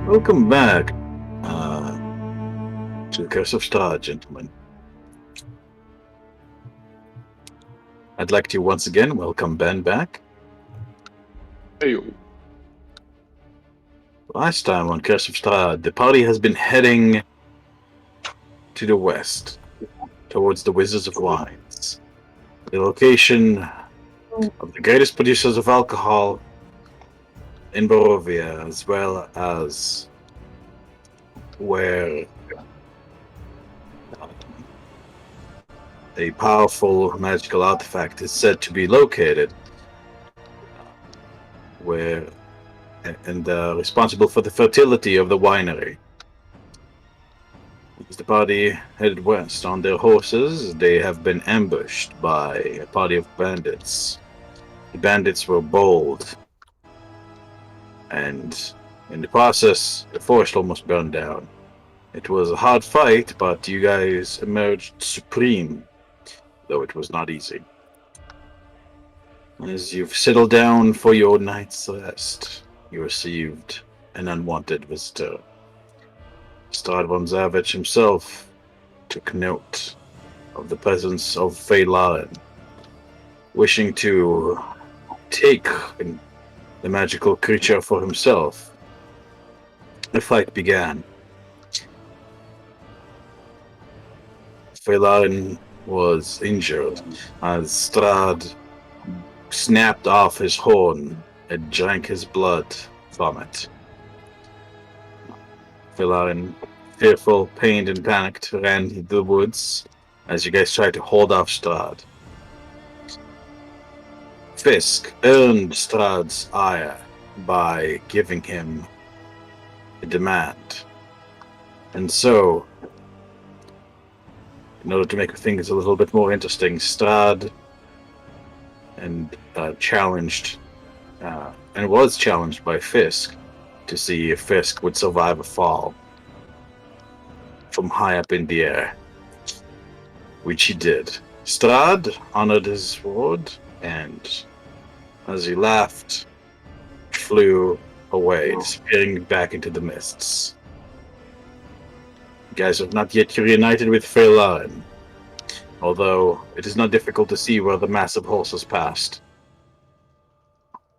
Welcome back to the Curse of Star, gentlemen. I'd like to once again welcome Ben back. Hey, Last time on Curse of Star, the party has been heading to the west, towards the Wizards of Wines, the location of the greatest producers of alcohol in Barovia, as well as where a powerful magical artifact is said to be located, where and responsible for the fertility of the winery. As the party headed west on their horses, they have been ambushed by a party of bandits. The bandits were bold, and in the process, the forest almost burned down. It was a hard fight, but you guys emerged supreme, though it was not easy. As you've settled down for your night's rest, you received an unwanted visitor. Strad von Zavich himself took note of the presence of Phelan, wishing to take the magical creature for himself. The fight began. Phelan was injured as Strad snapped off his horn and drank his blood from it. Phelan, fearful, pained, and panicked, ran into the woods as you guys tried to hold off Strad. Fisk earned Strad's ire by giving him a demand. And so, in order to make things a little bit more interesting, Strad challenged and was challenged by Fisk to see if Fisk would survive a fall from high up in the air, which he did. Strad honored his word, and as he laughed, flew away, disappearing back into the mists. You guys have not yet reunited with Phelan, although it is not difficult to see where the massive horses passed.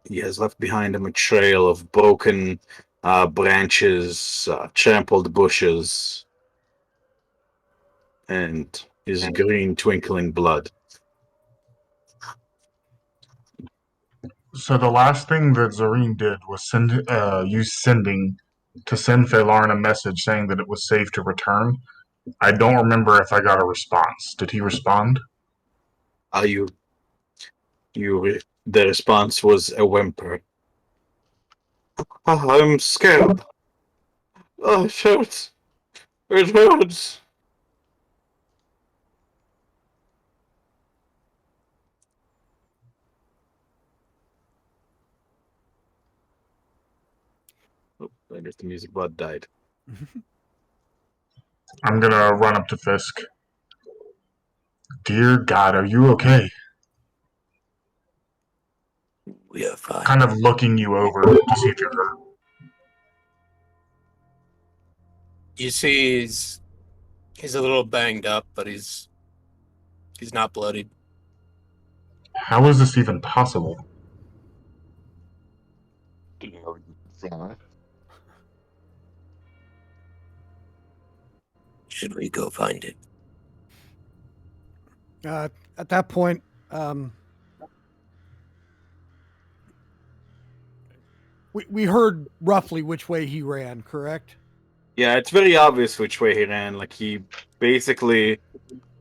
He has left behind him a trail of broken branches, trampled bushes, and his green twinkling blood. So the last thing that Zareen did was use sending to send Phelarn a message saying that it was safe to return. I don't remember if I got a response. Did he respond? Are you? The response was a whimper. I'm scared. Oh, it hurts. It hurts. Oh, I guess the music bot died. I'm gonna run up to Fisk. Dear God, are you okay? We are fine. Kind of looking you over to see if you're hurt. You see, he's a little banged up, but he's not bloodied. How is this even possible? Should we go find it? At that point, we heard roughly which way he ran, correct? Yeah, it's very obvious which way he ran. Like, he basically,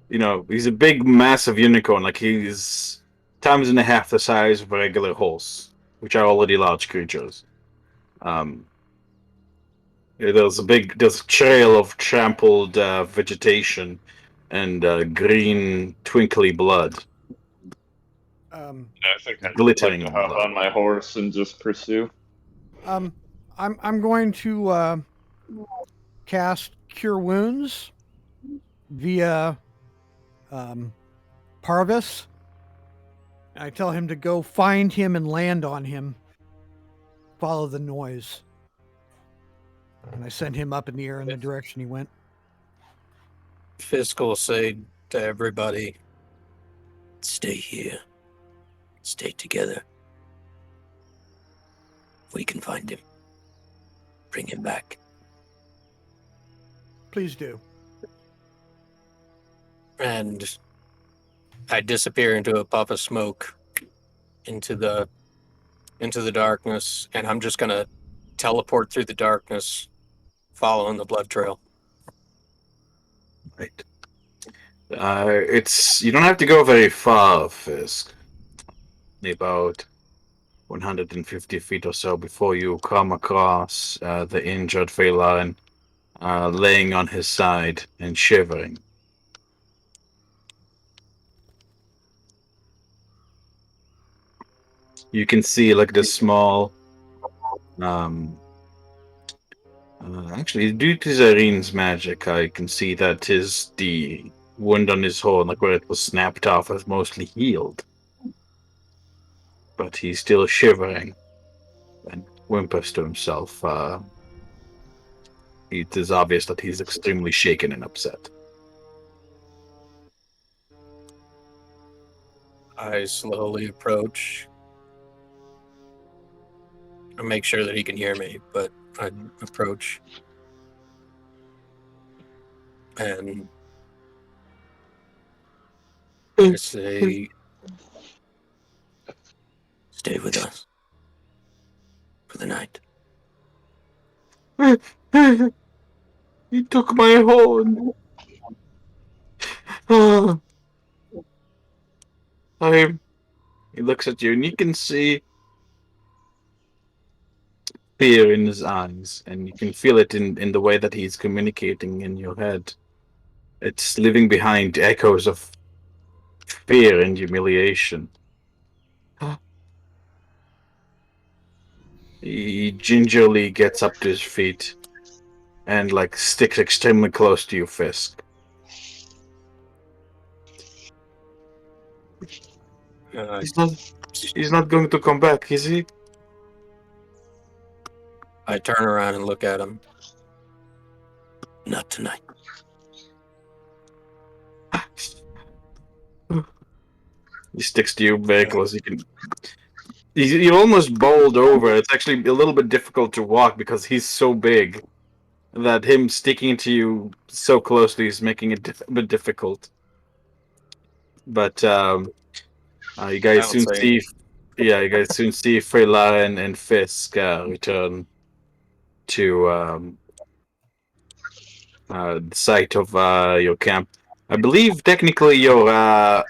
he's a big, massive unicorn. Like, he's times and a half the size of a regular horse, which are already large creatures. There's a trail of trampled vegetation and green, twinkly blood. I think I'd Glittering like to hop blood. on my horse and just pursue. I'm going to cast Cure Wounds via Parvis. I tell him to go find him and land on him. Follow the noise. And I send him up in the air in the direction he went. Fisk will say to everybody, "Stay here. Stay together. We can find him. Bring him back." Please do. And I disappear into a puff of smoke into the darkness, and I'm just gonna teleport through the darkness, following the blood trail. Right. You don't have to go very far, Fisk. About 150 feet or so before you come across the injured Phelan laying on his side and shivering. You can see like the small actually, due to Zarin's magic, I can see that the wound on his horn, like where it was snapped off, is mostly healed. But he's still shivering and whimpers to himself. It is obvious that he's extremely shaken and upset. I slowly approach. I make sure that he can hear me, but I approach and I say, "Stay with us for the night." He took my horn. He looks at you, and you can see fear in his eyes, and you can feel it in the way that he's communicating in your head. It's leaving behind echoes of fear and humiliation. He gingerly gets up to his feet and like sticks extremely close to you, Fisk. He's not. He's not going to come back, is he? I turn around and look at him. "Not tonight." He sticks to you very close. You're almost bowled over. It's actually a little bit difficult to walk because he's so big that him sticking to you so closely is making it a bit difficult. But you guys soon see, you guys soon see Freyla and Fisk return to the site of your camp. I believe technically your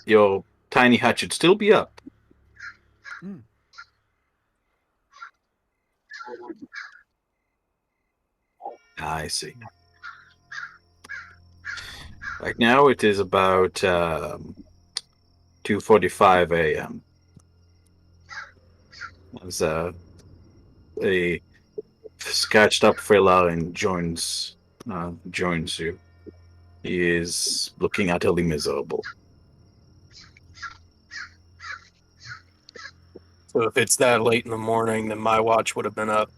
tiny hut should still be up. I see. Right now it is about 2:45 a.m. As a scratched up Freelaren joins you. He is looking utterly miserable. So if it's that late in the morning, then my watch would have been up.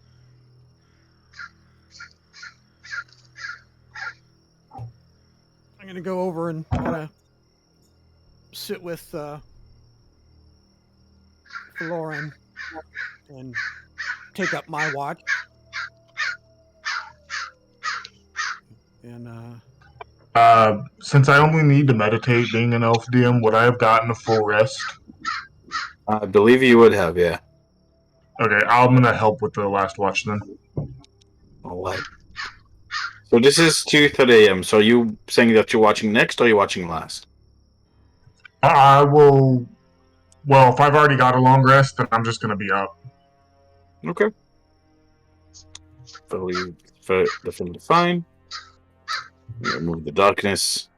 I'm going to go over and kind of sit with Lauren and take up my watch. And since I only need to meditate being an elf DM, would I have gotten a full rest? I believe you would have, yeah. Okay, I'm gonna help with the last watch then. All right. So this is 2:30 a.m. So are you saying that you're watching next, or are you watching last? I will. Well, if I've already got a long rest, then I'm just gonna be up. Okay. Definitely fine. Remove the darkness.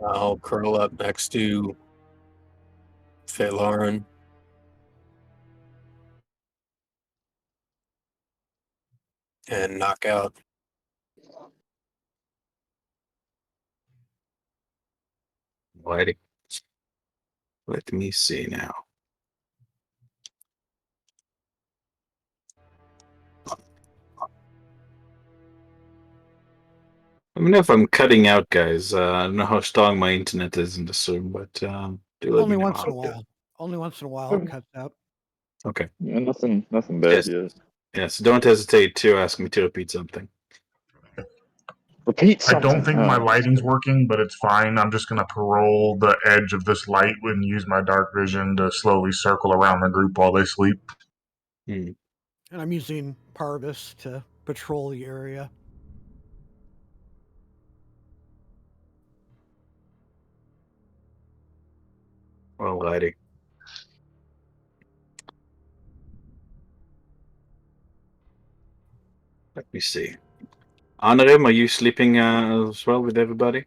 I'll curl up next to Faylauren. And knock out. Alrighty. Let me see now. Let me know if I'm cutting out, guys. I don't know how strong my internet is in this room, but do let Only me know. once in a while. Only once in a while it cuts out. Okay. Yeah, nothing bad Yes. yet. Yes. Don't hesitate to ask me to repeat something. Repeat I something. don't think my lighting's working, but it's fine. I'm just gonna parole the edge of this light and use my dark vision to slowly circle around the group while they sleep. Hmm. And I'm using Parvis to patrol the area. Alrighty. Let me see. Honorim, are you sleeping as well with everybody?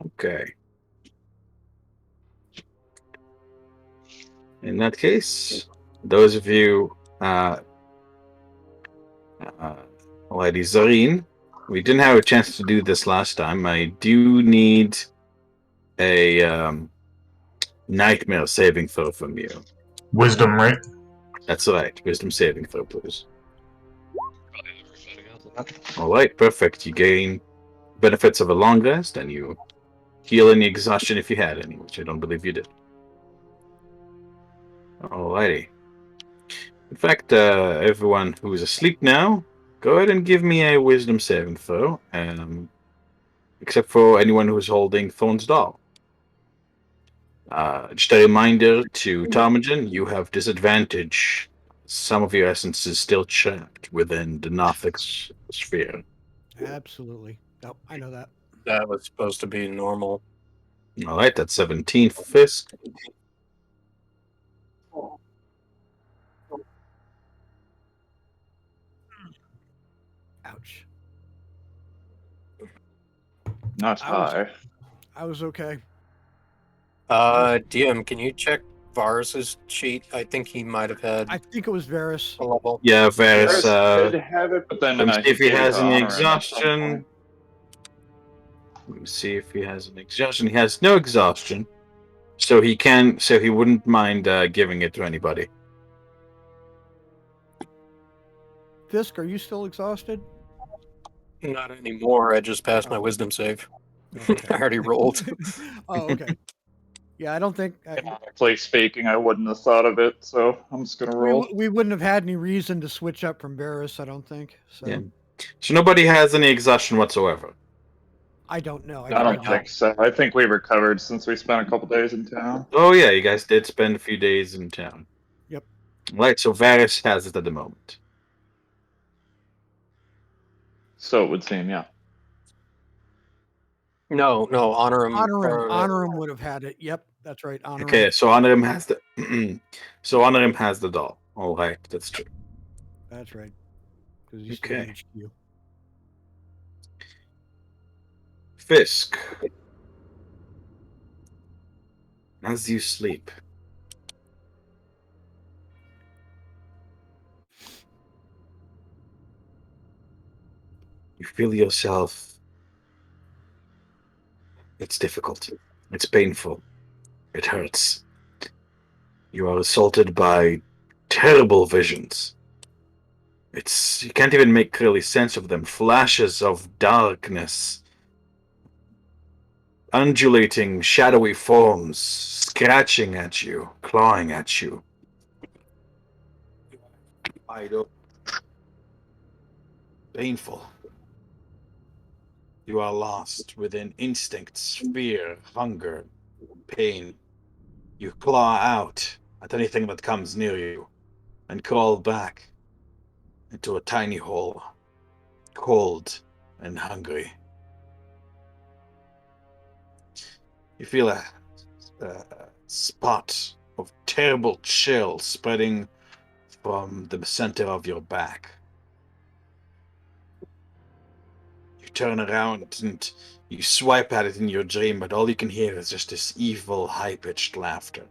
Okay. In that case, those of you, Lady Zareen, we didn't have a chance to do this last time. I do need a nightmare saving throw from you. Wisdom, right? That's right. Wisdom saving throw, please. All right, perfect. You gain benefits of a long rest, and you heal any exhaustion if you had any, which I don't believe you did. Alrighty. In fact, everyone who's asleep now, go ahead and give me a wisdom saving throw, except for anyone who's holding Thorn's doll. Just a reminder to Ptarmigan, you have disadvantage. Some of your essence is still trapped within the Nothic sphere. Absolutely. Nope, I know that. That was supposed to be normal. All right, that's 17 for Fisk. Ouch. Not high. I was okay. DM, can you check Varus's sheet? I think he might have had I think it was Varus. a level. Yeah, Varys. Varys did have it, but then Let me see if he gave it has to any Honor at some exhaustion. point. Let me see if he has an exhaustion. He has no exhaustion, so he can. So he wouldn't mind giving it to anybody. Fisk, are you still exhausted? Not anymore. I just passed my wisdom save. Okay. I already rolled. Oh, okay. Yeah, I don't think Canonically speaking, I wouldn't have thought of it, so I'm just gonna roll. we wouldn't have had any reason to switch up from Varus, I don't think. So Yeah. So nobody has any exhaustion whatsoever. I don't know. I don't think so. I think we recovered since we spent a couple days in town. Oh yeah, you guys did spend a few days in town. Yep. Right, so Varys has it at the moment. So it would seem, yeah. No, honor him. Honorum would have had it. Yep, that's right. Honorum. Okay, so Honorim has the so Honorim has the doll. All right, that's true. That's right. Because he's Okay. still HQ. Fisk, as you sleep, you feel yourself. It's difficult. It's painful. It hurts. You are assaulted by terrible visions. You can't even make clearly sense of them. Flashes of darkness, undulating, shadowy forms, scratching at you, clawing at you. Idle. Painful. You are lost within instincts, fear, hunger, pain. You claw out at anything that comes near you and crawl back into a tiny hole, cold and hungry. You feel a spot of terrible chill spreading from the center of your back. You turn around and you swipe at it in your dream, but all you can hear is just this evil, high-pitched laughter.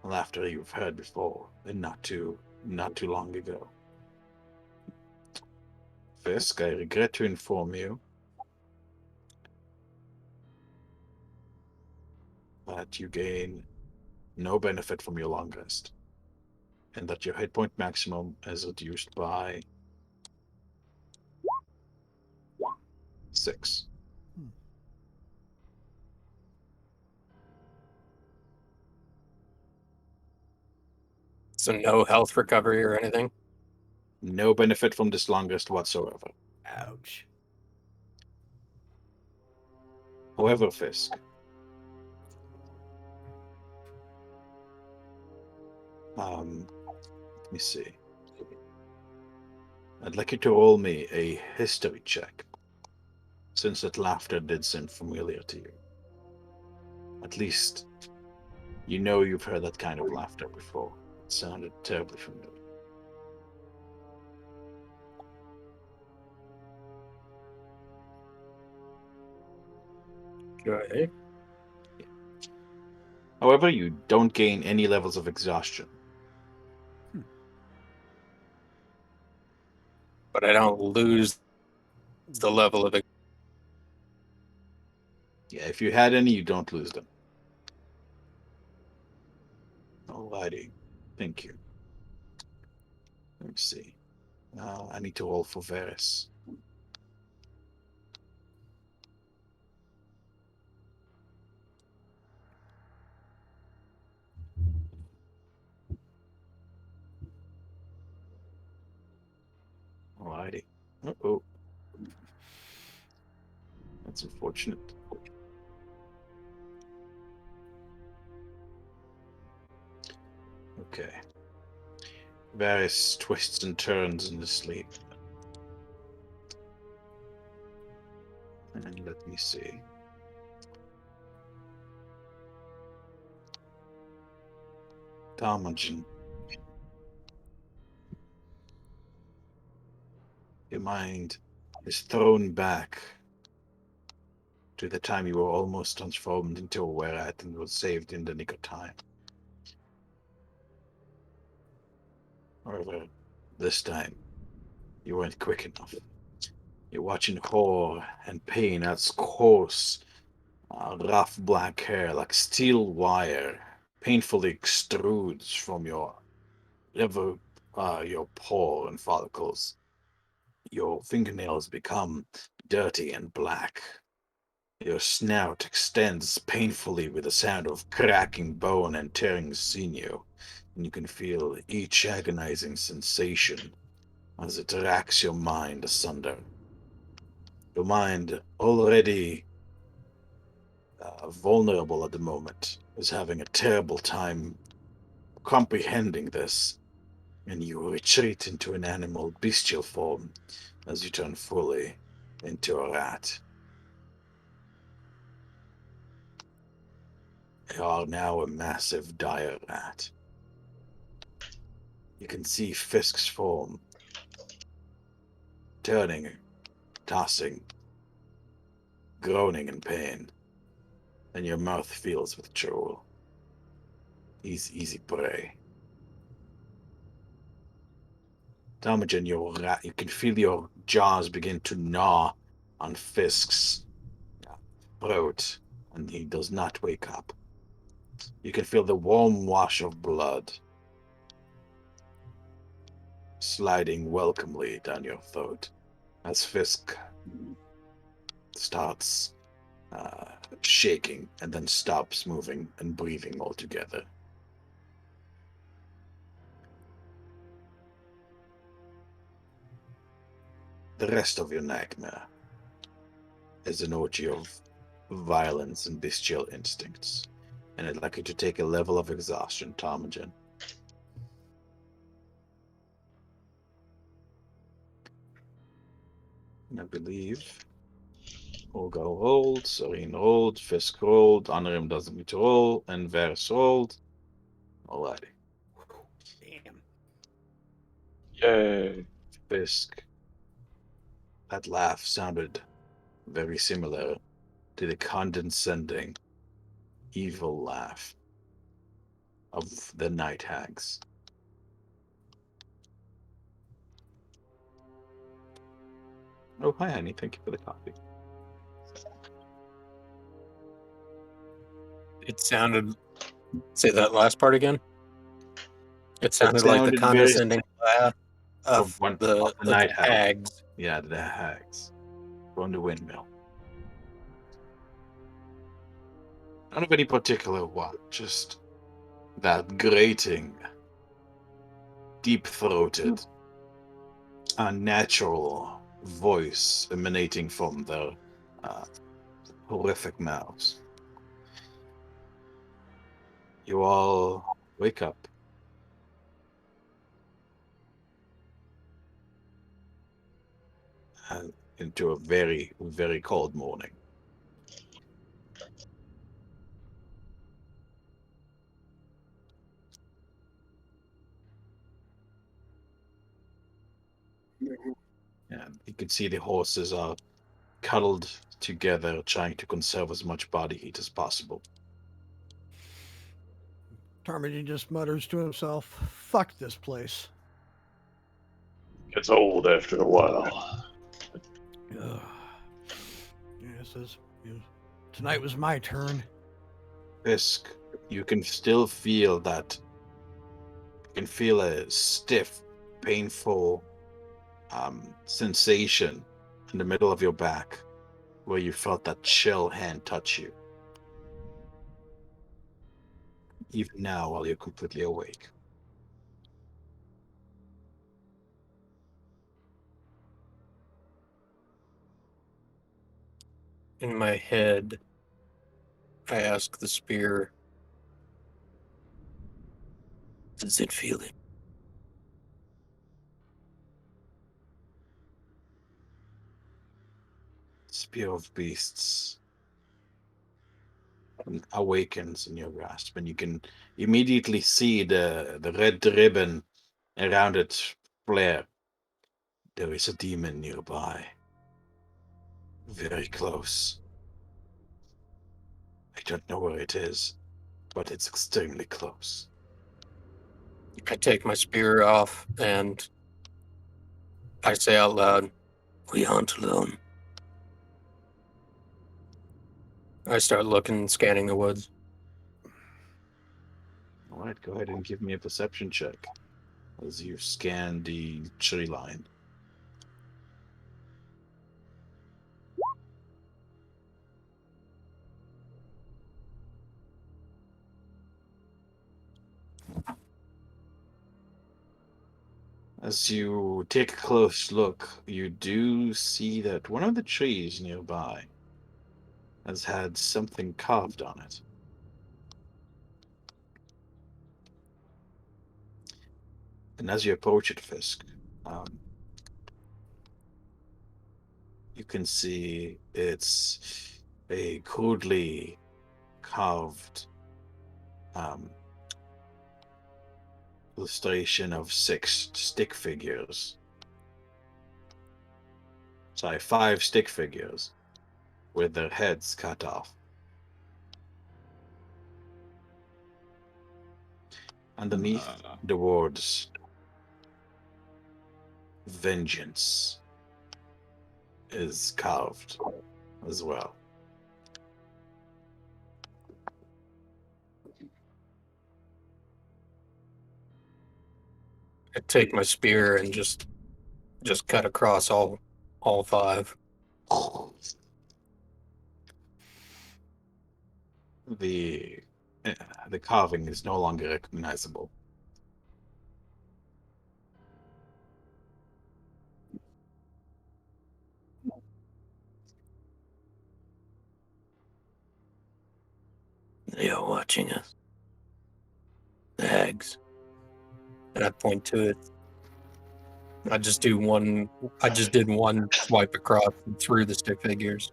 Laughter you've heard before, and not too long ago. Fisk, I regret to inform you that you gain no benefit from your long rest, and that your hit point maximum is reduced by 6. So no health recovery or anything. No benefit from this long rest whatsoever. Ouch. However, Fisk, let me see. I'd like you to roll me a history check, since that laughter did seem familiar to you. At least, you know you've heard that kind of laughter before. It sounded terribly familiar. Okay. However, you don't gain any levels of exhaustion. But I don't lose the level of. Yeah, if you had any, you don't lose them. Alrighty. Thank you. Let me see. I need to roll for Varys. Alrighty. Uh-oh. That's unfortunate. Okay. Varys twists and turns in his sleep. And let me see. Tarmogen. Your mind is thrown back to the time you were almost transformed into a were-rat and was saved in the nick of time. However, this time, you weren't quick enough. You're watching horror and pain as coarse, rough black hair like steel wire painfully extrudes from your your paw and follicles. Your fingernails become dirty and black. Your snout extends painfully with the sound of cracking bone and tearing sinew, and you can feel each agonizing sensation as it racks your mind asunder. Your mind, already vulnerable at the moment, is having a terrible time comprehending this, and you retreat into an animal bestial form as you turn fully into a rat. You are now a massive dire rat. You can see Fisk's form turning, tossing, groaning in pain, and your mouth fills with drool. He's easy prey. Damagen, you can feel your jaws begin to gnaw on Fisk's throat, and he does not wake up. You can feel the warm wash of blood sliding welcomely down your throat as Fisk starts shaking and then stops moving and breathing altogether. The rest of your nightmare is an orgy of violence and bestial instincts, and I'd like you to take a level of exhaustion, Ptarmigan. And I believe Urgal rolled, Serene rolled, Fisk rolled, Anrim doesn't need to roll, and Vers rolled. Alrighty. Damn. Yay. Fisk. That laugh sounded very similar to the condescending, evil laugh of the night hags. Oh, hi, honey. Thank you for the coffee. It sounded. Say that last part again. It sounded like the sounded very condescending laugh of the night hag. hags. Yeah, the hags. From the windmill. Not of any particular one, just that grating, deep-throated, unnatural voice emanating from their horrific mouths. You all wake up. Into a very, very cold morning. And you can see the horses are cuddled together, trying to conserve as much body heat as possible. Tarmody just mutters to himself, "Fuck this place." Gets old after a while. Ugh. Yeah, says, "Tonight was my turn." Fisk, you can still feel that. You can feel a stiff, painful sensation in the middle of your back where you felt that chill hand touch you. Even now, while you're completely awake. In my head, I ask the spear, "Does it feel it?" Spear of Beasts awakens in your grasp, and you can immediately see the red ribbon around it flare. There is a demon nearby. Very close. I don't know where it is, but it's extremely close. I take my spear off and I say out loud, "We aren't alone." I start looking, scanning the woods. All right, go ahead and give me a perception check as you scan the tree line. As you take a close look, you do see that one of the trees nearby has had something carved on it. And as you approach it, Fisk, you can see it's a crudely carved illustration of 6 stick figures. Sorry, 5 stick figures with their heads cut off. Underneath the words, vengeance is carved as well. I take my spear and just cut across all 5. The the carving is no longer recognizable. They are watching us. The hags. And I point to it. I just did one swipe across and through the stick figures.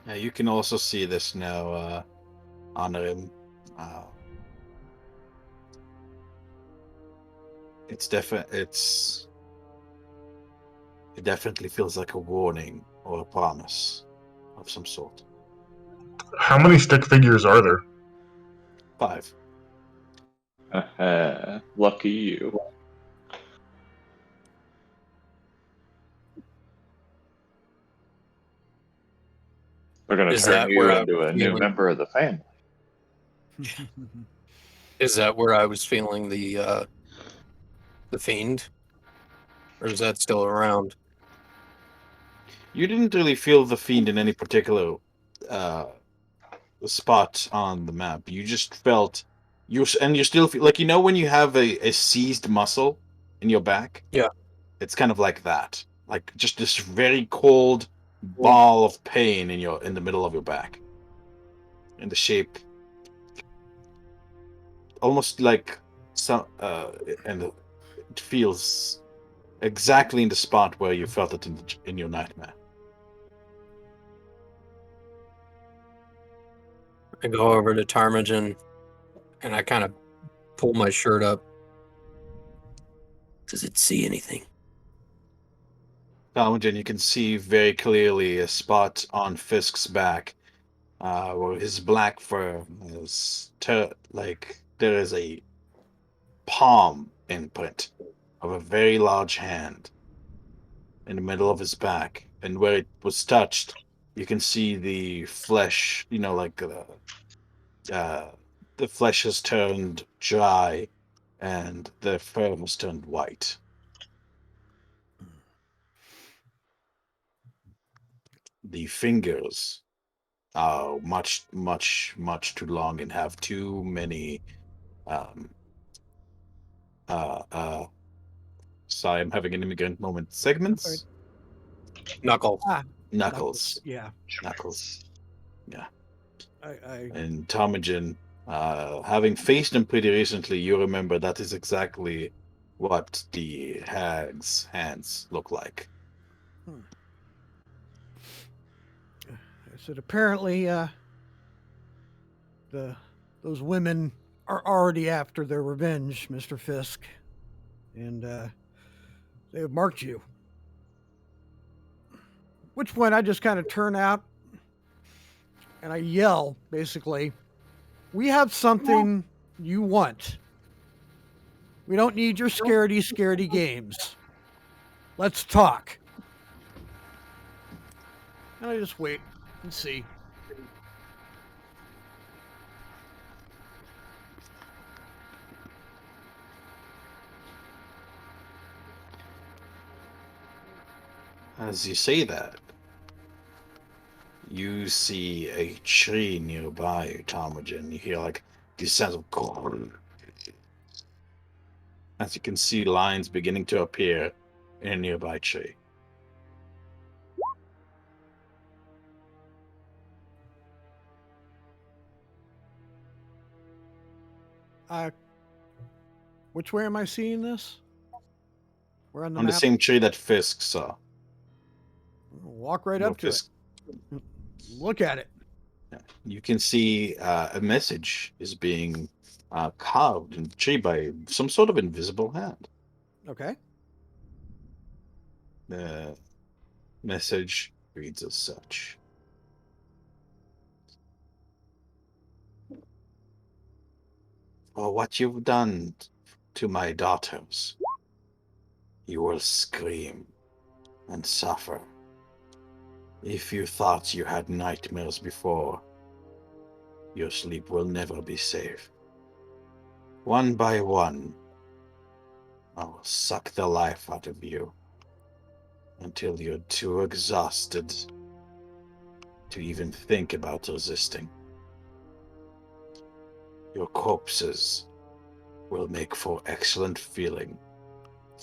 Yeah, you can also see this now on him. It definitely feels like a warning or a promise of some sort. How many stick figures are there? 5. Lucky you. They're going to Is turn that where you I into was a new feeling? member of the family. Is that where I was feeling the fiend, or is that still around? You didn't really feel the fiend in any particular uh, spot on the map. You just felt and you still feel like when you have a seized muscle in your back. Yeah. It's kind of like that, like just this very cold ball of pain in the middle of your back, in the shape almost like some and it feels exactly in the spot where you felt it in your nightmare. I go over to Ptarmigan and I kind of pull my shirt up. Does it see anything? Talmadgen, you can see very clearly a spot on Fisk's back, where his black fur is like there is a palm imprint of a very large hand in the middle of his back, and where it was touched, you can see the flesh. Uh, the flesh has turned dry, and the fur has turned white. The fingers are much, much, much too long and have too many. Um, uh, uh, Sorry, I'm having an immigrant moment. Segments, Knuckle. knuckles, Yeah. knuckles. Yeah. I And Ptarmigan, having faced him pretty recently, you remember that is exactly what the hag's hands look like. said apparently those women are already after their revenge, Mr. Fisk, and they have marked you. Which point I just kind of turn out and I yell, basically, "We have something you want. We don't need your scaredy games. Let's talk." And I just wait and see. As you say that, you see a tree nearby, Ptarmigan. You hear like these sounds of as you can see lines beginning to appear in a nearby tree. Which way am I seeing this? We're on the On the map. same tree that Fisk saw. Walk right Where up to Fisk, it. Look at it. you can see a message is being carved in the tree by some sort of invisible hand. Okay. The message reads as such. For what you've done to my daughters, you will scream and suffer. If you thought you had nightmares before, your sleep will never be safe. One by one, I will suck the life out of you until you're too exhausted to even think about resisting. Your corpses will make for excellent feeling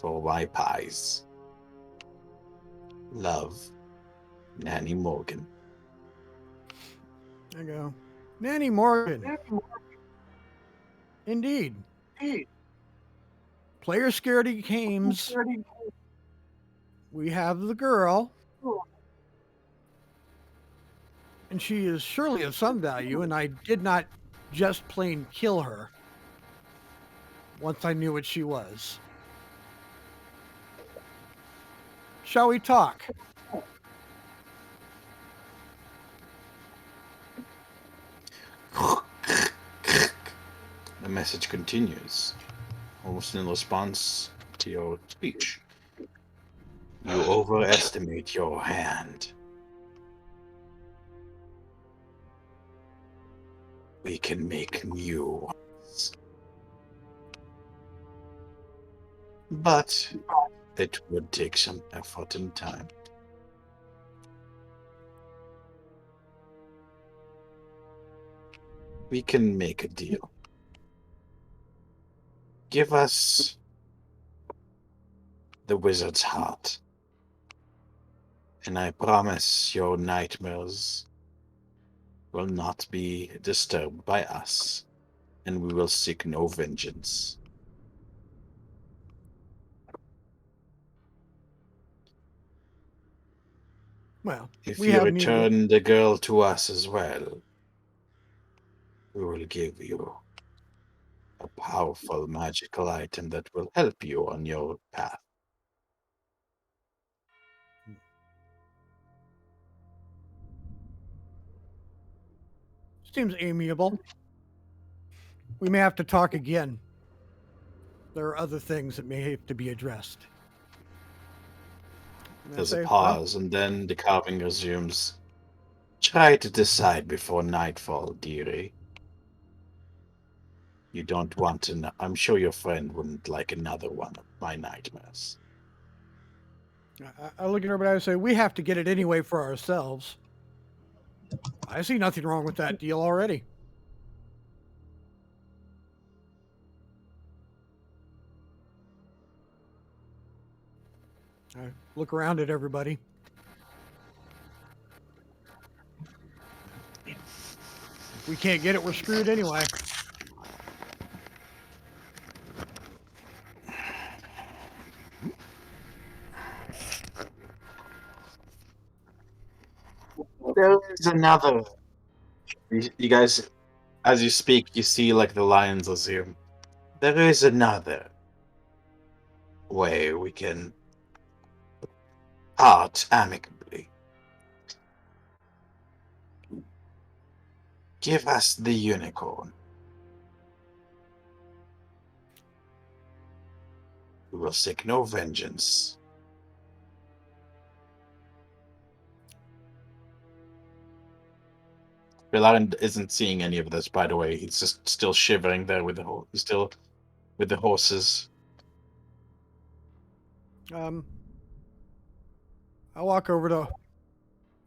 for my pies. Love, Nanny Morgan. I go, Nanny Morgan. Indeed. Player scaredy games. We have the girl. And she is surely of some value, and I did not just plain kill her once I knew what she was. Shall we talk? The message continues, almost in response to your speech. You overestimate your hand. We can make new ones. But it would take some effort and time. We can make a deal. Give us the wizard's heart, and I promise your nightmares will not be disturbed by us, and we will seek no vengeance. Well, If we you have neither. return the girl to us as well, we will give you a powerful magical item that will help you on your path. Seems amiable. We may have to talk again. There are other things that may have to be addressed. And I There's a say, well, pause, and then the carving resumes. Try to decide before nightfall, dearie. You don't want to know. I'm sure your friend wouldn't like another one of my nightmares. I look at everybody and I say, we have to get it anyway for ourselves. I see nothing wrong with that deal already. I look around at everybody. If we can't get it, we're screwed anyway. There is another. You guys, as you speak, you see like the lions resume. There is another way we can part amicably. Give us the unicorn. We will seek no vengeance. Bilaran isn't seeing any of this, by the way. He's just still shivering there with the he's still with the horses. I walk over to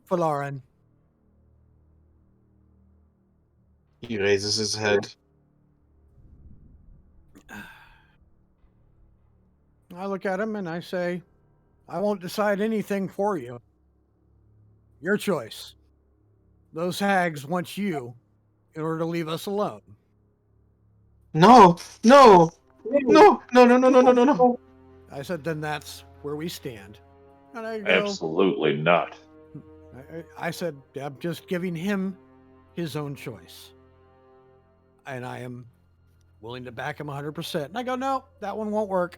Falaran. He raises his head. I look at him and I say, I won't decide anything for you. Your choice. Those hags want you in order to leave us alone. No, no, no, no, no, no, no, no, no, no. I said, then that's where we stand. And I go, Absolutely not. I said, I'm just giving him his own choice. And I am willing to back him 100%. And I go, no, that one won't work.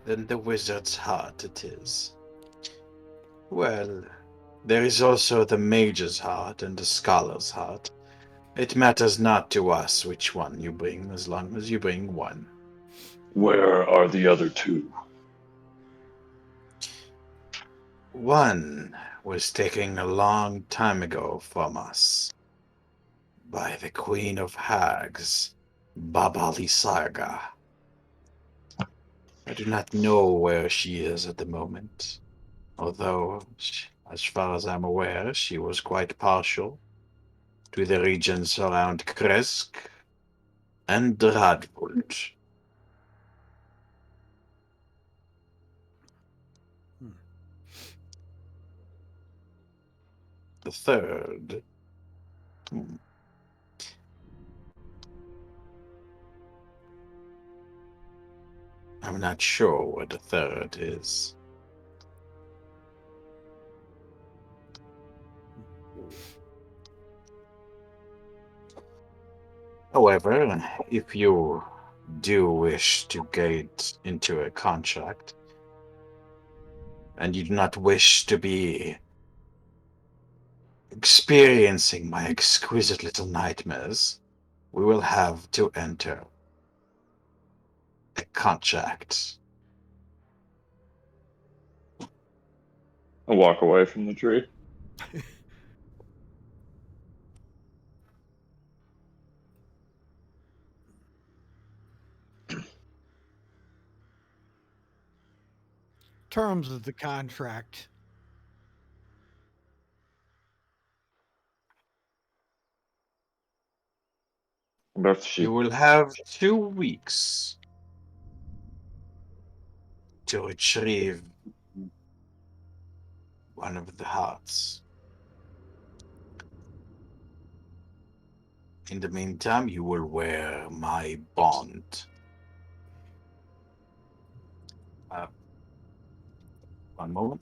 Then the wizard's heart it is. Well, there is also the mage's heart and the scholar's heart. It matters not to us which one you bring, as long as you bring one. Where are the other two? One was taken a long time ago from us by the Queen of Hags, Babali Saga. I do not know where she is at the moment, although, as far as I'm aware, she was quite partial to the regions around Kresk and Radpult. The third. I'm not sure what the third is. However, if you do wish to get into a contract, and you do not wish to be experiencing my exquisite little nightmares, we will have to enter a contract. I walk away from the tree. Terms of the contract. That's she. You will have 2 weeks to retrieve one of the hearts. In the meantime, you will wear my bond. One moment.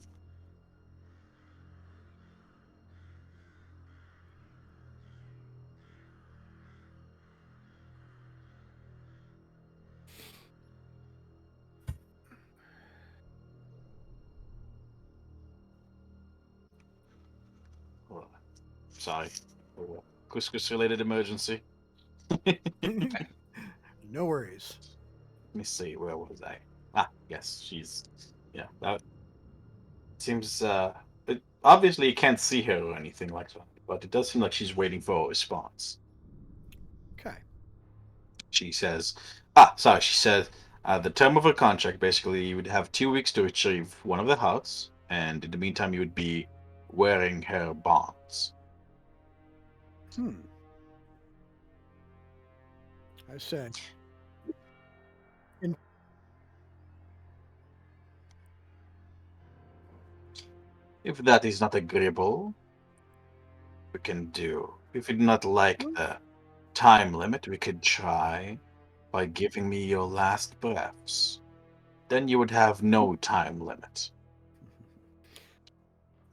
Oh, sorry. Couscous-related emergency. No worries. Let me see, where was I? Ah, yes, she's... Yeah, that seems... obviously, you can't see her or anything like that, but it does seem like she's waiting for a response. Okay. She says... she said, the term of her contract, basically, you would have 2 weeks to retrieve one of the hearts, and in the meantime, you would be wearing her bonds. I say. If that is not agreeable, we can do. If you do not like the time limit, we could try by giving me your last breaths. Then you would have no time limit.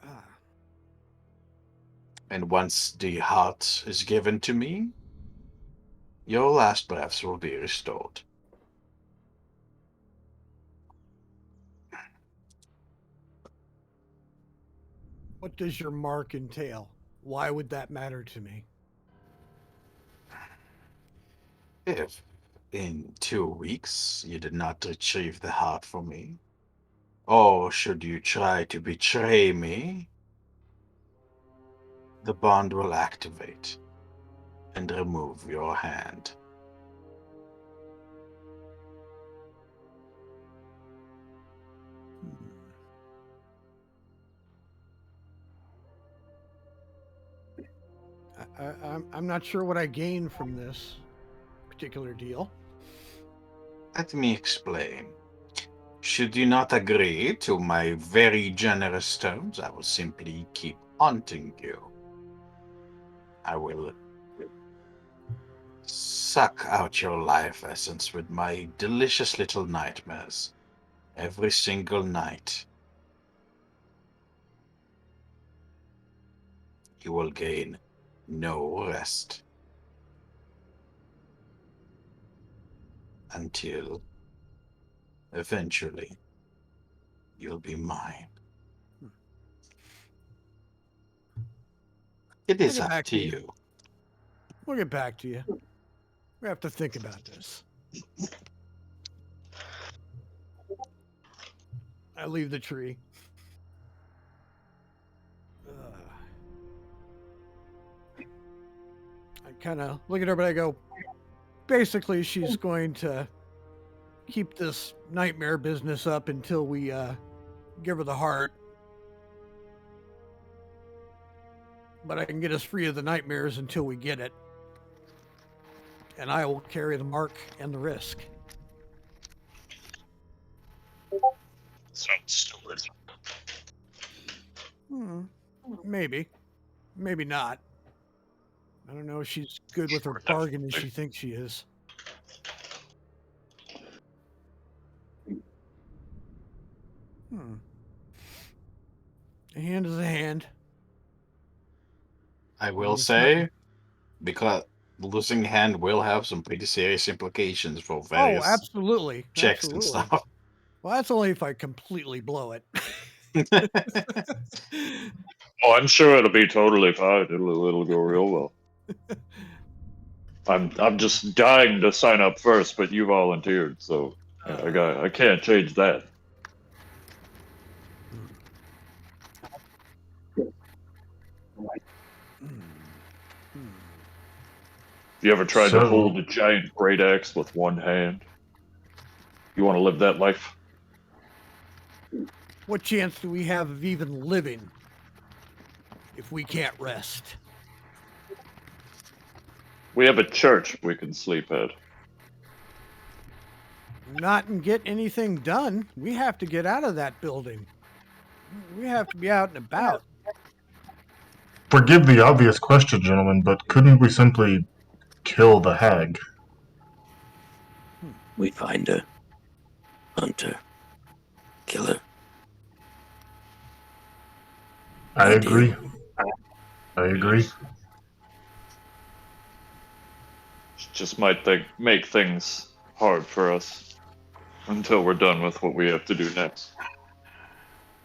Ah, And once the heart is given to me, your last breaths will be restored. what does your mark entail? Why would that matter to me? If in 2 weeks you did not retrieve the heart for me, or should you try to betray me, the bond will activate and remove your hand. I'm not sure what I gain from this particular deal. Let me explain. Should you not agree to my very generous terms, I will simply keep haunting you. I will suck out your life essence with my delicious little nightmares every single night. You will gain no rest until eventually you'll be mine. It We'll is get up back to to you. you. We'll get back to you. We have to think about this. I leave the tree. I kind of look at her, but I go, basically, she's going to keep this nightmare business up until we give her the heart. But I can get us free of the nightmares until we get it. And I will carry the mark and the risk. Sounds stupid. Maybe. Maybe not. I don't know if she's good with her bargain as she thinks she is. A hand is a hand. I will It's say, because losing hand will have some pretty serious implications for Oh, various absolutely. checks and Absolutely. stuff. Well, that's only if I completely blow it. Oh, I'm sure it'll be totally fine. It'll go real well. I'm just dying to sign up first, but you volunteered, so I can't change that. You ever tried to So, hold a giant great axe with one hand? You want to live that life? What chance do we have of even living if we can't rest? We have a church we can sleep at. Not and get anything done. We have to get out of that building. We have to be out and about. forgive the obvious question, gentlemen, but couldn't we simply kill the hag? We find her. Hunter. Killer. I No agree. deal. I agree. Just might make things hard for us until we're done with what we have to do next.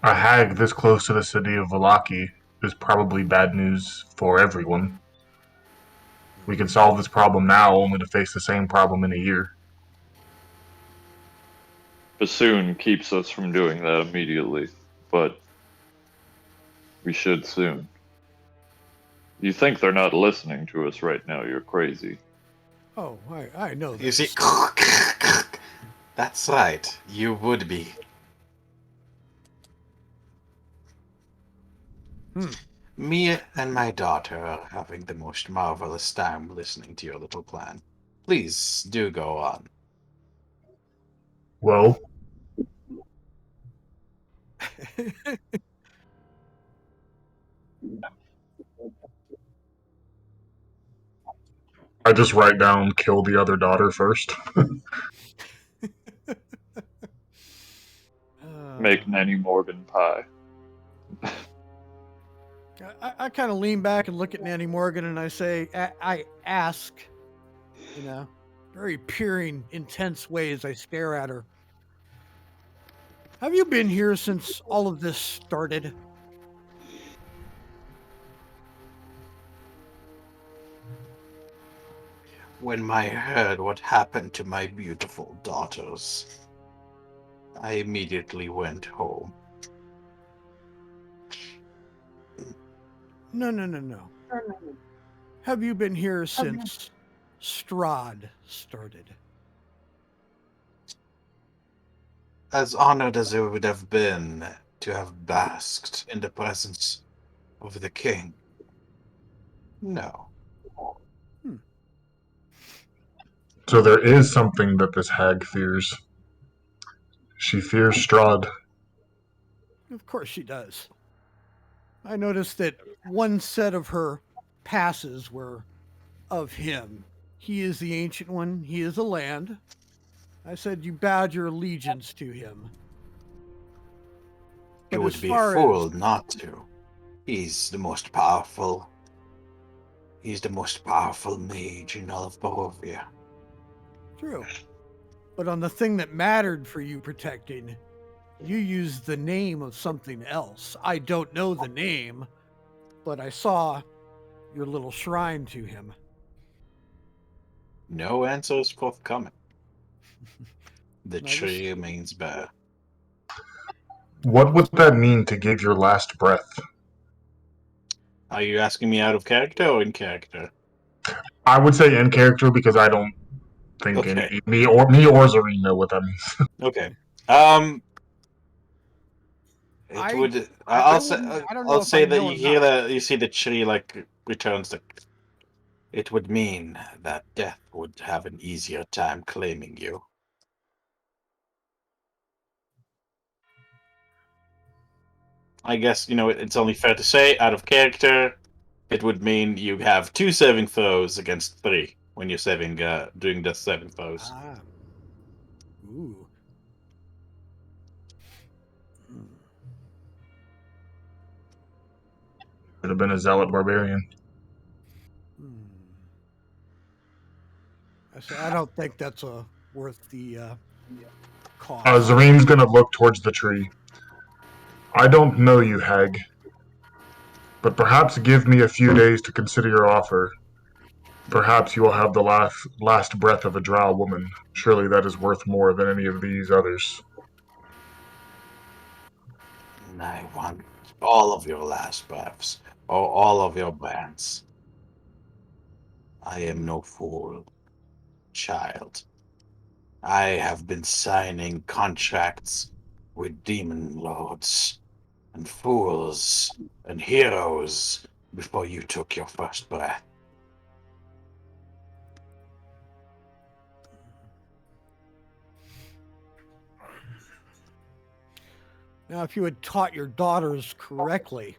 A hag this close to the city of Valaki is probably bad news for everyone. We can solve this problem now, only to face the same problem in a year. Bassoon keeps us from doing that immediately, but we should soon. You think they're not listening to us right now, you're crazy. Oh, I know You see, this. that's right. You would be. Me and my daughter are having the most marvelous time listening to your little plan. Please do go on. Well, I just write down kill the other daughter first. Make Nanny Morgan pie. I kind of lean back and look at Nanny Morgan and I say, I ask, very peering, intense ways. I stare at her. Have you been here since all of this started? When I heard what happened to my beautiful daughters, I immediately went home. No. Have you been here since Strahd started? As honored as it would have been to have basked in the presence of the king. No. So there is something that this hag fears. She fears Strahd. Of course she does. I noticed that one set of her passes were of him. He is the Ancient One. He is the land. I said you bowed your allegiance to him. It But would as be a far fool as not to. He's the most powerful. He's the most powerful mage in all of Barovia. true, but on the thing that mattered for you protecting, you used the name of something else. I don't know the name, but I saw your little shrine to him. No answers forthcoming. The I just- tree remains bare. What would that mean to give your last breath? Are you asking me out of character or in character? I would say in character because I don't think Okay. me or Zareen know what that means. Okay. It I- would. I I'll say. wouldn't- I don't know I'll if say I that know you hear enough. you see the tree like returns the. It would mean that death would have an easier time claiming you. I guess it's only fair to say, out of character, it would mean you have 2 saving throws against 3 when you're doing the 7 throws. Ah. Ooh. Should have been a zealot barbarian. I say I don't think that's worth the cost. Zareen's gonna look towards the tree. I don't know you, hag. But perhaps give me a few days to consider your offer. Perhaps you will have the last breath of a drow woman. Surely that is worth more than any of these others. I want all of your last breaths, or all of your brands. I am no fool, child. I have been signing contracts with demon lords and fools and heroes before you took your first breath. Now, if you had taught your daughters correctly,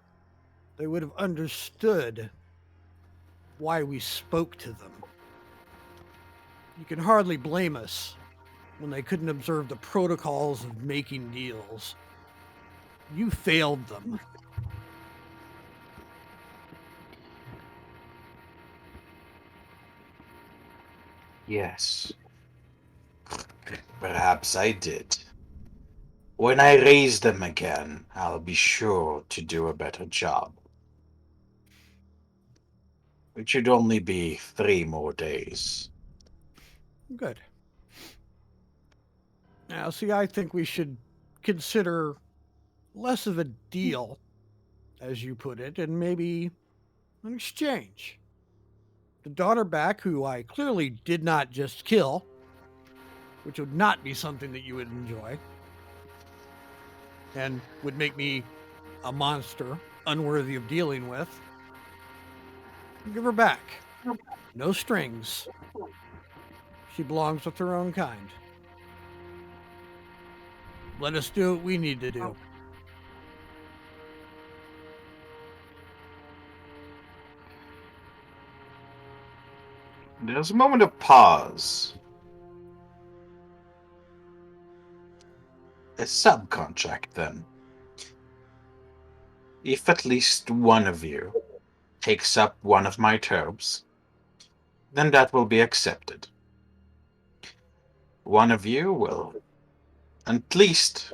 they would have understood why we spoke to them. You can hardly blame us when they couldn't observe the protocols of making deals. You failed them. Yes, perhaps I did. When I raise them again, I'll be sure to do a better job. It should only be 3 more days. Good. Now, see, I think we should consider less of a deal, as you put it, and maybe an exchange. The daughter back, who I clearly did not just kill, which would not be something that you would enjoy, and would make me a monster unworthy of dealing with. Give her back. No strings. She belongs with her own kind. Let us do what we need to do. There's a moment of pause. A subcontract, then. If at least one of you takes up one of my terms, then that will be accepted. One of you will, at least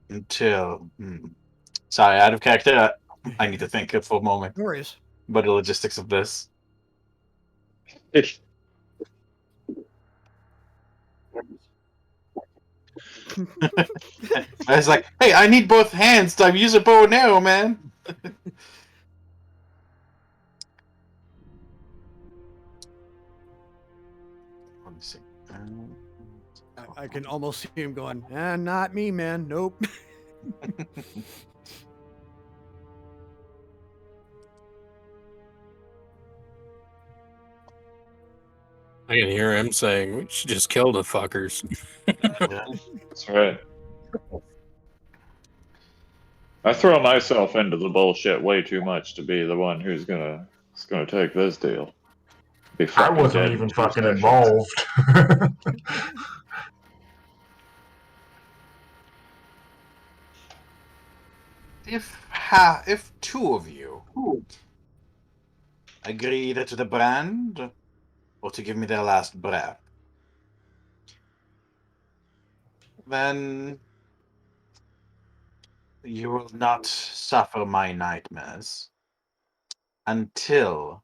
until. Sorry, out of character. I need to think for a moment No worries. about the logistics of this. I was like, hey, I need both hands to use a bow and arrow, man. Let me see. I can almost see him going, not me, man. Nope. I can hear him saying, "We should just kill the fuckers." Yeah. That's right. I throw myself into the bullshit way too much to be the one who's gonna take this deal. Be I fucking wasn't dead in even 2 fucking seconds. involved. If 2 of you agree to the brand, or to give me their last breath, then you will not suffer my nightmares until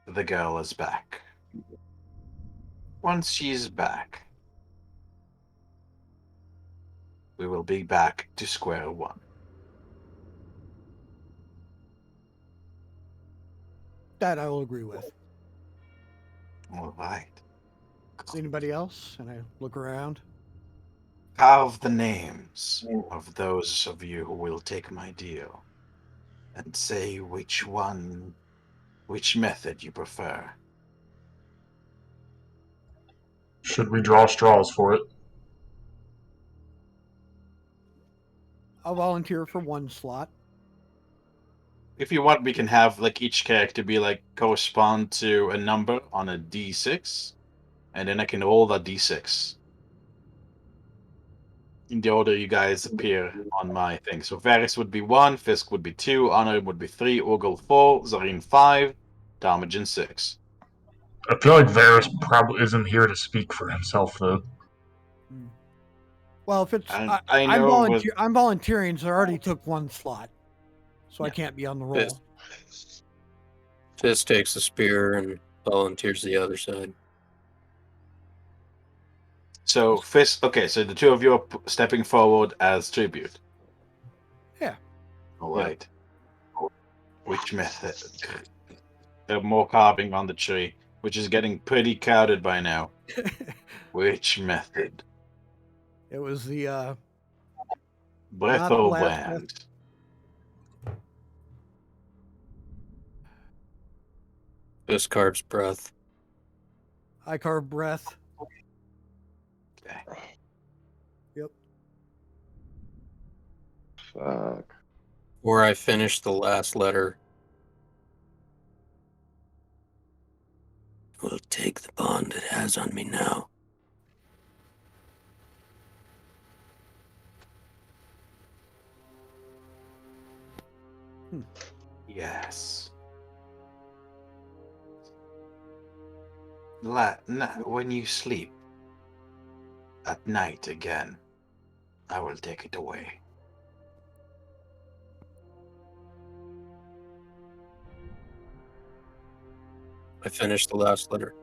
the girl is back. Once she's back, we will be back to square one. That I will agree with. All right. Anybody else? And I look around. Carve the names of those of you who will take my deal, and say which method you prefer. Should we draw straws for it? I'll volunteer for 1 slot. If you want, we can have like each character be like correspond to a number on a D6, and then I can roll that D6 in the order you guys appear on my thing. So Varys would be 1, Fisk would be 2, Honor would be 3, Urgal 4, Zareen 5, Darmagen 6. I feel like Varys probably isn't here to speak for himself, though. Well, if it's And I know with I'm volunteering, so I already took one slot, so I Yeah. can't be on the roll. Fist takes the spear and volunteers the other side. so Fist. Okay, so the two of you are stepping forward as tribute. Yeah. All right. Which method? More carving on the tree, which is getting pretty crowded by now. Which method? It was the Breath Not the or last brand? Fist carves breath. I carve breath. Okay. Yep. Fuck. Or I finish the last letter. Will take the bond it has on me now. Yes. When you sleep at night again, I will take it away. I finish the last letter.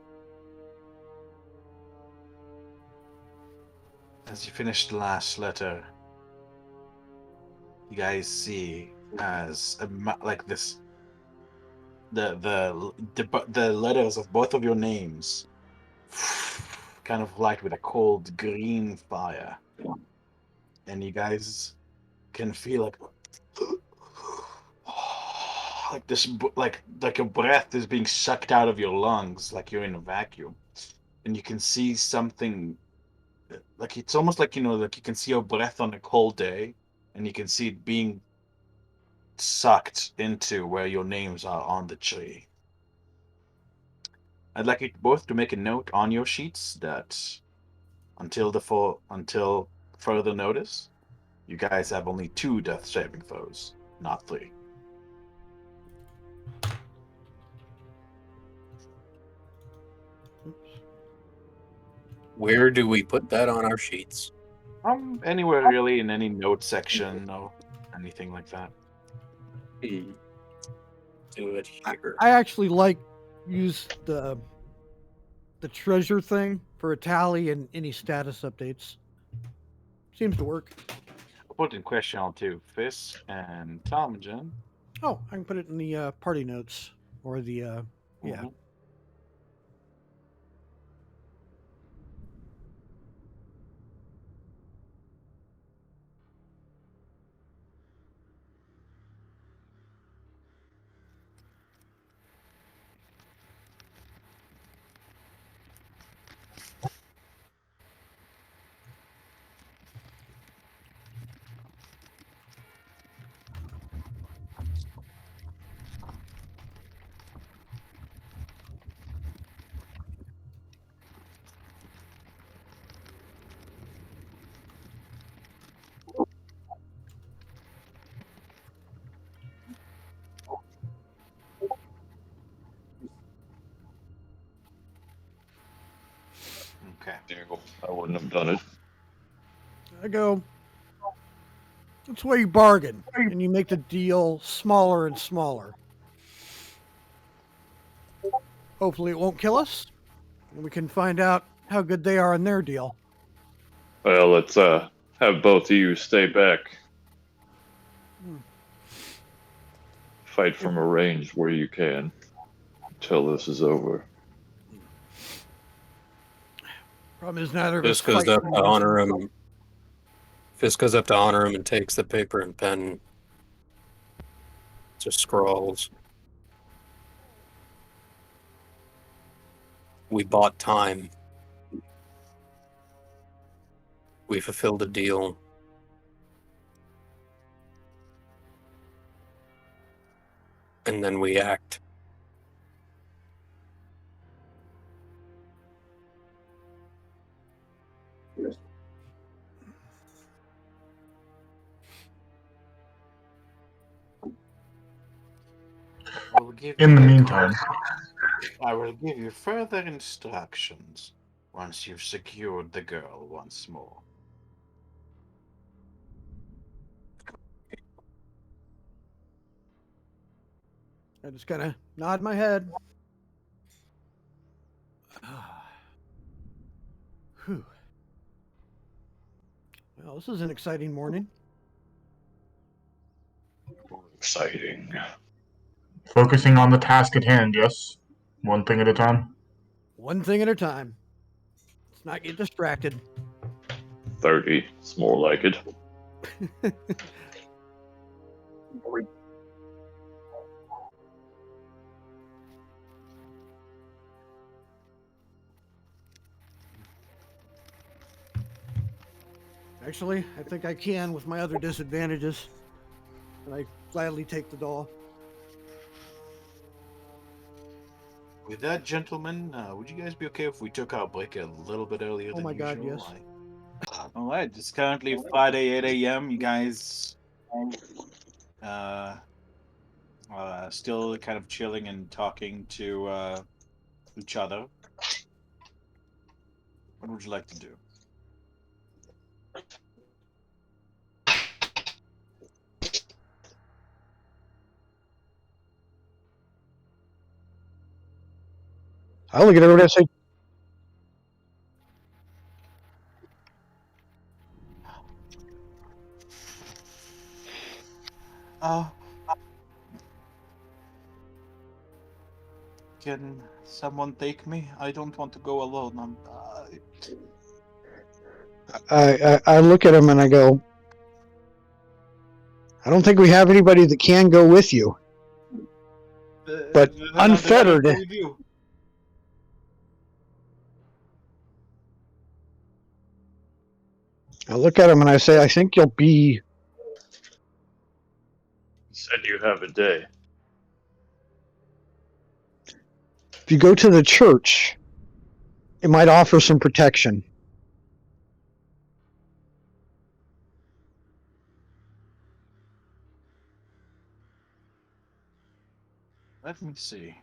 As you finish the last letter, you guys see as like this, the letters of both of your names kind of light with a cold green fire, and you guys can feel like this, like your breath is being sucked out of your lungs, like you're in a vacuum, and you can see something. Like it's almost like like you can see your breath on a cold day, and you can see it being sucked into where your names are on the tree. I'd like you both to make a note on your sheets that until further notice, you guys have only 2 death saving throws, not 3. Where do we put that on our sheets? Anywhere really in any note section or anything like that. Do it here. I actually use the treasure thing for a tally and any status updates. Seems to work. I'll put in question on 2. Fisk and Talmagen. Oh, I can put it in the party notes or the yeah. Mhm. Okay. I wouldn't have done it. I go. That's where you bargain, and you make the deal smaller and smaller. Hopefully, it won't kill us, and we can find out how good they are in their deal. Well, let's have both of you stay back. Fight from a range where you can until this is over. Problem is, neither of us Fist goes fight up from to a honor distance. him. Fist goes up to honor him and takes the paper and pen. Just scrawls. We bought time. We fulfilled a deal. And then we act. In the meantime, I will give you further instructions once you've secured the girl once more. I just kind of nod my head. Whew. Well, this is an exciting morning. Exciting. Focusing on the task at hand, yes? One thing at a time? One thing at a time. Let's not get distracted. 30. It's more like it. Actually, I think I can with my other disadvantages. And I gladly take the doll. With that, gentlemen, would you guys be okay if we took our break a little bit earlier Oh than my God, usual? yes. All right, it's currently Friday, 8 a.m. You guys still kind of chilling and talking to each other. What would you like to do? I look at everybody and say, Can someone take me? I don't want to go alone. I look at him and I go, I don't think we have anybody that can go with you. But then I'll unfettered, go with you. I look at him and I say, I think you'll be. You said you have a day. If you go to the church, it might offer some protection. Let me see.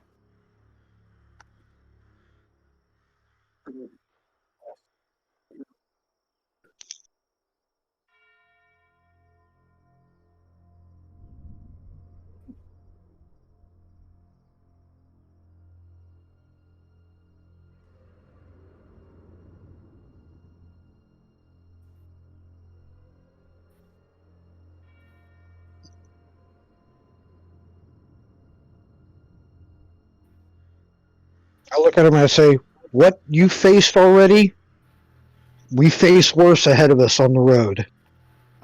I look at him and I say, what you faced already, we face worse ahead of us on the road.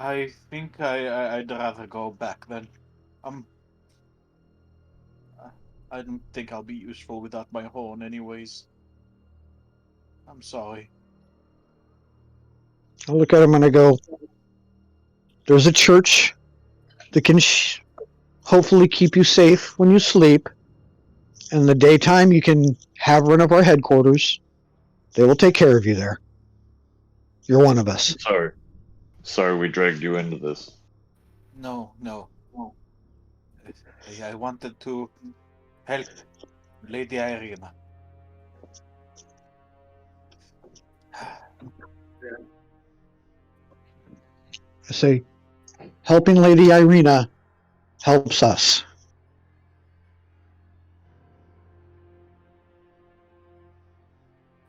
I think I'd rather go back then. I don't think I'll be useful without my horn, anyways. I'm sorry. I look at him and I go, there's a church that can hopefully keep you safe when you sleep. In the daytime, you can have one of our headquarters. They will take care of you there. You're one of us. Sorry we dragged you into this. No. I wanted to help Lady Irina. I say, helping Lady Irina helps us.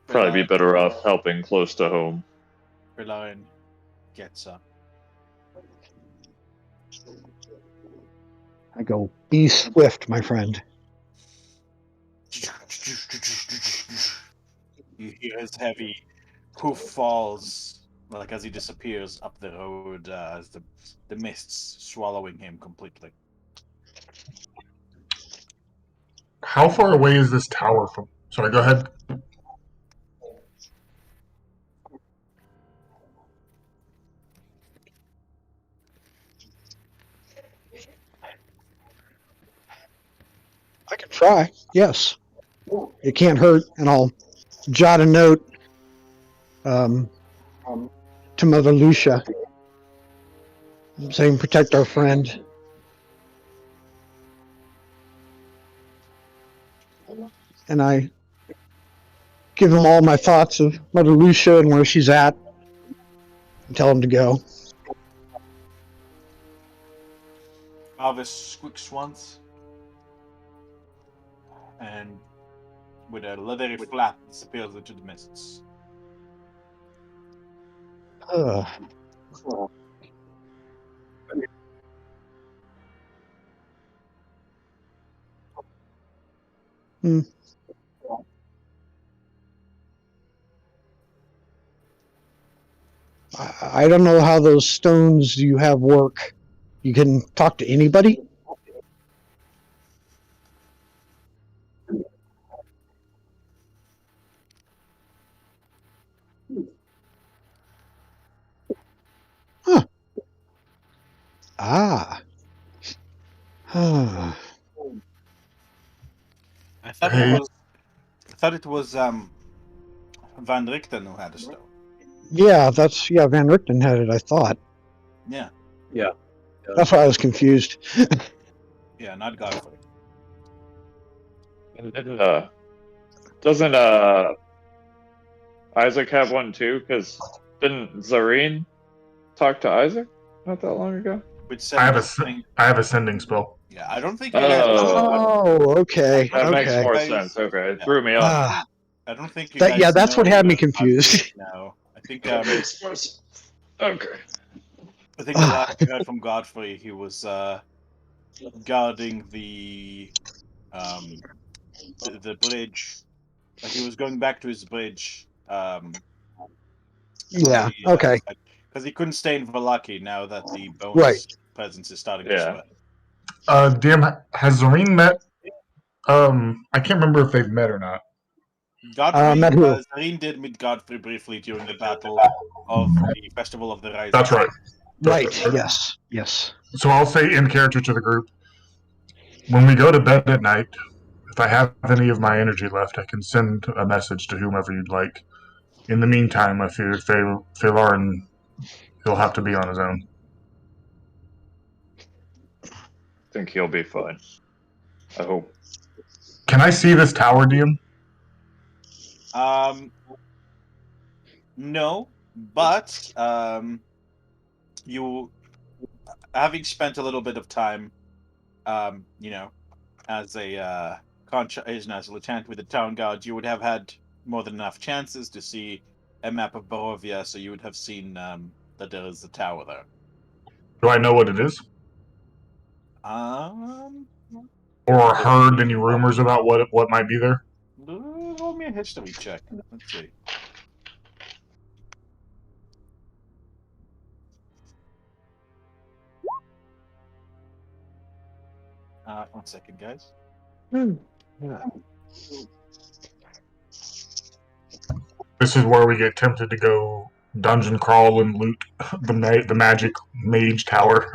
Probably be better off helping close to home. Belarin gets up. I go, be swift, my friend. You hear his heavy hoof falls, like as he disappears up the road, as the mists swallowing him completely. How far away is this tower from? Sorry, go ahead. I can try. Yes. It can't hurt, and I'll jot a note to Mother Lucia saying protect our friend. And I give him all my thoughts of Mother Lucia and where she's at and tell him to go. Arvis squeaks once. and with a leathery flap disappears into the mists. Ugh. Hmm. I don't know how those stones you have work. You can talk to anybody? Huh. Ah. Huh. I thought Hey. it was Van Richten who had a stone. Yeah, Van Richten had it, I thought. Yeah, That's why I was confused. yeah, not Godfrey. And doesn't Isaac have one too? Because didn't Zareen talk to Isaac not that long ago? Which I have sending? I have a sending spell. Yeah, I don't think you guys. Oh, okay. That makes Okay. more guys- sense. Okay, it yeah. threw me off. Ah, I don't think you guys. that's what know had me Godfrey confused. now. I think That makes more sense. Okay. the last we heard from Godfrey, he was guarding the bridge. Like he was going back to his bridge. Yeah. Okay. Because he couldn't stay in Valaki now that the bonus Right. presence is starting to Yeah. spread. DM, has Zareen met? I can't remember if they've met or not. Godfrey, Met who? Zareen did meet Godfrey briefly during the battle of the Festival of the Rising. That's right. Right. Yes. Yes. So I'll say in character to the group, when we go to bed at night, if I have any of my energy left, I can send a message to whomever you'd like. In the meantime, I fear Phalar, he'll have to be on his own. I think he'll be fine. I hope. Can I see this tower, DM? No, but you, having spent a little bit of time, as a as a lieutenant with the town guard, you would have had more than enough chances to see a map of Barovia, so you would have seen that there is a tower there. Do I know what it is? Um, Or heard any rumors about what might be there? roll me a history check. Let's see. One second, guys. This is where we get tempted to go dungeon crawl and loot the magic mage tower.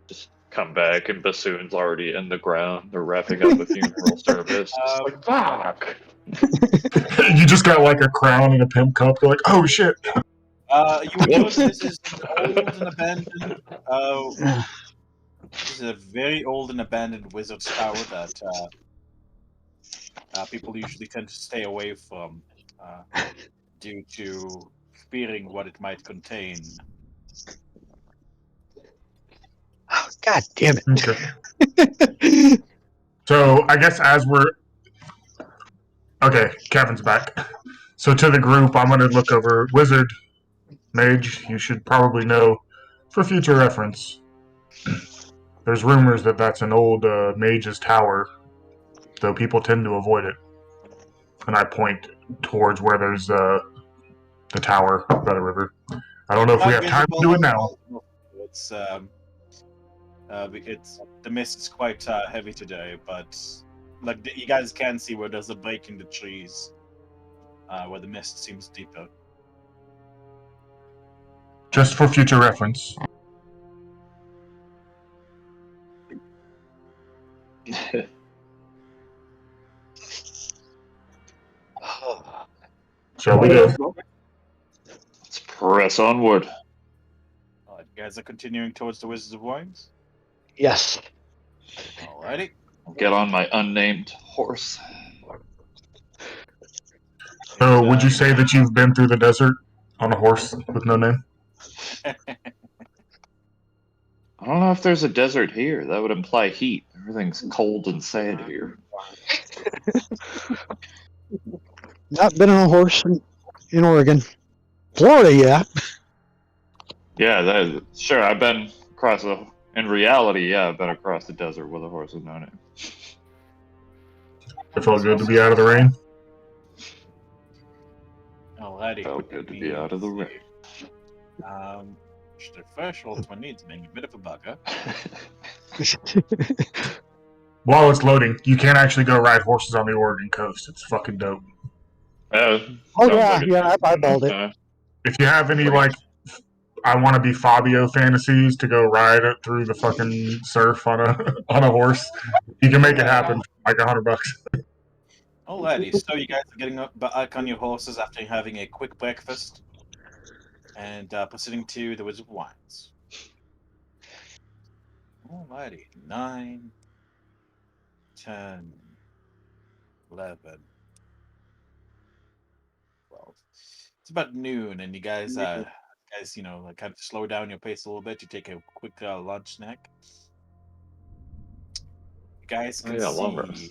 Just come back and Bassoon's already in the ground. They're wrapping up a funeral service. Just like, fuck! You just got like a crown and a pimp cup. You're like, oh shit. You would notice this is old and abandoned. This is a very old and abandoned wizard's tower that people usually tend to stay away from due to fearing what it might contain. Oh, God damn it. Okay. So I guess as we're okay, Kevin's back. So to the group, I'm gonna look over wizard, mage. You should probably know for future reference. There's rumors that that's an old mage's tower, though people tend to avoid it. And I point towards where there's the tower by the river. I don't know if we have time to do it now. It's the mist is quite heavy today, but like you guys can see where there's a break in the trees, where the mist seems deeper. Just for future reference. Shall we do? Let's press onward. You guys are continuing towards the Wizards of Wines? Yes. Alrighty. I'll get on my unnamed horse. So would you say that you've been through the desert on a horse with no name? I don't know if there's a desert here. That would imply heat. Everything's cold and sad here. Not been on a horse in Oregon. Florida, yeah. Yeah, sure. I've been across the. In reality, yeah, I've been across the desert with a horse with no name. It felt good to be out of the rain. Alrighty. Felt good to be out of the rain. The first roll 20 is being a bit of a bugger. While it's loading, you can't actually go ride horses on the Oregon coast. It's fucking dope. Oh Sounds yeah, like it. yeah, I balled it. If you have any like I want to be Fabio fantasies to go ride it through the fucking surf on a on a horse, you can make it happen for like $100. Alrighty, so you guys are getting back on your horses after having a quick breakfast and proceeding to the Wizard of Wines. Alrighty, 9, 10, 11, 12. It's about noon, and you guys, like, kind of slow down your pace a little bit. You take a quick lunch snack. You guys can long see.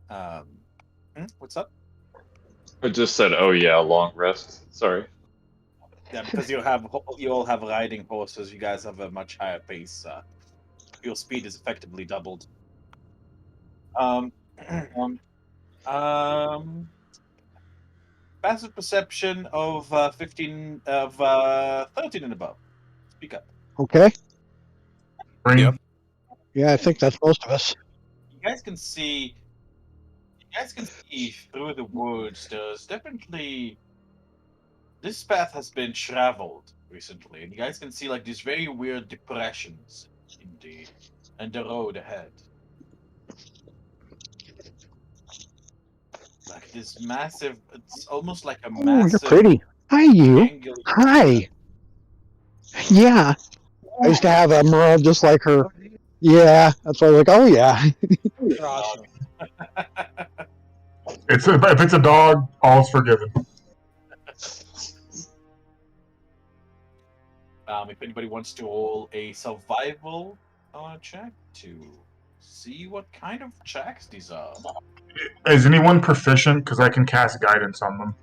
rest. What's up? I just said, "Oh yeah, long rest." Sorry. Yeah, because you all have riding horses. You guys have a much higher pace. Your speed is effectively doubled. Passive perception of 13 and above. Speak up. Okay. Rain. Yep. Yeah, I think that's most of us. You guys can see. Through the woods. There's definitely. This path has been traveled recently, and you guys can see like these very weird depressions in the road ahead. Like this massive. It's almost like a Oh, massive. you're pretty. Hi, you. triangular- Hi. Yeah. I used to have a Merle just like her. Yeah, that's why I was like, oh yeah. You're awesome. If it's a dog, all's forgiven. If anybody wants to roll a survival check to see what kind of tracks these are. Is anyone proficient? Because I can cast guidance on them.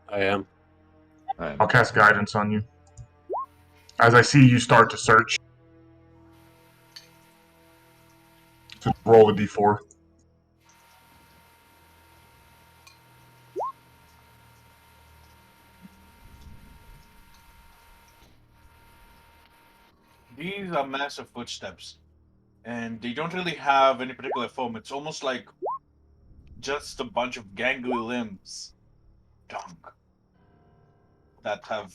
I am. I'll cast guidance on you. As I see you start to search. So roll a d4. These are massive footsteps, and they don't really have any particular form. It's almost like just a bunch of gangly limbs, that have.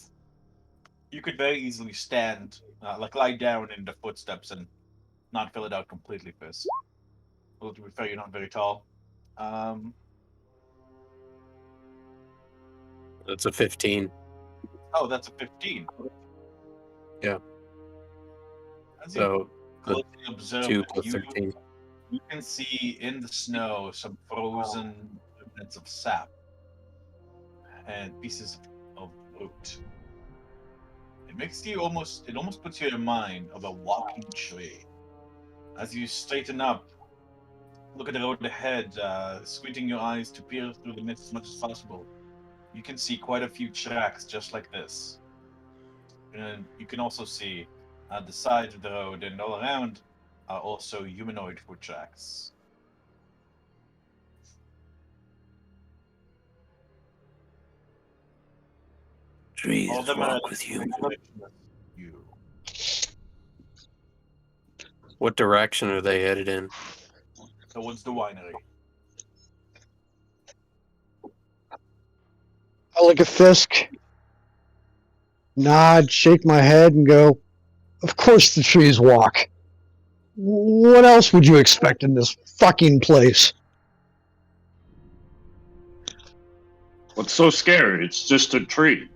You could very easily stand, lie down in the footsteps and not fill it out completely, Fizz. Well, to be fair, you're not very tall. That's a 15. Oh, that's a 15. Yeah. As you So closely observe 2 it, plus 13. you can see in the snow some frozen remnants of sap and pieces of root. It almost puts you in mind of a walking tree. As you straighten up, look at the road ahead, squinting your eyes to peer through the mist as much as possible, you can see quite a few tracks just like this. And you can also see at the side of the road and all around are also humanoid foot tracks. Trees All of them are walk with you. you. What direction are they headed in? Towards the winery. I look at Fisk, nod, shake my head, and go, of course the trees walk. What else would you expect in this fucking place? What's so scary? It's just a tree.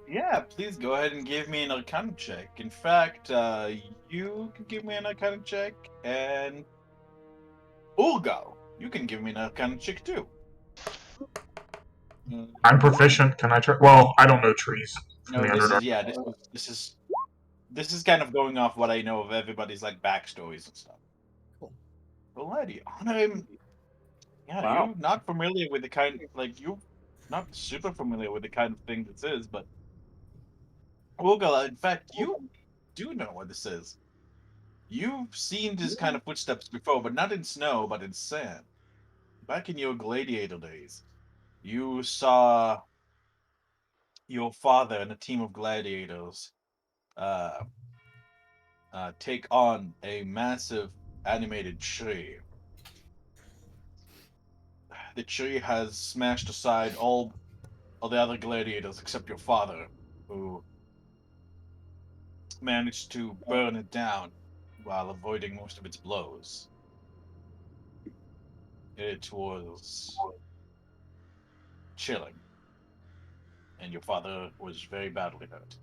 Yeah, please go ahead and give me an Arcana check. In fact, you can give me an Arcana check, and Urgal, You can give me an Arcana check too. I'm proficient. Can I try? Well, I don't know trees from No, the this Underdark. is yeah. This is kind of going off what I know of everybody's like backstories and stuff. Cool. Alrighty, on him. Yeah, Wow. you're not familiar with the kind like you're not super familiar with the kind of thing this is, but Urgal, in fact, you do know what this is. You've seen this kind of footsteps before, but not in snow, but in sand. Back in your gladiator days, you saw your father and a team of gladiators uh, take on a massive animated tree. The tree has smashed aside all of the other gladiators except your father, who managed to burn it down while avoiding most of its blows. It was chilling, and your father was very badly hurt.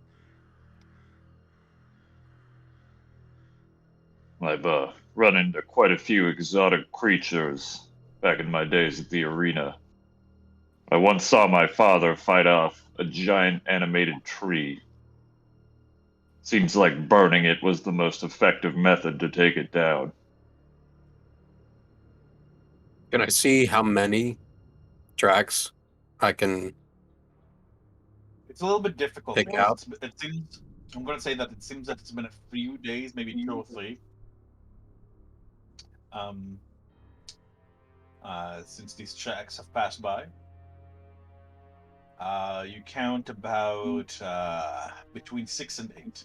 I've run into quite a few exotic creatures back in my days at the arena. I once saw my father fight off a giant animated tree. Seems like burning it was the most effective method to take it down. Can I see how many tracks I can It's a little bit difficult pick because out? it seems. I'm going to say that it seems that it's been a few days, maybe 2 or 3, um, since these tracks have passed by. You count about between 6 and 8.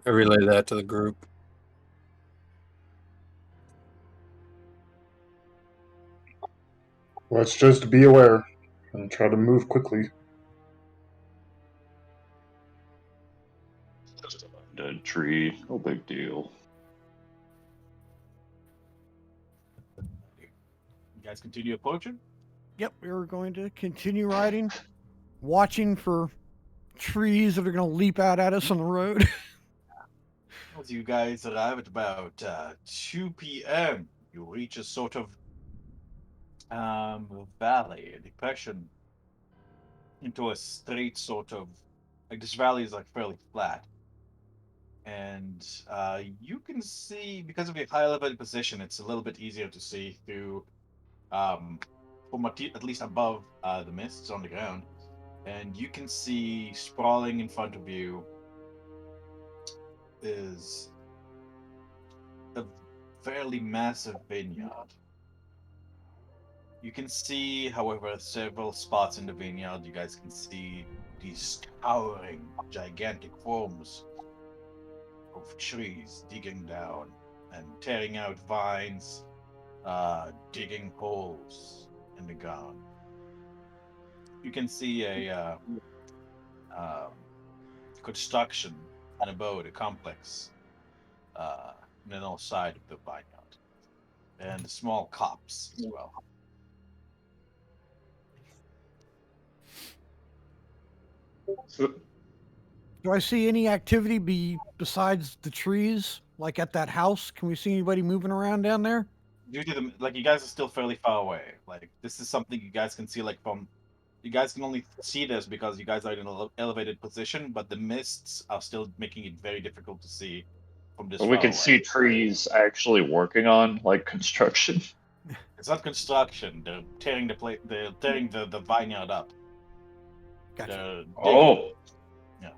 I relay that to the group. Let's just be aware and try to move quickly. Just a dead tree, no big deal. You guys continue approaching. Yep, we're going to continue riding, watching for trees that are going to leap out at us on the road. As you guys arrive at about 2 p.m., you reach a sort of valley, a depression into a straight sort of like this valley is like fairly flat, and you can see because of your high elevated position, it's a little bit easier to see through from at least above the mists on the ground, and you can see sprawling in front of you is a fairly massive vineyard. You can see, however, several spots in the vineyard. You guys can see these towering, gigantic forms of trees digging down and tearing out vines, digging holes in the ground. You can see a construction, an abode, a complex, on the north side of the vineyard, and small copse as well. Do I see any activity besides the trees, like at that house? Can we see anybody moving around down there? Due to the like, you guys are still fairly far away. Like, this is something you guys can see like from. You guys can only see this because you guys are in an elevated position, but the mists are still making it very difficult to see from this But we far can away. see trees actually working on, like, construction. It's not construction. They're tearing They're tearing the vineyard up. Gotcha. They're digging. Oh. Yeah.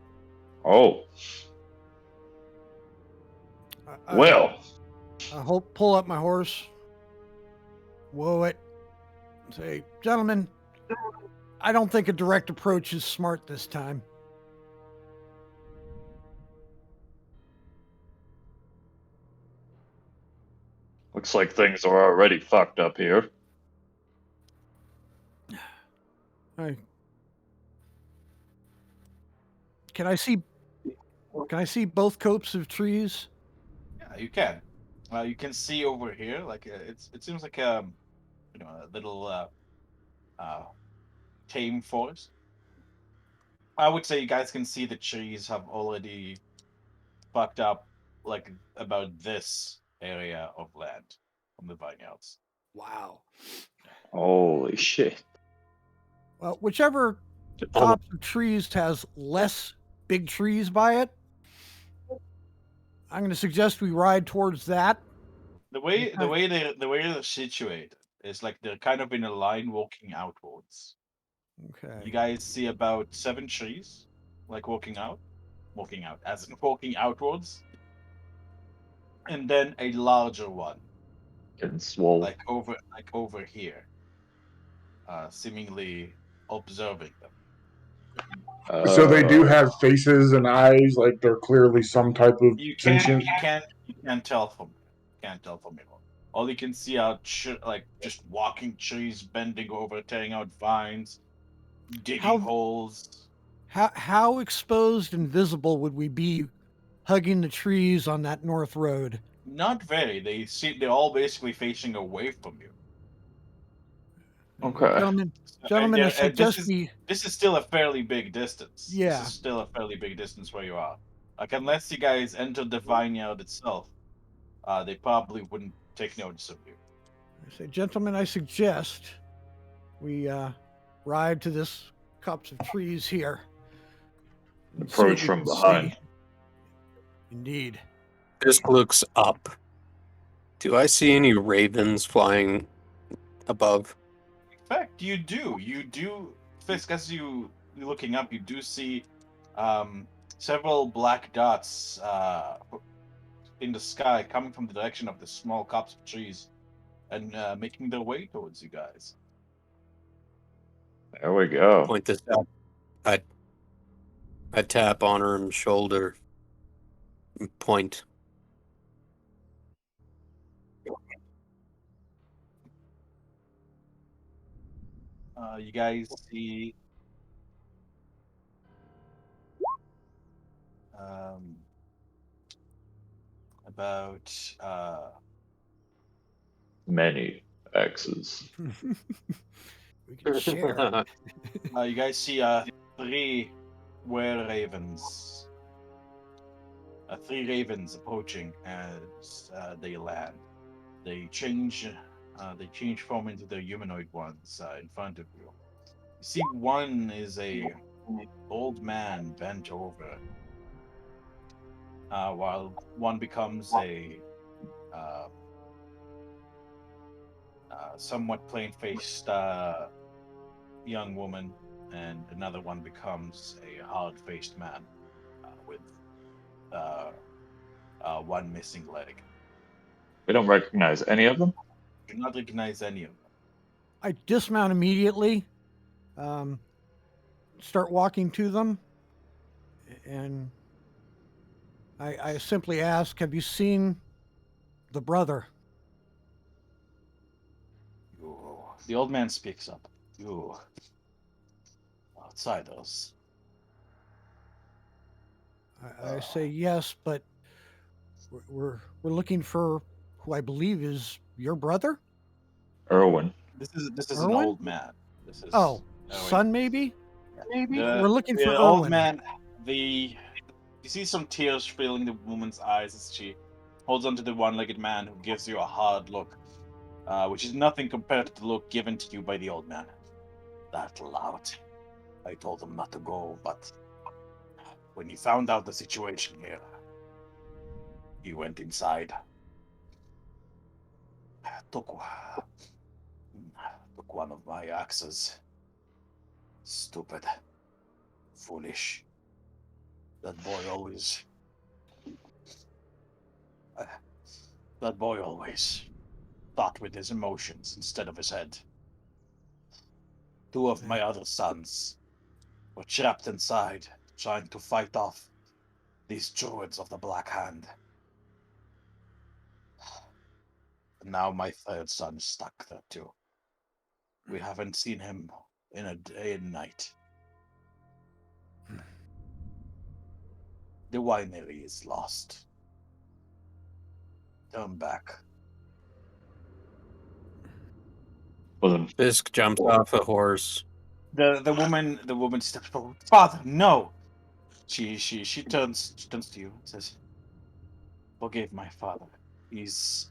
Oh. Well. I hope pull up my horse, whoa it, and say, gentlemen, I don't think a direct approach is smart this time. Looks like things are already fucked up here. Can I see both copes of trees? Yeah, you can. You can see over here, like it seems like a little tame forest. I would say you guys can see the trees have already fucked up like about this area of land from the vineyards. Wow. Holy shit. Well, whichever Oh, copse of trees has less big trees by it, I'm going to suggest we ride towards that. The way they're situated is like they're kind of in a line walking outwards. Okay. You guys see about 7 trees, like walking out, as in walking outwards, and then a larger one, Getting swole. like over here, seemingly observing them. So they do Uh, have faces and eyes, like they're clearly some type of You sentient. can't tell from here. All you can see are like just walking trees, bending over, tearing out vines, digging How- holes. How exposed and visible would we be hugging the trees on that north road? Not very. They're all basically facing away from you. Okay. Gentlemen, And gentlemen, I they're- and suggest we. this is still a fairly big distance. This Yeah. is still a fairly big distance where you are. Like unless you guys enter the vineyard itself, they probably wouldn't take notice of you. I say, gentlemen, I suggest we ride to this copse of trees here. and see what Approach we from can behind. see. Indeed. Fisk looks up. Do I see any ravens flying above? In fact, you do, Fisk. As you looking up, you do see several black dots in the sky coming from the direction of the small copse of trees and making their way towards you guys. There we go. Point this out. I tap on her shoulder and point. You guys see about Many X's. We can share. you guys see 3 were ravens. 3 ravens approaching as they land. They change form into the humanoid ones in front of you. You see, one is a old man bent over, while one becomes a somewhat plain-faced young woman, and another one becomes a hard-faced man with one missing leg. We don't recognize any of them? Do not recognize any of them. I dismount immediately, start walking to them, and I simply ask, have you seen the brother? The old man speaks up. You outsiders. I say yes, but we're looking for who I believe is your brother. Erwin. This is an Erwin? old man. This is Oh, Erwin. son, maybe. We're looking for the old Erwin. man. You see some tears filling the woman's eyes as she holds onto the one-legged man who gives you a hard look, which is nothing compared to the look given to you by the old man. That lout. I told him not to go, but when he found out the situation here, he went inside. Took one of my axes. Stupid. Foolish. That boy always thought with his emotions instead of his head. 2 of my other sons were trapped inside, trying to fight off these druids of the Black Hand. And now my 3rd son is stuck there too. We haven't seen him in a day and night. The winery is lost. Turn back. Wasn't Fisk jumps off a horse. The woman steps forward. Father, no. She turns to you and says, "Forgive my father. He's.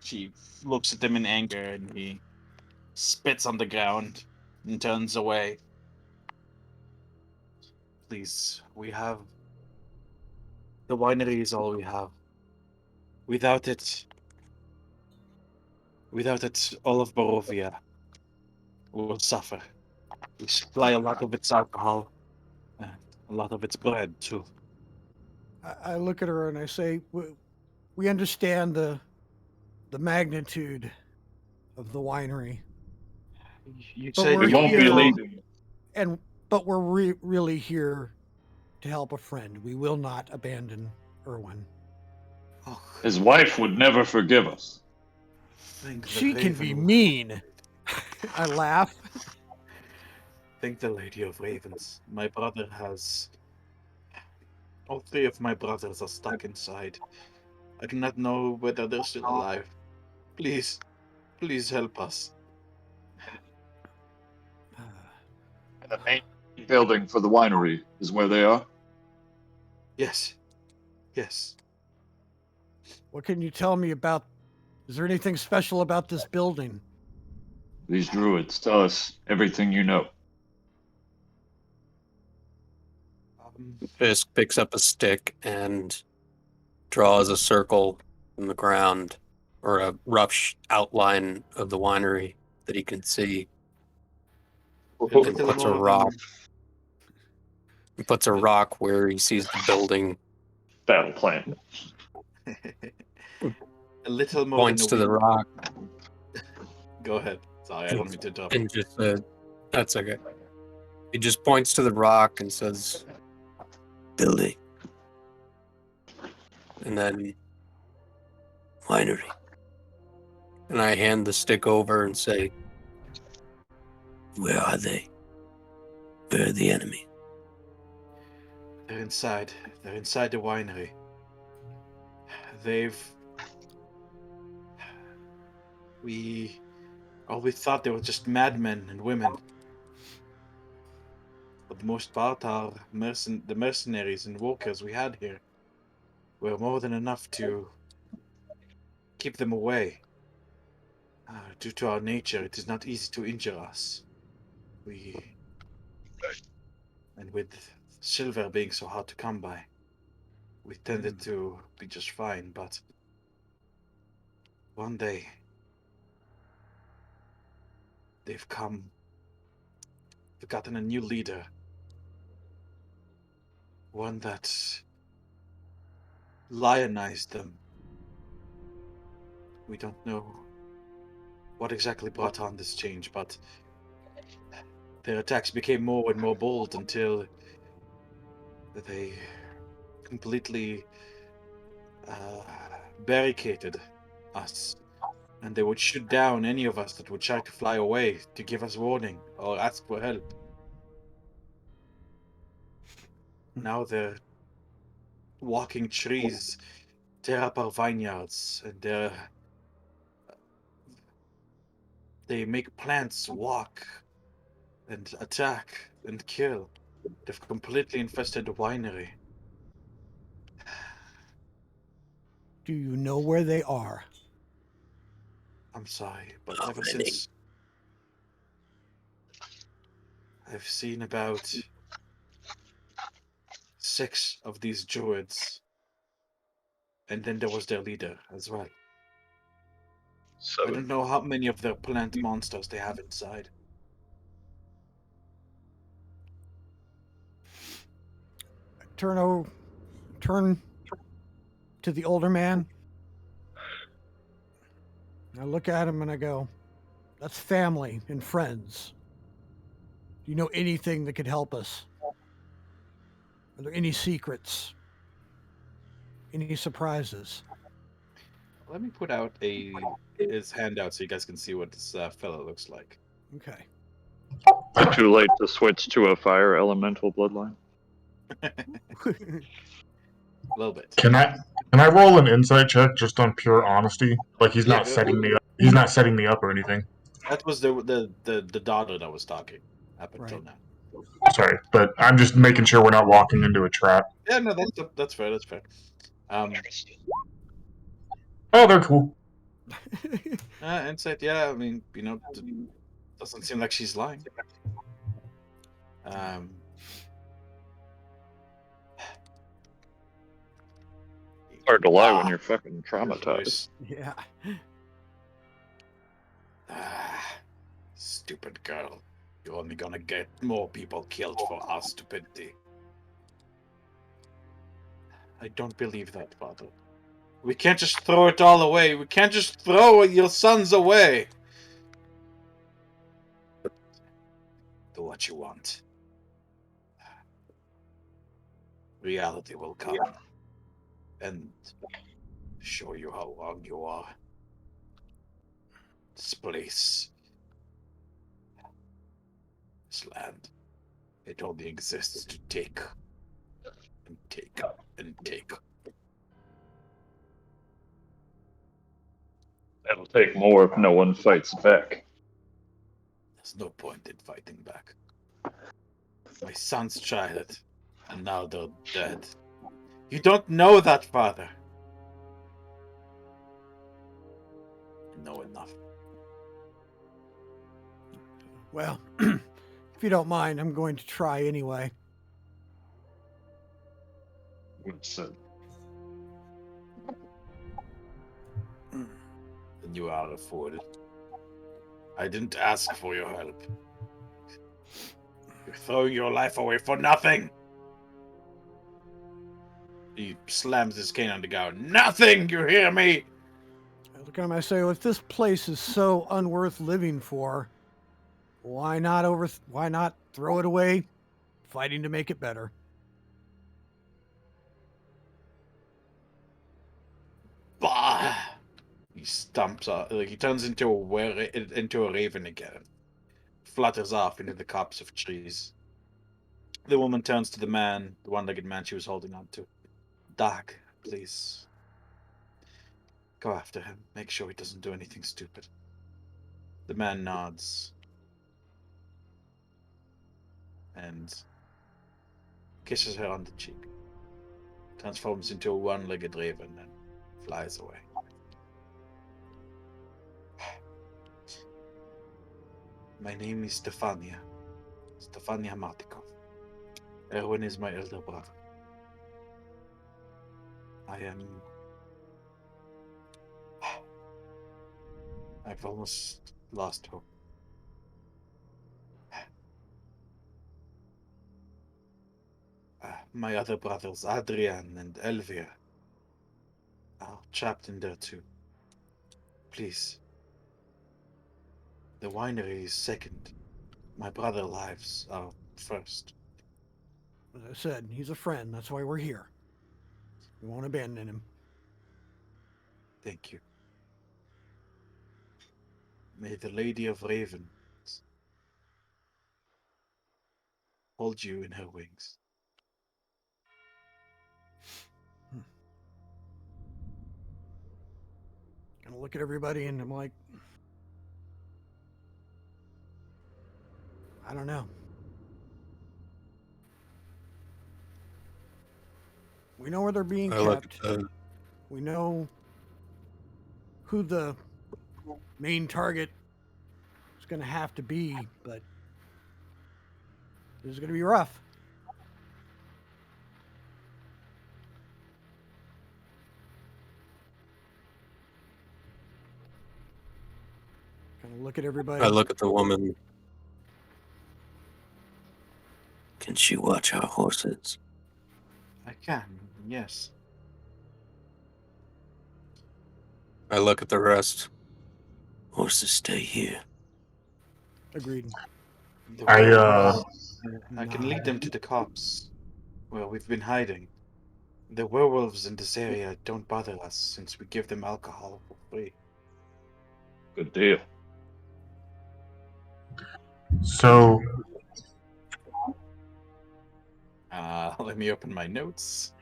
She looks at him in anger and he spits on the ground and turns away. Please, we have. The winery is all we have. Without it, all of Barovia will suffer. We supply a lot of its alcohol, and a lot of its bread too. I look at her and I say, we understand the magnitude of the winery, You But said we're It won't be here- leaving. but we're really here to help a friend. We will not abandon Erwin. Oh, His wife would never forgive us. thank the She can be Raven- mean. I laugh. Thank the Lady of Ravens. My brother has. All three of my brothers are stuck inside. I do not know whether they're still alive. Please, please help us. And the main building for the winery is where they are. Yes, yes. What can you tell me about? Is there anything special about this building? These druids tell us everything you know. Fisk picks up a stick and draws a circle in the ground, or a rough outline of the winery that he can see. And puts a rock. He puts a rock where he sees the building. Battle plan. A little more Points than to a the week. rock Go ahead. Sorry, I don't mean to interrupt. and just says, "That's okay." He just points to the rock and says, Building. and then, Winery. and I hand the stick over and say, Where are they? Where are the enemy? They're inside. They're inside the winery. They've. We thought they were just madmen and women. For the most part, the mercenaries and workers we had here were more than enough to keep them away. Due to our nature, it is not easy to injure us. And with silver being so hard to come by, we tended to be just fine, but one day they've gotten a new leader. One that lionized them. We don't know what exactly brought on this change, but their attacks became more and more bold until they completely barricaded us. And they would shoot down any of us that would try to fly away to give us warning or ask for help. Now they're walking trees, tear up our vineyards, and they make plants walk and attack and kill. They've completely infested the winery. Do you know where they are? I'm sorry, but How ever many? since I've seen about 6 of these druids, and then there was their leader as well. I don't know how many of their plant monsters they have inside. Turn to the older man. I look at him and I go, that's family and friends. Do you know anything that could help us? Are there any secrets? Any surprises? Let me put out his handout so you guys can see what this fellow looks like. Okay. Too late to switch to a fire elemental bloodline. A little bit. Can I roll an insight check just on pure honesty? Like he's Yeah, not go setting me up. He's not setting me up or anything. That was the daughter that was talking up until Right. now. Sorry, but I'm just making sure we're not walking into a trap. Yeah, no, that's fair. That's fair. Um, Oh, they're cool. insight, yeah, I mean, doesn't seem like she's lying. Hard to lie when you're fucking traumatized. voice. Yeah. Stupid girl. You're only gonna get more people killed for our stupidity. I don't believe that, Father. We can't just throw it all away. We can't just throw your sons away. Do what you want. Reality will come and show you how wrong you are. This place, this land, it only exists to take and take and take. That'll take more if no one fights back. There's no point in fighting back. My sons tried it, and now they're dead. You don't know that, Father. I know enough. Well, if you don't mind, I'm going to try anyway. Well said. And you are afforded. I didn't ask for your help. You're throwing your life away for nothing. He slams his cane on the ground. Nothing! You hear me? I look at him, I say, well, if this place is so unworth living for, why not throw it away, fighting to make it better? Bah! He stumps out, like he turns into a raven again. Flutters off into the copse of trees. The woman turns to the man, the one-legged man she was holding on to. Doc, please. Go after him. Make sure he doesn't do anything stupid. The man nods. And kisses her on the cheek. Transforms into a one-legged raven and flies away. My name is Stefania. Stefania Martikov. Erwin is my elder brother. I've almost lost hope. My other brothers, Adrian and Elvira, are trapped in there too. Please. The winery is second. My brother's lives are first. As I said, he's a friend. That's why we're here. We won't abandon him. Thank you. May the Lady of Ravens hold you in her wings. And I look at everybody and I'm like, I don't know. We know where they're being I look kept. at the, We know who the main target is going to have to be, but this is going to be rough. Kind of look at everybody. I look at the woman. Can she watch our horses? I can, yes. I look at the rest. Horses stay here. Agreed. I can lead them to the cops where we've been hiding. The werewolves in this area don't bother us since we give them alcohol for free. Good deal. so Let me open my notes.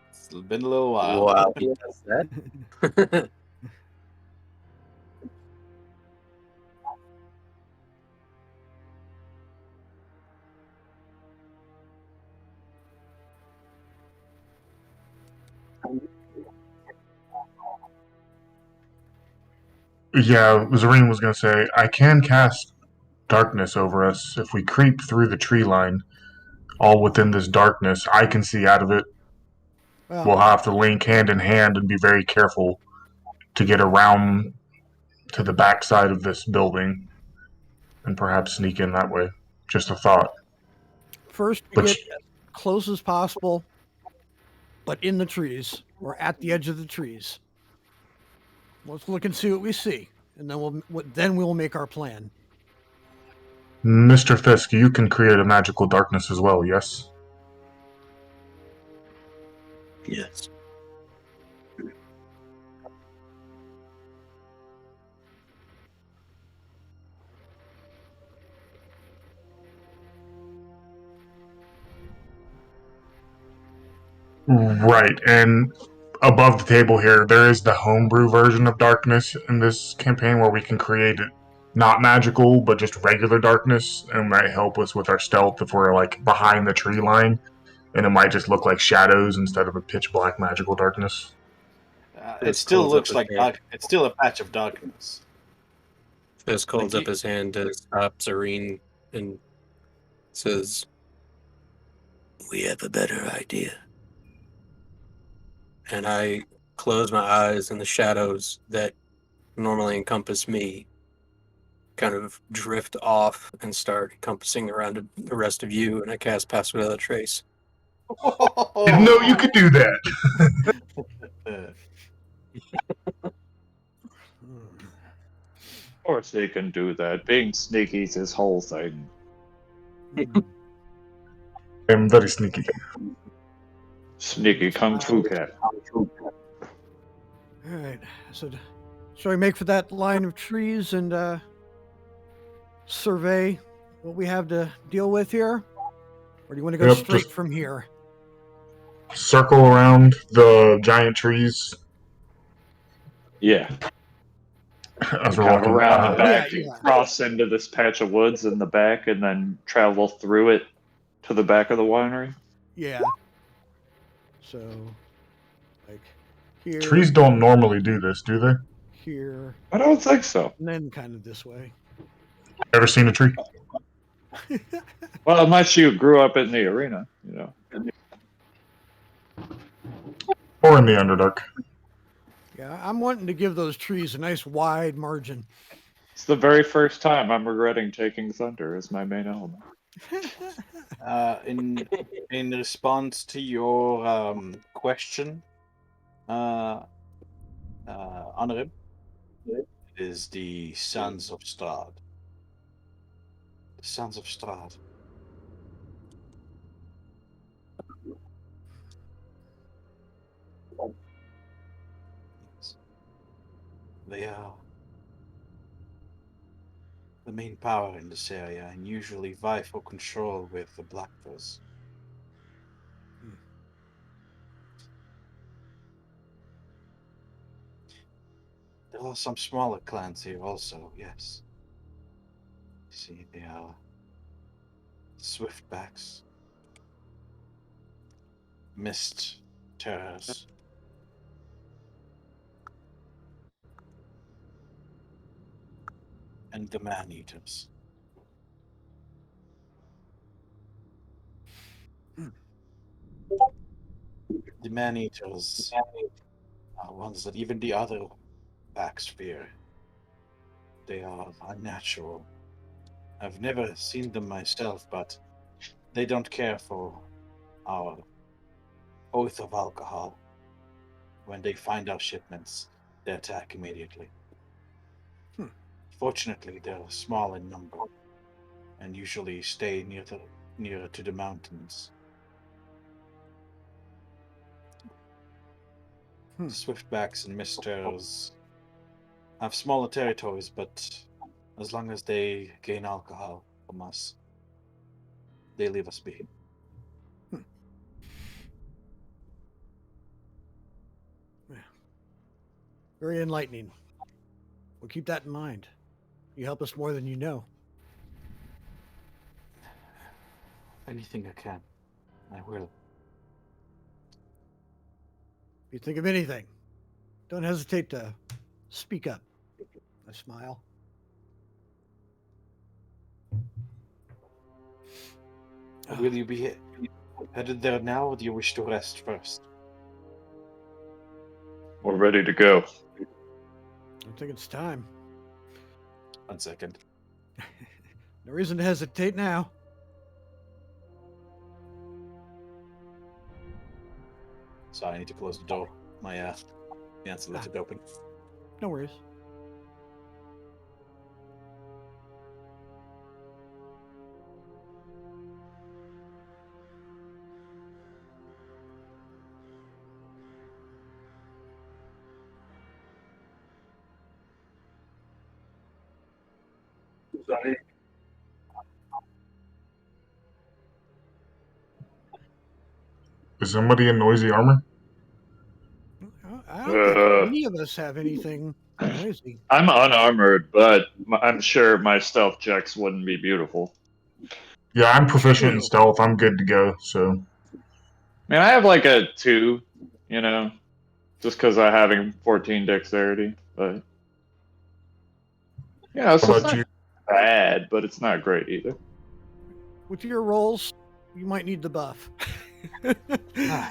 It's been a little while. Wow, he does that. Yeah, Zareen was going to say, I can cast darkness over us if we creep through the tree line, all within this darkness. I can see out of it. Well, We'll have to link hand in hand and be very careful to get around to the backside of this building and perhaps sneak in that way. Just a thought. first we But get as close as possible, but in the trees or at the edge of the trees. Let's look and see what we see, and then we'll make our plan. Mr. Fisk, you can create a magical darkness as well, yes? Yes. Right, and above the table here, there is the homebrew version of darkness in this campaign where we can create it not magical, but just regular darkness, and might help us with our stealth if we're like behind the tree line, and it might just look like shadows instead of a pitch black magical darkness. It Fisk still holds up looks his like hand. dark. It's still a patch of darkness. Fisk holds Like up his hand to stop Zareen and says, We have a better idea. and I close my eyes, and the shadows that normally encompass me kind of drift off and start encompassing around the rest of you, and I cast Pass Without a Trace. Didn't know you could do that. Of course they can do that. Being sneaky is his whole thing. I'm very sneaky. Sneaky kung fu cat. All right. So, shall we make for that line of trees and survey what we have to deal with here, or do you want to go Yep, straight just- from here? Circle around the giant trees Yeah. as we're Kind of walking. around the back, Yeah. cross into this patch of woods in the back, and then travel through it to the back of the winery. Yeah. So, like here, Trees don't normally do this, do they? here, I don't think so. and then kind of this way. Ever seen a tree? Well, unless you grew up in the arena, you know. Or in the Underdark? Yeah, I'm wanting to give those trees a nice wide margin. It's the very first time I'm regretting taking Thunder as my main element. In response to your question, Honorib, it is the Sons of Strahd. The Sons of Strahd. Yes. They are the main power in this area and usually vie for control with the Blackfurs. There are some smaller clans here also, yes. See, they are Swiftbacks, Mist Terrors, and the Man-Eaters. The Man-Eaters are ones that even the other packs fear. They are unnatural. I've never seen them myself, but they don't care for our oath of alcohol. When they find our shipments, they attack immediately. Fortunately, they're small in number and usually stay nearer to the mountains. Swiftbacks and Misters have smaller territories, but as long as they gain alcohol from us, they leave us be. Very enlightening. We'll keep that in mind. You help us more than you know. Anything I can, I will. If you think of anything, don't hesitate to speak up. I smile. Will you be headed there now, or do you wish to rest first? We're ready to go. I think it's time. 1 second. No reason to hesitate now. Sorry, I need to close the door. My fiance left it open. No worries. Is somebody in noisy armor? I don't think any of us have anything noisy. I'm unarmored, but I'm sure my stealth checks wouldn't be beautiful. Yeah, I'm proficient in True. stealth. I'm good to go. So I mean, I have like a 2, you know, just because I having 14 dexterity. But yeah, how so it's about not you? bad, but it's not great either. With your rolls, you might need the buff.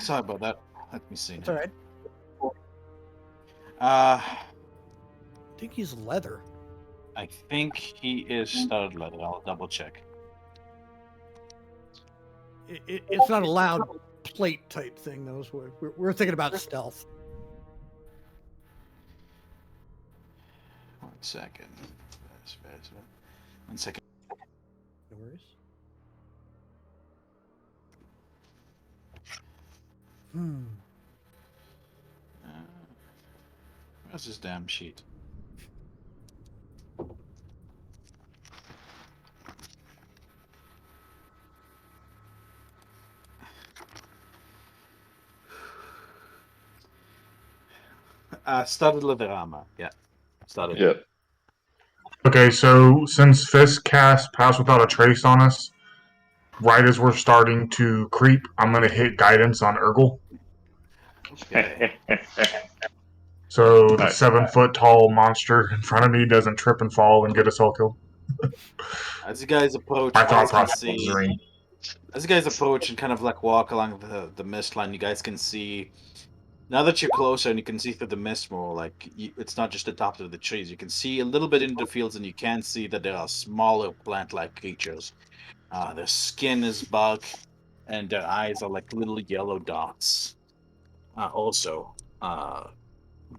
Sorry about that. Let me see. It's all right. I I think he's leather. think he is studded leather. I'll double check. It's not a loud plate type thing, though. So we're thinking about stealth. 1 second. 1 second. No worries. Where's this damn sheet? Studded leather armor. Yeah. Studded. Yeah. Okay, so since Fisk cast Pass Without a Trace on us, right as we're starting to creep, I'm gonna hit guidance on Urgal. Okay. So the Nice. 7-foot tall monster in front of me doesn't trip and fall and get us all killed. As you guys approach, My you thought guys can process see. is green. As you guys approach and kind of like walk along the mist line, you guys can see. Now that you're closer and you can see through the mist more, like it's not just the tops of the trees. You can see a little bit into the fields, and you can see that there are smaller plant-like creatures. Their skin is bark, and their eyes are like little yellow dots. Also,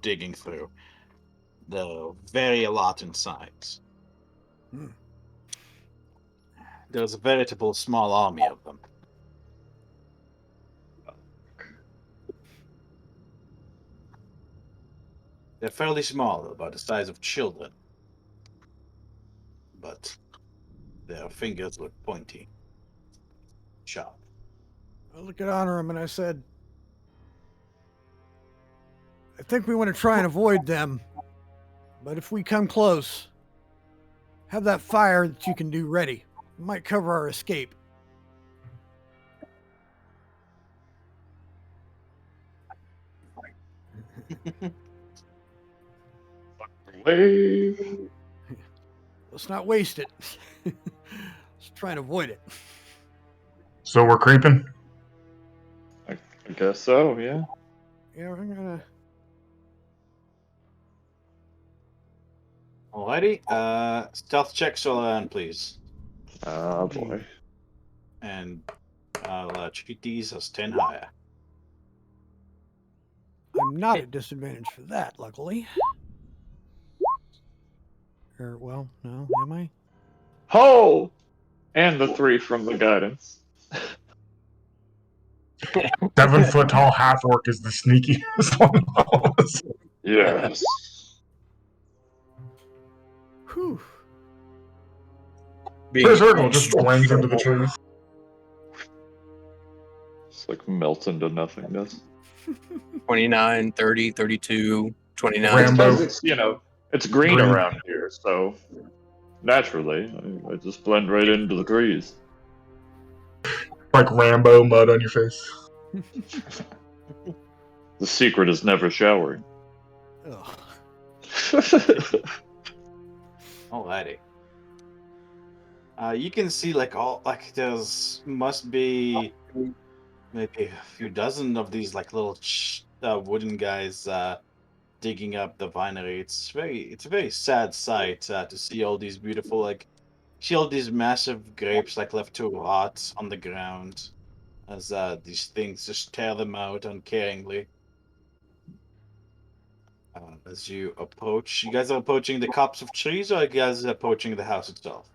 digging through. They're very a lot in size. Hmm. There's a veritable small army of them. They're fairly small, about the size of children. But their fingers look pointy. Sharp. I looked at Honor him and I said, I think we want to try and avoid them. But if we come close, have that fire that you can do ready. It might cover our escape. Wave. Let's not waste it. Let's try and avoid it. So we're creeping. I guess so, yeah. Yeah, we're gonna. Alrighty. Stealth checks all around, please. Oh boy. And I'll treat these as 10 higher. I'm not at disadvantage for that, luckily. Or, well, no, am I? Ho! And the 3 from the guidance. 7-foot tall half orc is the sneakiest one of all of us. Yes. Whew. Where's Urgal? Just blends into the trees. It's like melt into nothingness. 29, 30, 32, 29. Rambo. Because it's, you know, it's green around here, so naturally, I just blend right into the trees. Like Rambo mud on your face. The secret is never showering. Ugh. Alrighty. You can see there's must be maybe a few dozen of these little wooden guys digging up the winery. It's a very sad sight to see all these beautiful see all these massive grapes left to rot on the ground as these things just tear them out uncaringly. As you approach, you guys are approaching the copse of trees, or are you guys approaching the house itself?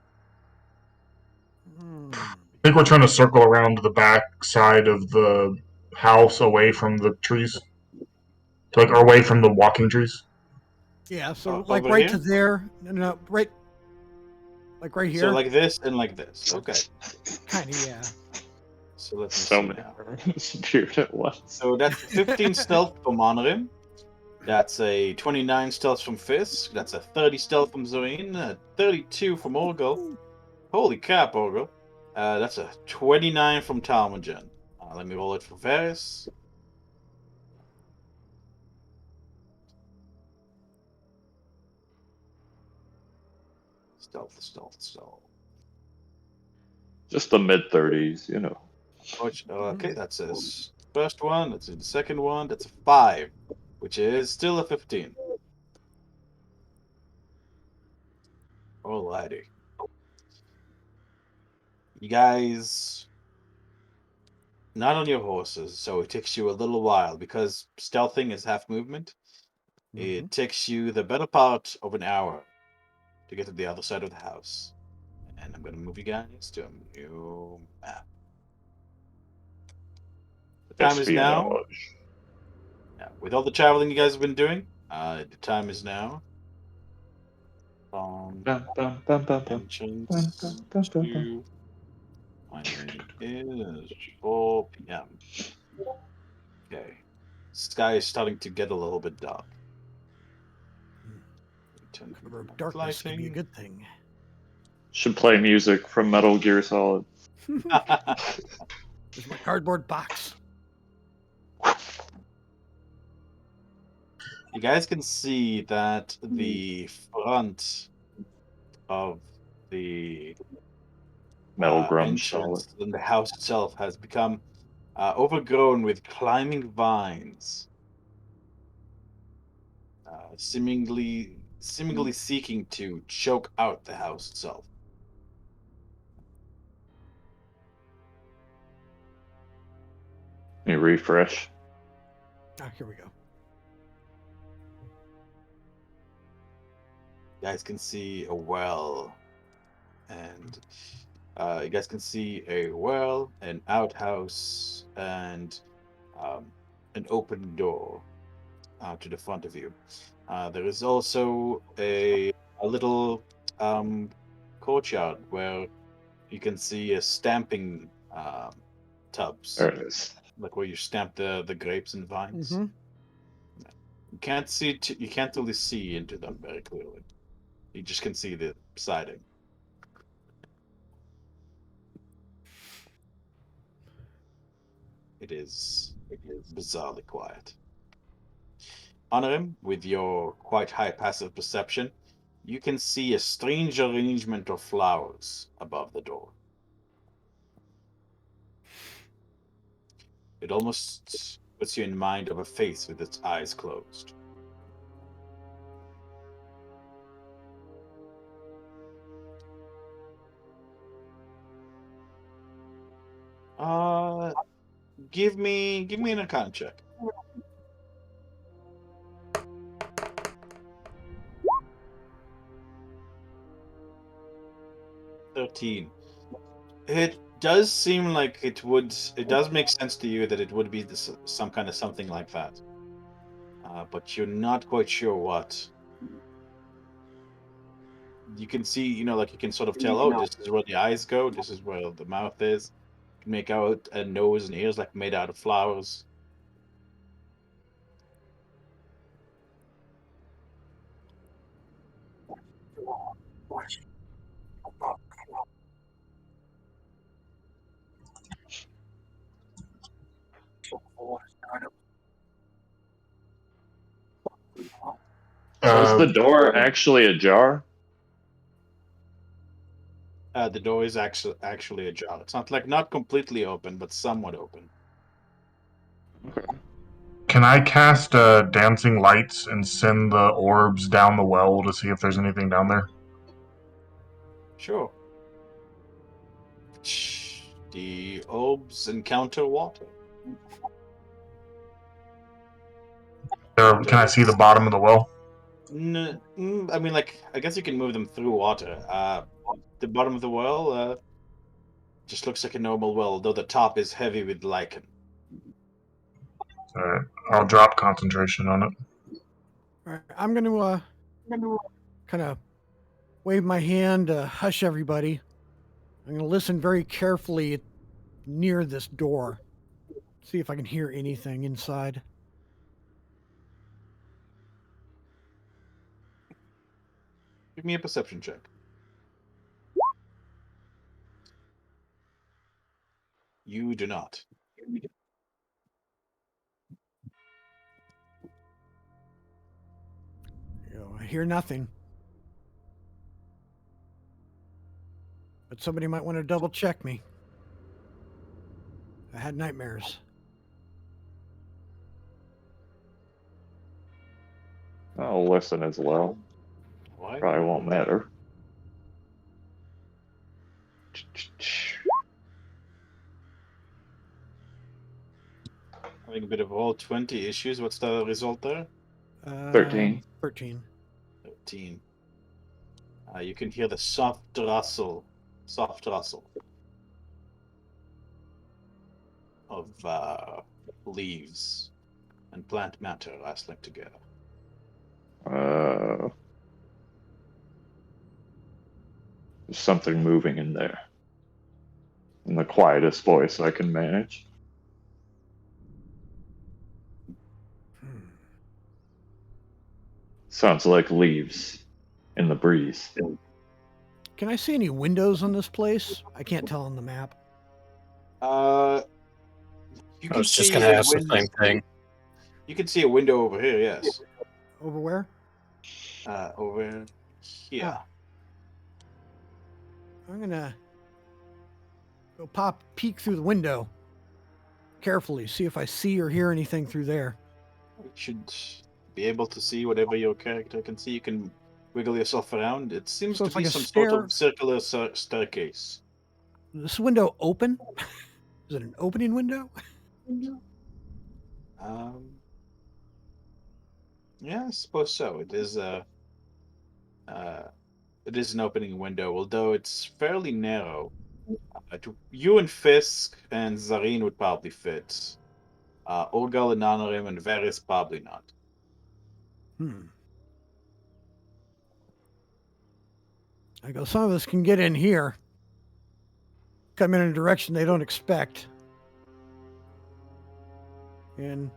I think we're trying to circle around the back side of the house away from the trees. Or away from the walking trees. Yeah, so Over right here? to there. No, right. Like right So here. like this and like this. Okay. Kind of, yeah. So let me So see many now. words appeared at once. So that's 15 stealth from Honorim. That's a 29 stealth from Fisk. That's a 30 stealth from Zorin. 32 from Urgal. Holy crap, Urgal. That's a 29 from Talmagen. Let me roll it for Varys. Stealth. Just the mid 30s, you know. Okay, that's his first one. That's the second one. That's a 5, which is still a 15. Alrighty. You guys not on your horses, so it takes you a little while because stealthing is half movement. It takes you the better part of an hour to get to the other side of the house. And I'm going to move you guys to a new map. The time is now. Espionage. Yeah, with all the traveling you guys have been doing, the time is now. Bum, bum, bum, bum, bum. Entrance to winery is 4 p.m. Okay. Sky is starting to get a little bit dark. Turn Cover on of darkness can be a lighting. good thing. Should play music from Metal Gear Solid. There's my cardboard box. You guys can see that the front of the Metal Grunge Solid. entrance in the house itself has become overgrown with climbing vines, seemingly seeking to choke out the house itself. Let me refresh. Ah, here we go. You guys can see a well, and you guys can see a well, an outhouse, and an open door to the front of you. There is also a little courtyard where you can see a stamping tubs, There it is. like where you stamp the grapes and vines. Mm-hmm. You can't see you can't really see into them very clearly. You just can see the siding. It is bizarrely quiet. Honorim, with your quite high passive perception, you can see a strange arrangement of flowers above the door. It almost puts you in mind of a face with its eyes closed. Uh, give me an Arcana check. 13. It does seem like it would. It does make sense to you that it would be some kind of something like that. But you're not quite sure what. You can see, like you can sort of tell, oh, this is where the eyes go, this is where the mouth is. You can make out a nose and ears like made out of flowers. So is the door Uh, actually ajar? The door is actually ajar. It's not completely open, but somewhat open. Okay. Can I cast dancing lights and send the orbs down the well to see if there's anything down there? Sure. The orbs encounter water. Can I see the bottom of the well? I mean, I guess you can move them through water. The bottom of the well just looks like a normal well, though the top is heavy with lichen. Alright, I'll drop concentration on it. All right, I'm going to kind of wave my hand to hush everybody. I'm going to listen very carefully near this door, see if I can hear anything inside. Give me a perception check. You do not. I hear nothing. But somebody might want to double check me. I had nightmares. I'll listen as well. Why? Probably won't matter. Having a bit of all 20 issues. What's the result there? 13. 13. 13. You can hear the soft rustle of leaves and plant matter rustling together. There's something moving in there. In the quietest voice I can manage. Sounds like leaves in the breeze. Can I see any windows on this place? I can't tell on the map. You I can was just see going to a ask the same thing. You can see a window over here. Yes. Over where? Over here. Ah. I'm gonna go peek through the window carefully, see if I see or hear anything through there. You should be able to see whatever your character can see. You can wiggle yourself around. It seems So to it's be like a some sort of stair. circular staircase. Is this window open? Is it an opening window? Yeah, I suppose so. It is it is an opening window, although it's fairly narrow. You and Fisk and Zarin would probably fit. Urgal and Nanarim and Varys probably not. I go, some of us can get in here. Come in a direction they don't expect. And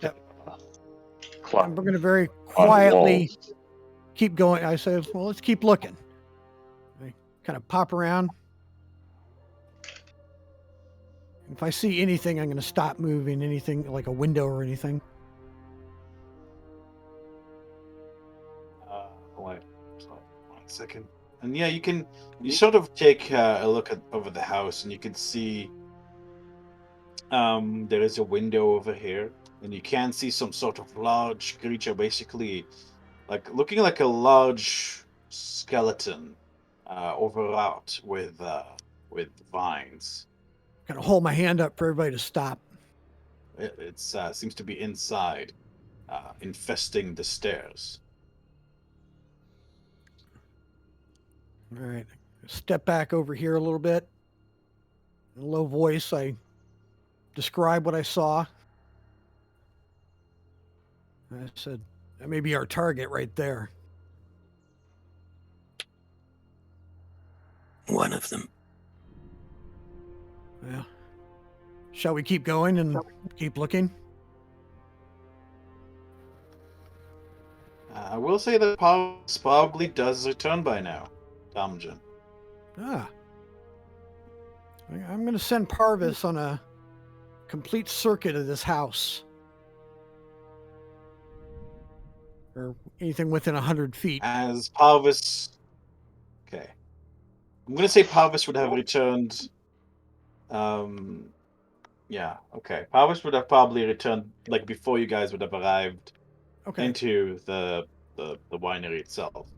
we're going to very quietly keep going. I say, well, let's keep looking. I kind of pop around. If I see anything, I'm going to stop moving, anything like a window or anything. Wait, 1 second. And yeah, you sort of take a look over the house, and you can see there is a window over here, and you can see some sort of large creature, basically looking like a large skeleton, overwrought with vines. Kind of hold my hand up for everybody to stop. It seems to be inside, infesting the stairs. All right. Step back over here a little bit. In a low voice, I describe what I saw. I said, that may be our target right there. One of them. Yeah. Shall we keep going and keep looking? I will say that Parvis probably does return by now, Domjin. Ah. I'm going to send Parvis on a complete circuit of this house. Or anything within 100 feet. As Parvis... Okay. I'm gonna say Parvis would have returned. Yeah. Okay. Parvis would have probably returned like before you guys would have arrived Okay. into the winery itself.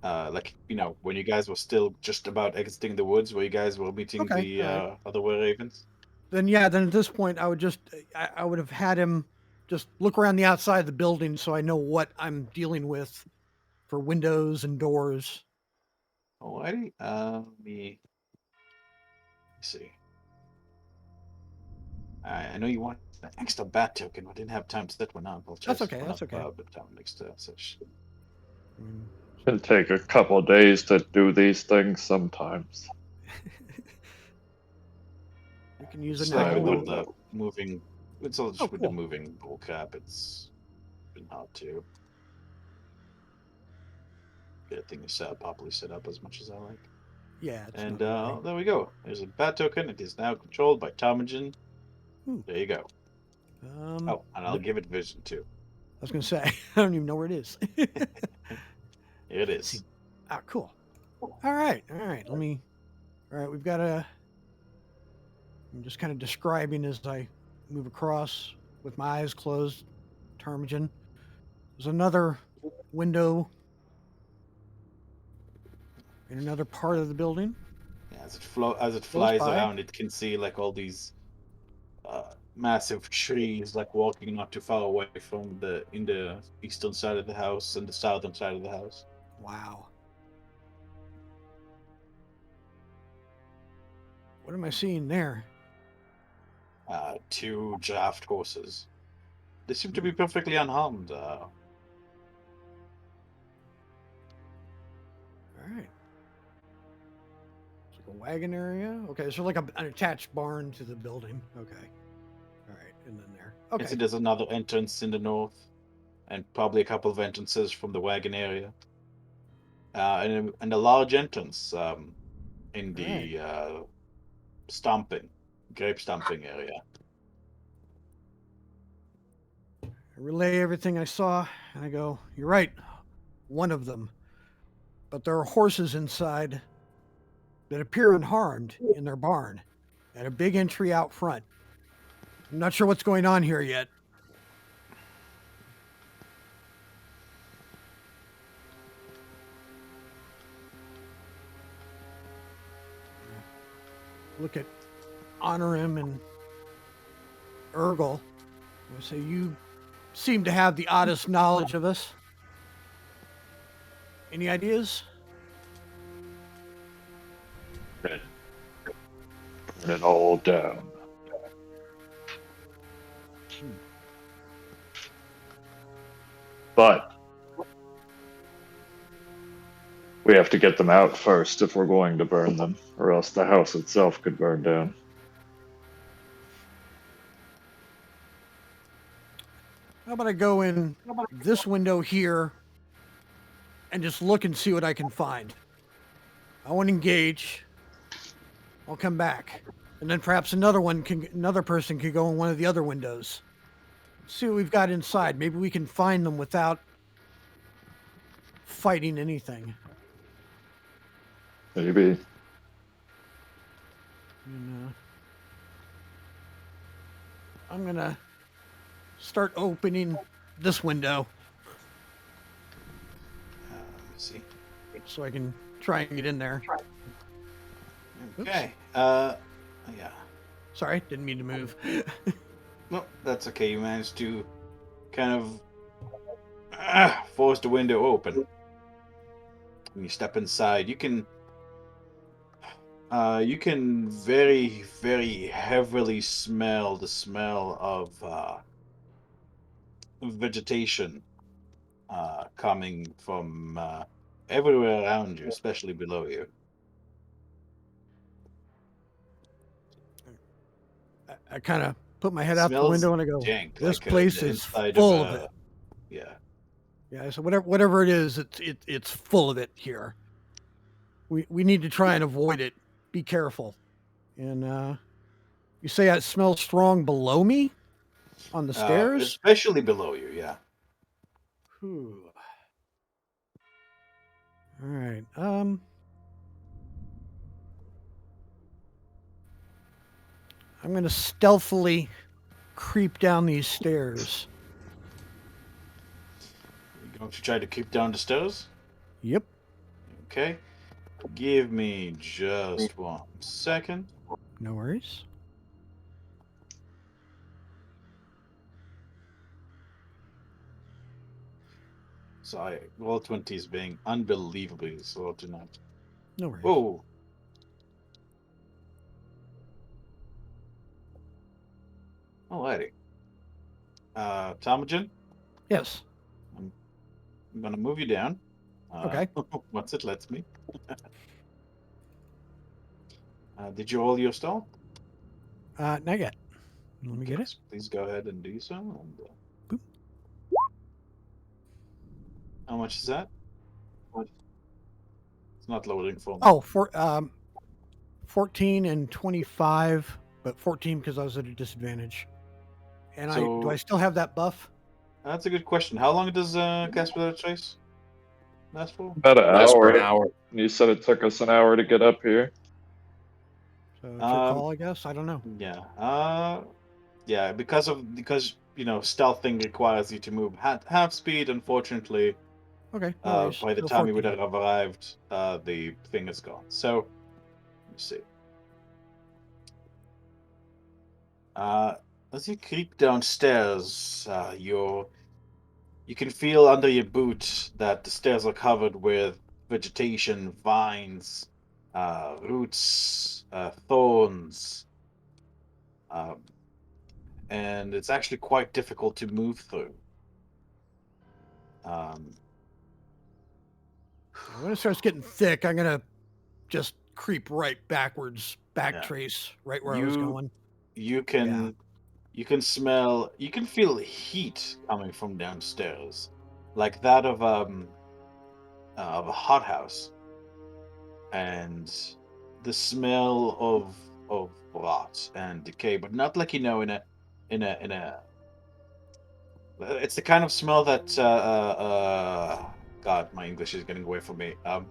Like when you guys were still just about exiting the woods, where you guys were meeting Okay, the all right. other were ravens. Then yeah, then at this point I would just I would have had him just look around the outside of the building so I know what I'm dealing with for windows and doors. Alrighty. Let me see. I know you want an extra bat token. I didn't have time to set one up. I'll That's set okay, one that's up, okay. but next session. Mm. Can take a couple of days to do these things sometimes. We can use It's an like I with all would- the moving. It's all just Oh, with the cool. moving bull crap. It's been hard to get things properly set up as much as I like. Yeah, it's And not really. there we go. There's a bat token. It is now controlled by Ptarmigan. Ooh. There you go. Oh, and I'll give it vision too. I was gonna say I don't even know where it is. Here it is. Ah, cool. All right. Let me. All right, we've got a. I'm just kind of describing as I move across with my eyes closed. Ptarmigan. There's another window in another part of the building. Yeah, as it Close flies by. around, it can see like all these massive trees, like walking not too far away from the eastern side of the house and the southern side of the house. Wow. What am I seeing there? Two draft horses. They seem to be perfectly unharmed. All right. It's like a wagon area. Okay, so like an attached barn to the building. Okay. All right, and then there. I Okay. see there's another entrance in the north, and probably a couple of entrances from the wagon area. And a large entrance in the grape stomping area. I relay everything I saw, and I go, "You're right. One of them. But there are horses inside that appear unharmed in their barn, and a big entry out front. I'm not sure what's going on here yet." Look at Honorim and Urgal. I say, "You seem to have the oddest knowledge of us. Any ideas?" Burn it all down. But we have to get them out first if we're going to burn them, or else the house itself could burn down. How about I go in this window here and just look and see what I can find? I won't engage. I'll come back, and then perhaps another person could go in one of the other windows. See what we've got inside. Maybe we can find them without fighting anything. Maybe. And, I'm gonna start opening this window Let me see. so I can try and get in there. Okay. Yeah. Sorry, didn't mean to move. No, that's okay. You managed to kind of force the window open. When you step inside, you can very, very heavily smell the smell of vegetation coming from everywhere around you, especially below you. I kind of put my head out the Smells window and I go, dank, "This like, place the is inside full of it." Yeah. Yeah, so whatever it is, it's full of it here. We need to try and avoid it. Be careful. And you say it smells strong below me on the stairs? Especially below you, yeah. Whew. All right. I'm going to stealthily creep down these stairs. You're going to try to creep down the stairs? Yep. Okay. Give me just 1 second. No worries. Sorry, Roll20 is being unbelievably slow tonight. No worries. Whoa. Alrighty. Tomogen, Yes. I'm gonna move you down. Okay. Once it lets me. Did you roll your stall? Not yet. Let me get it. Please go ahead and do so. And, Boop. how much is that? It's not loading for me. Oh, 14 and 25, but 14 because I was at a disadvantage. And do I still have that buff? That's a good question. How long does Cast Without Trace last for? About an Less for an hour. hour. You said it took us an hour to get up here. So it's your call, I guess. I don't know. Yeah. Yeah. Because stealth thing requires you to move half speed. Unfortunately, Okay. No worries. by the So time you would 14. have arrived, the thing is gone. So, let me see. As you creep downstairs, you can feel under your boot that the stairs are covered with vegetation, vines, roots, thorns, and it's actually quite difficult to move through. When it starts getting thick, I'm going to just creep right backwards, backtrace right where I was going. You can smell, you can feel heat coming from downstairs, like that of a hothouse, and the smell of rot and decay, but not like in a. It's the kind of smell that God, my English is getting away from me. Plant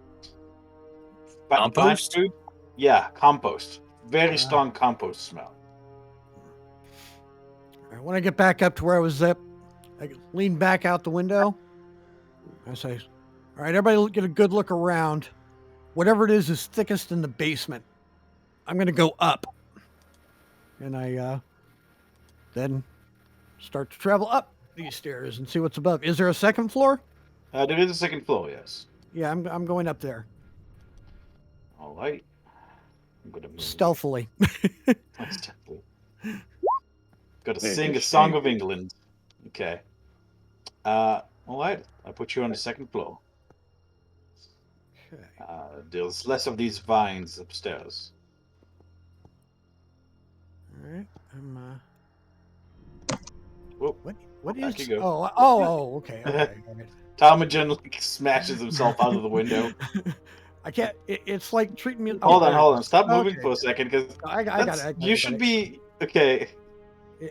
Compost? food? Yeah, compost. Very strong compost smell. All right, when I get back up to where I was at, I lean back out the window. I say, all right, everybody get a good look around. Whatever it is thickest in the basement. I'm going to go up. And I then start to travel up these stairs and see what's above. Is there a second floor? There is a second floor, yes. Yeah, I'm going up there. All right. I'm gonna move. Stealthily. Stealthily. Gotta Sneaky, sing a song of sneaky. England. Okay. All right. I put you on the second floor. Okay. There's less of these vines upstairs. All right. I'm Whoop. what Back is you go. okay. All right. Tomogen like smashes himself out of the window. I can't it's like treating me Hold there it on. is. Stop moving Okay. for a second, because I got it. you should be okay.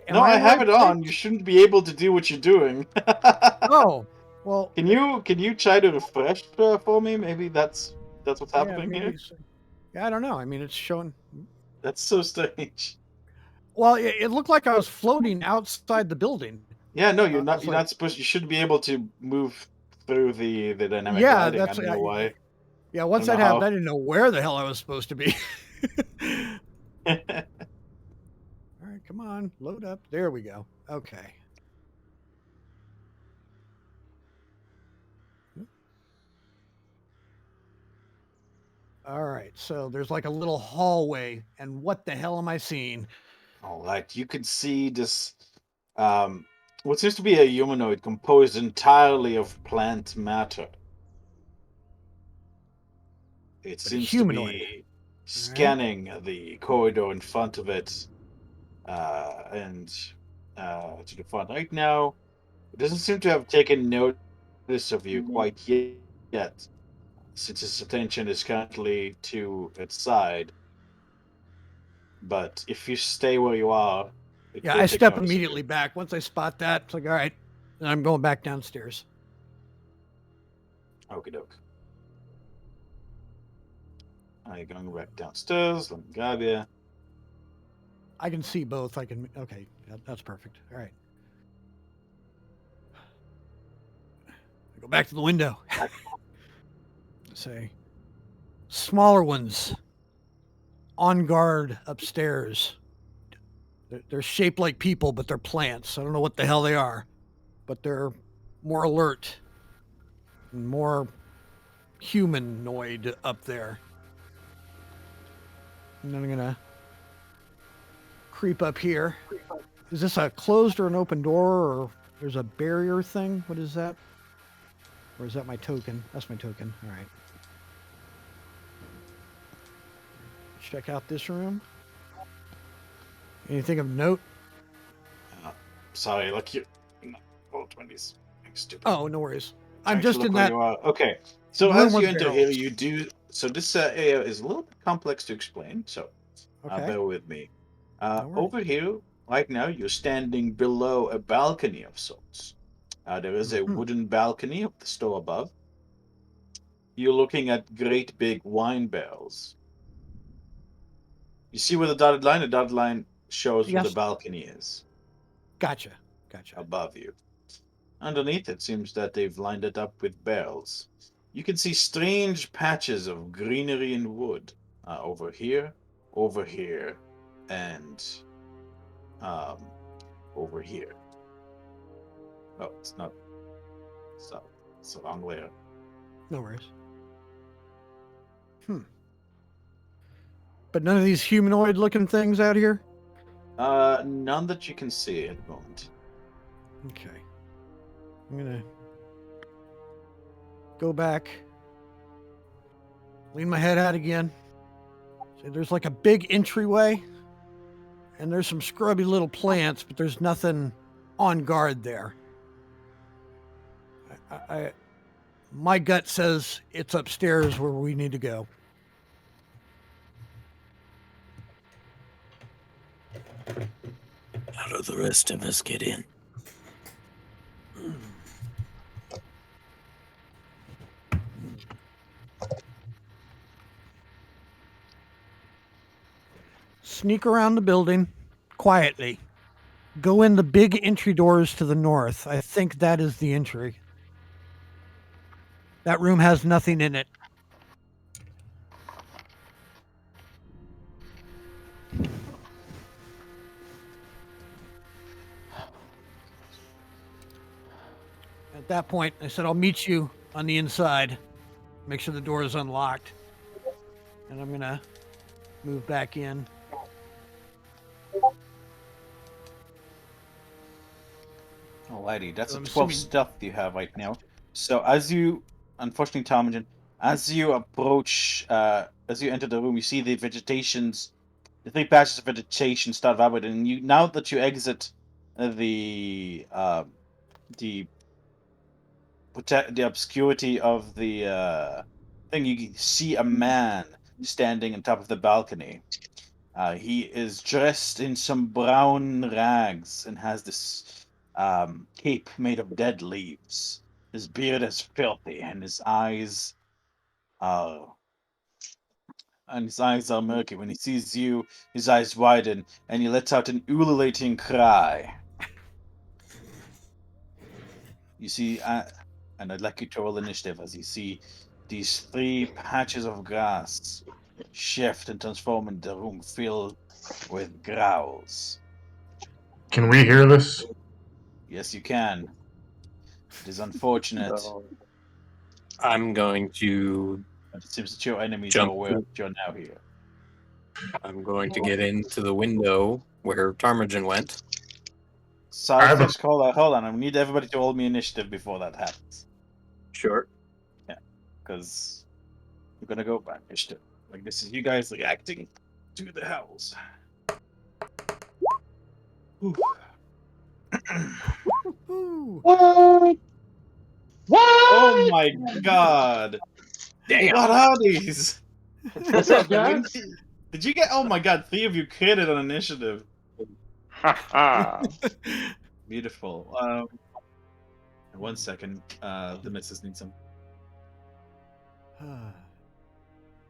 Am No, I in the have right it on. place? You shouldn't be able to do what you're doing. Oh, well. Can you try to refresh for me? Maybe that's what's happening maybe here. Yeah, I don't know. I mean, it's showing. That's so strange. Well, it looked like I was floating outside the building. Yeah, no, you're not. it's You're like- not supposed. You shouldn't be able to move through the dynamic Yeah, lighting. I that's don't know why. Yeah, once I don't that know happened, how. I didn't know where the hell I was supposed to be. All right, come on, load up. There we go. Okay. All right, so there's like a little hallway, and what the hell am I seeing? All right, you can see this. What seems to be a humanoid composed entirely of plant matter. It But a seems to humanoid. be scanning the corridor in front of it, and to the front. Right now, it doesn't seem to have taken notice of you quite yet, since its attention is currently to its side. But if you stay where you are, it Yeah, will I take step notice of you. immediately back. Once I spot that, it's like, all right, and I'm going back downstairs. Okie doke. Are you going back downstairs? Let me grab you. I can see both. I can. Okay, that's perfect. All right. I go back to the window. Say, smaller ones on guard upstairs. They're shaped like people, but they're plants. I don't know what the hell they are, but they're more alert and more humanoid up there. And then I'm gonna creep up here. Is this a closed or an open door, or there's a barrier thing? What is that? Or is that my token? That's my token. All right. Check out this room. Anything of note? Sorry, look you. Roll 20s. Stupid. Oh, no worries. I'm Trying to just look in where that. you are. Okay, so room as you with enter barrels. here, you do. So this area is a little bit complex to explain. So Okay. bear with me. No worries. Over here, right now, you're standing below a balcony of sorts. There is a Mhm. wooden balcony of the store above. You're looking at great big wine barrels. You see where the dotted line? The dotted line shows where the Yes. balcony is Gotcha. above you. Underneath, it seems that they've lined it up with barrels. You can see strange patches of greenery and wood over here, and over here. Oh, it's not. It's the wrong layer. No worries. But none of these humanoid-looking things out here. None that you can see at the moment. Okay. I'm gonna go back. Lean my head out again. So there's like a big entryway, and there's some scrubby little plants, but there's nothing on guard there. My gut says it's upstairs where we need to go. How do the rest of us get in? Sneak around the building quietly. Go in the big entry doors to the north. I think that is the entry. That room has nothing in it. At that point, I said, I'll meet you on the inside. Make sure the door is unlocked. And I'm going to move back in. Alrighty, that's So a I'm 12 assuming- stealth you have right now. So as you, unfortunately, Ptarmigan, as you approach, as you enter the room, you see the three patches of vegetation start vibrating. And you, now that you exit the obscurity of the thing, you see a man standing on top of the balcony. He is dressed in some brown rags and has this cape made of dead leaves. His beard is filthy, and his eyes are murky. When he sees you, his eyes widen, and he lets out an ululating cry. You see, and I'd like you to roll initiative as you see these three patches of grass shift and transform into a room filled with growls. Can we hear this? Yes, you can. It is unfortunate, I'm going to but it seems that your enemies are Jump. aware that you're now here. I'm going to get into the window where Ptarmigan went. Sorry, I have a- Fisk, hold on. I need everybody to roll me initiative before that happens. Sure. Because we're gonna go by initiative. Like, this is you guys reacting to the howls. Ooh. Ooh. What? What? Oh my god! Damn. What are these? What's up, guys? Did you get? Oh my god! 3 of you critted on initiative. Ha ha. Beautiful. 1 second. The missus need some.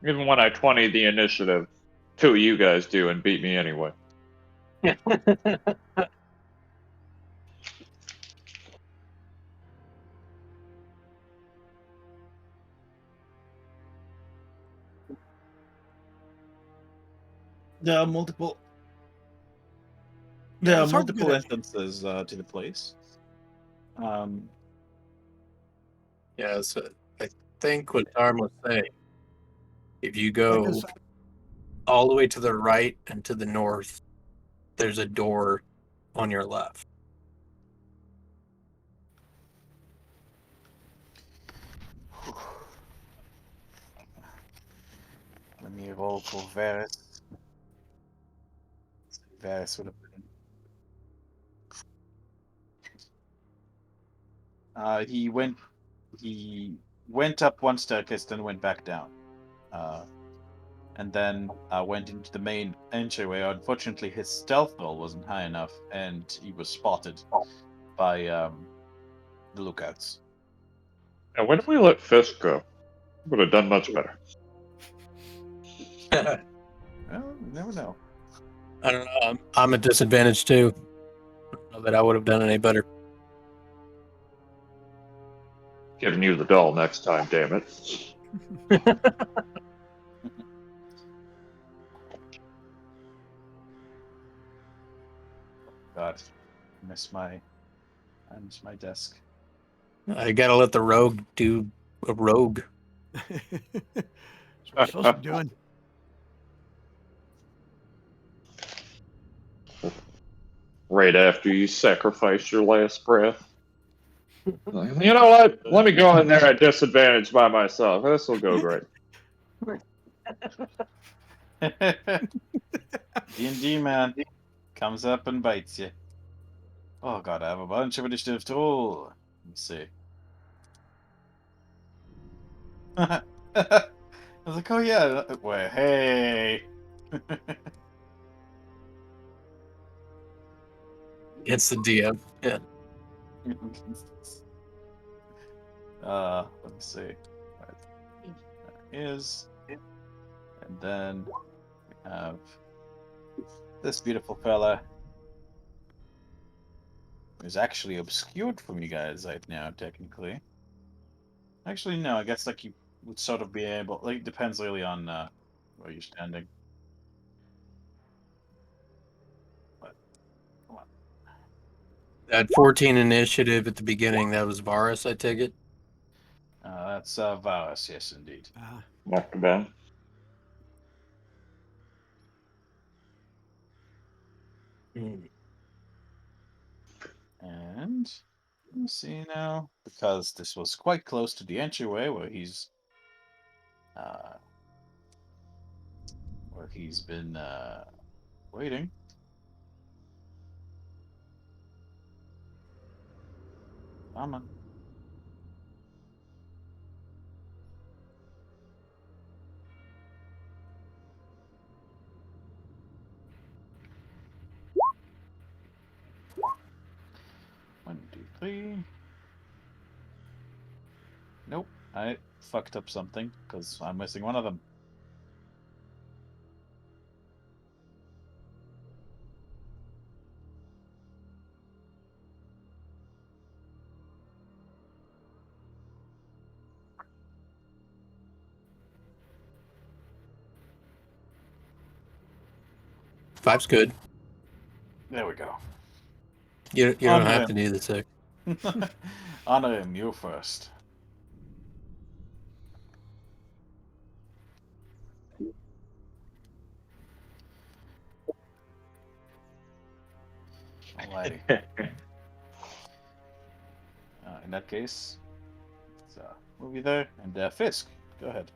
Even when I 20 the initiative, 2 of you guys do and beat me anyway. There are multiple. Yeah, There are it's hard to multiple get it. entrances to the place. Yeah, so I think what Darm was saying, if you Like go it's- all the way to the right and to the north, there's a door on your left. Let me roll for Varys. Varys would have been. He went up one staircase, then went back down, and then went into the main entryway. Unfortunately, his stealth roll wasn't high enough, and he was spotted by the lookouts. And when did we let Fisk go? Would have done much better. I Well, you never know. don't know. I'm at disadvantage too. I don't know that I would have done any better. Giving you the doll next time, damn it. God, I miss my desk. I gotta let the rogue do a rogue. That's what we're supposed to be doing. Right after you sacrifice your last breath. Like, you know what? Let me go in there at disadvantage by myself. This will go great. D&D, man, comes up and bites you. Oh God, I have a bunch of initiative to roll. Let me see. I was like, oh yeah. Wait, hey. It's the DM. Yeah. Let me see. Right. There is, and then we have this beautiful fella who's actually obscured from you guys right now, technically. Actually, no. I guess like you would sort of be able. Like, it depends really on where you're standing. But come on. That 14 initiative at the beginning, that was Varus, I take it. That's Varus, yes, indeed. Knocked him down. And let's see now, because this was quite close to the entryway where he's been waiting. Come on. One, two, three. Nope, I fucked up something because I'm missing one of them. Five's good. There we go. You don't have to do the 6. Honor him, you first. Alrighty. In that case, let's move you there. And Fisk, go ahead.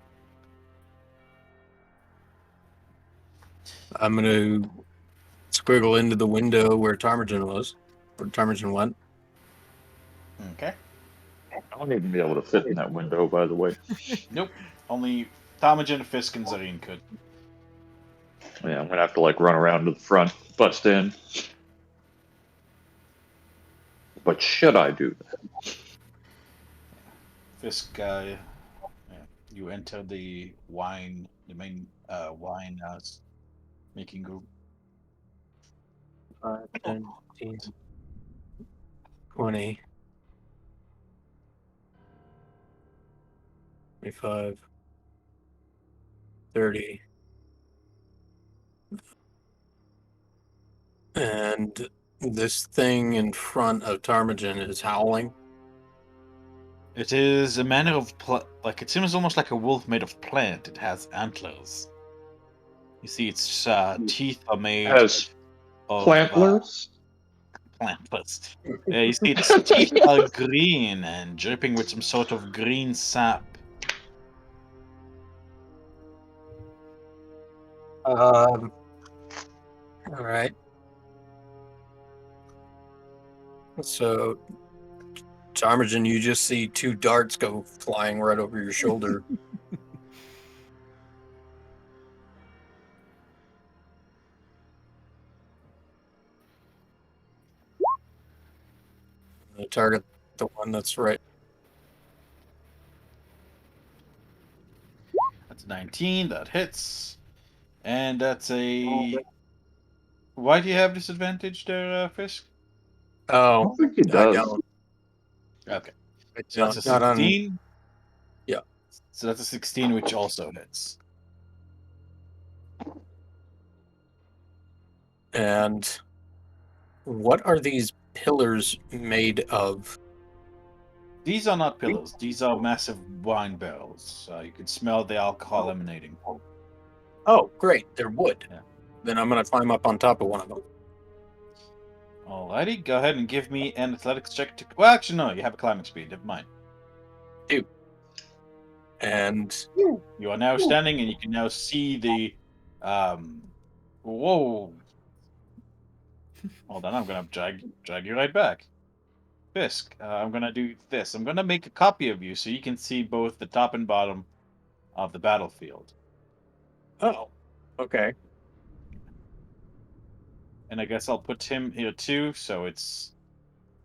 I'm going to squiggle into the window where Ptarmigan was, where Ptarmigan went. Okay. I wouldn't even be able to fit in that window, by the way. Nope. Only Ptarmigan, Fisk, and Zareen could. Yeah, I'm gonna have to like run around to the front, bust in. But should I do that? Fisk, you enter the main wine making group. 5, 10, 15, 20, 25, 30. And this thing in front of Ptarmigan is howling. It is a manner of like it seems almost like a wolf made of plant. It has antlers. You see, its teeth are made Has of plantlers. plantlers. You see, its teeth are green and dripping with some sort of green sap. All right. So, Ptarmigan, you just see 2 darts go flying right over your shoulder. Target the one that's right. That's 19. That hits, and that's a. Why do you have disadvantage there, Fisk? I Oh, don't think he I does. don't. Okay, I so that's a don't. Not on. 16. Yeah. So that's a 16, which also hits. And what are these pillars made of? These are not pillars. These are massive wine barrels. You can smell the alcohol emanating. Oh, great. They're wood. Yeah. Then I'm going to climb up on top of one of them. Alrighty, go ahead and give me an athletics check to. Well, actually, no, you have a climbing speed. Never mind. And You are now standing, and you can now see the. Whoa! Hold on, I'm gonna drag you right back. Fisk, I'm gonna do this. I'm gonna make a copy of you so you can see both the top and bottom of the battlefield. oh, okay. And I guess I'll put him here too, so it's.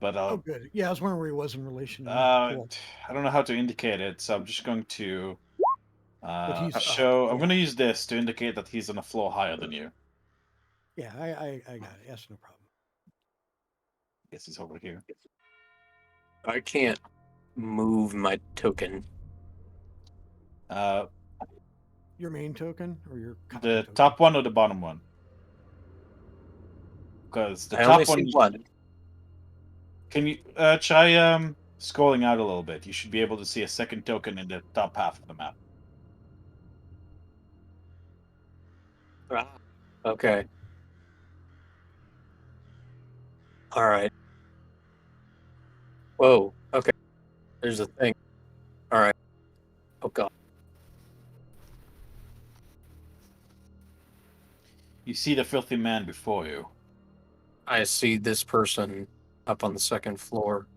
But Oh, good. Yeah, I was wondering where he was in relation to me. Cool. I don't know how to indicate it, so I'm just going to But he's up, show. I'm yeah. going to use this to indicate that he's on a floor higher than you. Yeah, I got it. That's no problem. Guess he's over here. I can't move my token. Your main token or your copy The token? top one or the bottom one? Because the I only top one. see one. Can you try scrolling out a little bit? You should be able to see a second token in the top half of the map. Okay. All right. Whoa. Okay. There's a thing. All right. Oh, God. You see the filthy man before you. I see this person up on the second floor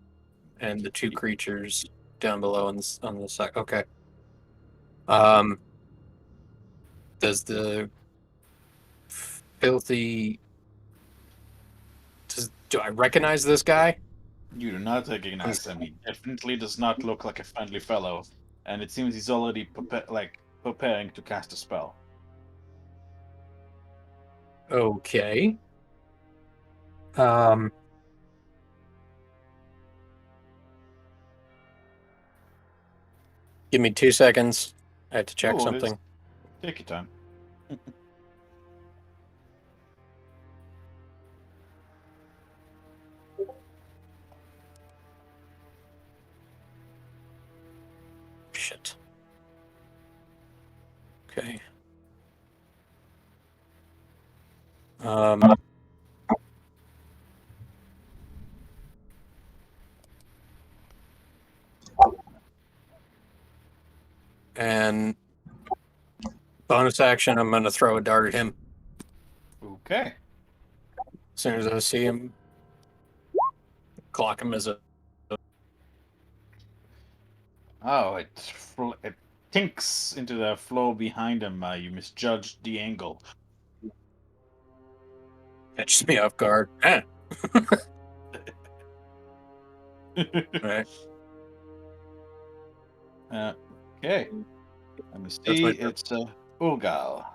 and the 2 creatures down below on the side. Okay. Does the filthy do I recognize this guy? You do not recognize him. He definitely does not look like a friendly fellow, and it seems he's already preparing to cast a spell. Okay. Um Give me 2 seconds. I have to check No worries. something. Take your time. Shit. Okay. And bonus action, I'm going to throw a dart at him. Okay. As soon as I see him, clock him as a. Oh, it tinks into the floor behind him. You misjudged the angle. Catches me off guard. Ah. Right. Okay. Let me That's see. my It's Urgal.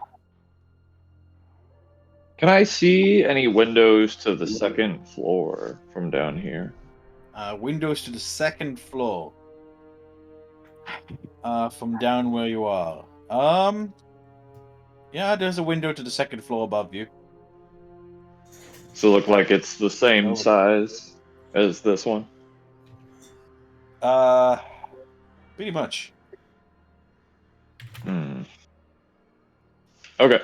Can I see any windows to the second floor from down here? Windows to the second floor. From down where you are. Yeah, there's a window to the second floor above you. Does it look like it's the same Oh. size as this one? Pretty much. Hmm. Okay.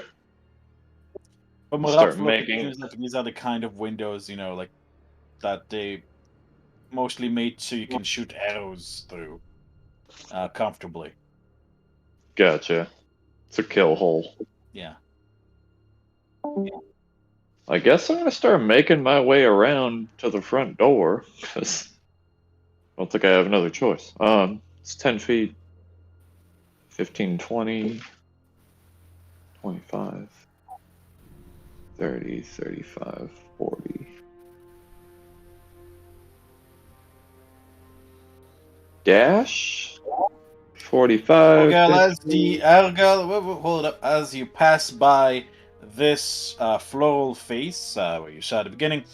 From a Start rough look, it making. seems like these are the kind of windows, like that they mostly made so you can shoot arrows through comfortably. Gotcha. It's a kill hole. Yeah. I guess I'm gonna start making my way around to the front door because I don't think I have another choice. It's 10 feet, 15, 20, 25, 30, 35, 40. Dash 45. Urgal, 50. hold up, as you pass by this floral face where you saw at the beginning,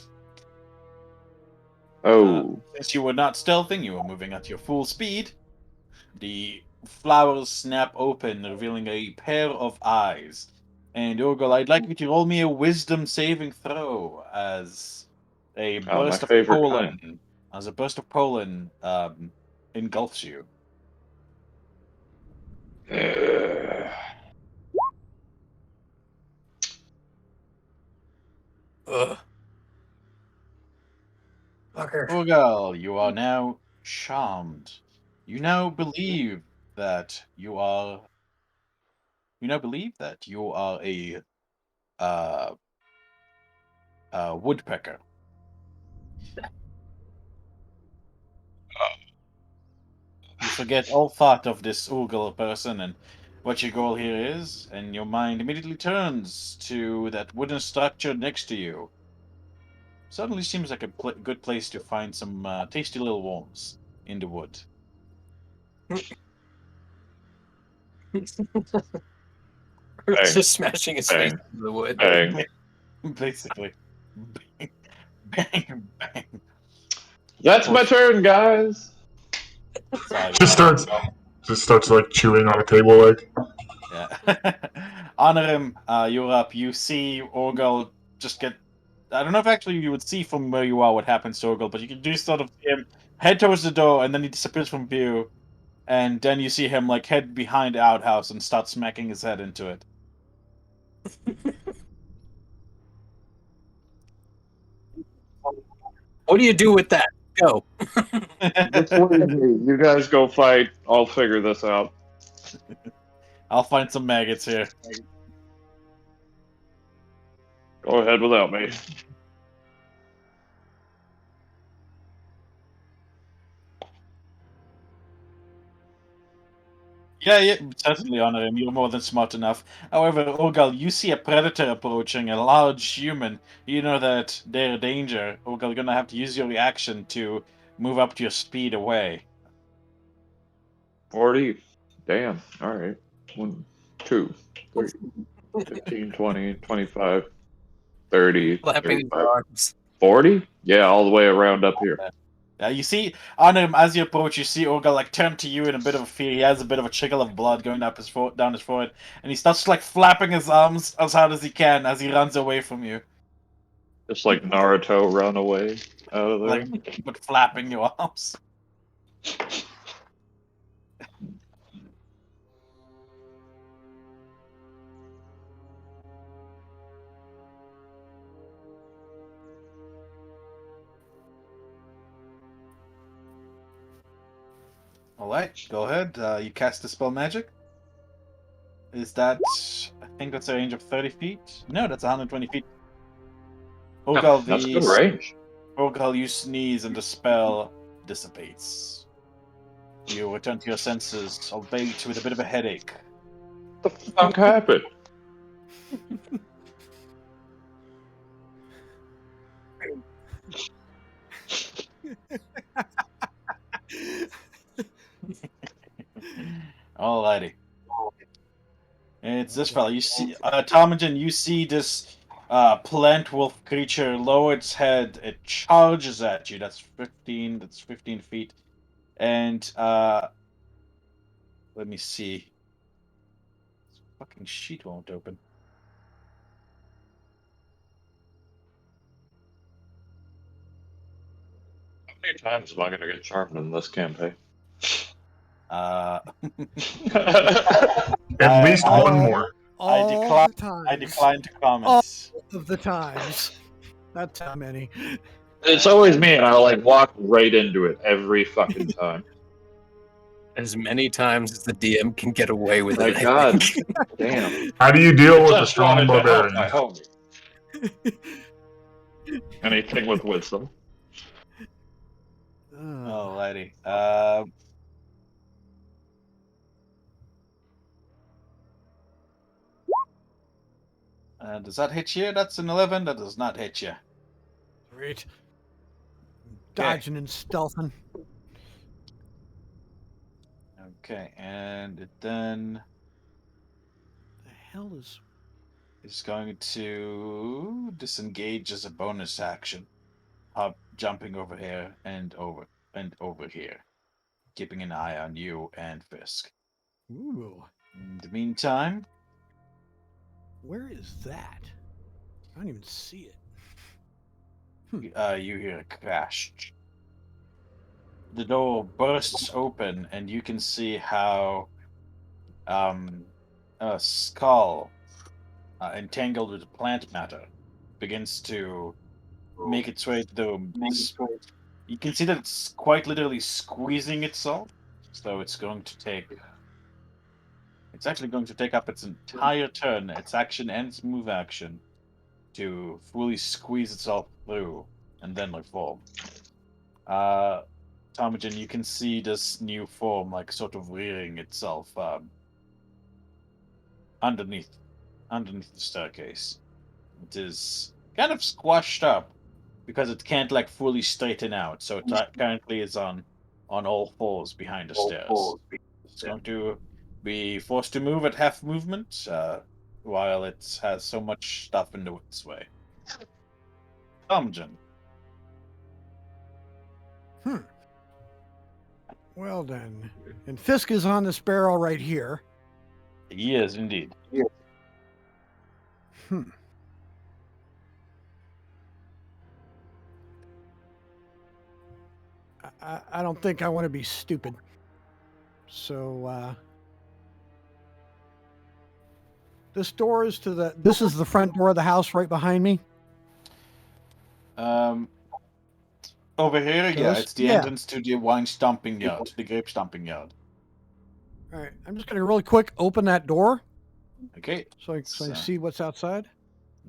Oh, since you were not stealthing, you were moving at your full speed. The flowers snap open, revealing a pair of eyes. And Urgal, I'd like you to roll me a wisdom saving throw as a oh, my burst of favorite pollen, kind. engulfs you. Ugh. Fucker. Urgal, you are now charmed. You now believe that you are. You now believe that you are uh, a woodpecker. You forget all thought of this Urgal person and what your goal here is, and your mind immediately turns to that wooden structure next to you. Suddenly seems like a good place to find some tasty little worms in the wood. Bang, Just smashing his face bang, into the wood. bang. Basically. Bang, bang, bang. That's my turn, guys. Sorry. Just starts like chewing on a table leg. Yeah. Honor him, you're up. You see Urgal just get. I don't know if actually you would see from where you are what happens to Urgal, but you can do sort of see him head towards the door and then he disappears from view. And then you see him like head behind the outhouse and start smacking his head into it. What do you do with that? Go. Just leave me. You guys go fight. I'll figure this out. I'll find some maggots here. Go ahead without me. Yeah, certainly honor him. You're more than smart enough. However, Urgal, you see a predator approaching, a large human. You know that they're a danger. Urgal, you're gonna have to use your reaction to move up to your speed away. 40. Damn. All right. 1, 2, 3, 15, 20, 25, 30, Flapping his 35, arms. 40? Yeah, all the way around up here. You see, on him as you approach, you see Urgal like turn to you in a bit of a fear. He has a bit of a trickle of blood going up down his forehead, and he starts like flapping his arms as hard as he can as he runs away from you, Just like Naruto run away out of there. but flapping your arms. All right, go ahead. You cast the spell magic. Is that? I think that's a range of 30 feet. No, that's 120 feet. Urgal, That's good range. Urgal, you sneeze and the spell dissipates. You return to your senses, albeit with a bit of a headache. What the fuck happened? Alrighty. It's this fella. You see, Tomagen, you see this plant wolf creature lower its head. It charges at you. That's 15. That's 15 feet. And let me see. This fucking sheet won't open. How many times am I going to get charmed in this campaign? Uh, At least I- one more. All decline- the times. I decline to comment. All of the times. That's how many. It's always me, and I like walk right into it every fucking time. As many times as the DM can get away with My it. I God, think. damn! How do you deal with a Just strong wanted to help barbarian? my homie. Anything with wisdom. Alrighty. Does that hit you? That's an 11. That does not hit you. Great. Dodging and stealthing. Okay, and it then The hell is. is going to disengage as a bonus action, jumping over here and over here, keeping an eye on you and Fisk. Ooh. In the meantime, Where is that? I don't even see it. you hear a crash. The door bursts open, and you can see how a skull entangled with plant matter begins to make its way through. You can see that it's quite literally squeezing itself, so it's going to take. It's actually going to take up its entire turn, its action and its move action, to fully squeeze itself through and then reform. Tomagen, you can see this new form like sort of rearing itself underneath the staircase. It is kind of squashed up because it can't like fully straighten out, so it currently is on all fours behind the stairs. It's going to be forced to move at half movement while it has so much stuff into its way. Tomagen. Well then. And Fisk is on this barrel right here. Yes, indeed. I don't think I want to be stupid. So this door is to the. This is the front door of the house right behind me. Over here, So yeah, this- it's the yeah. entrance to the wine stomping yard, the grape stomping yard. All right, I'm just gonna really quick open that door Okay. so I see what's outside.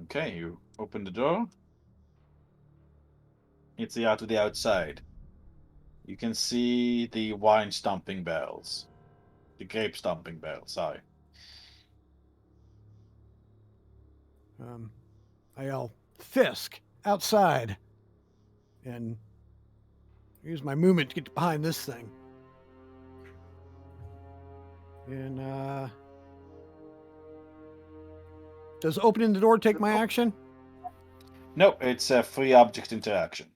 Okay, you open the door. It's out to the outside. You can see the wine stomping barrels. The grape stomping barrels, sorry. I yell, Fisk, outside, and use my movement to get behind this thing. And does opening the door take my action? No, it's a free object interaction.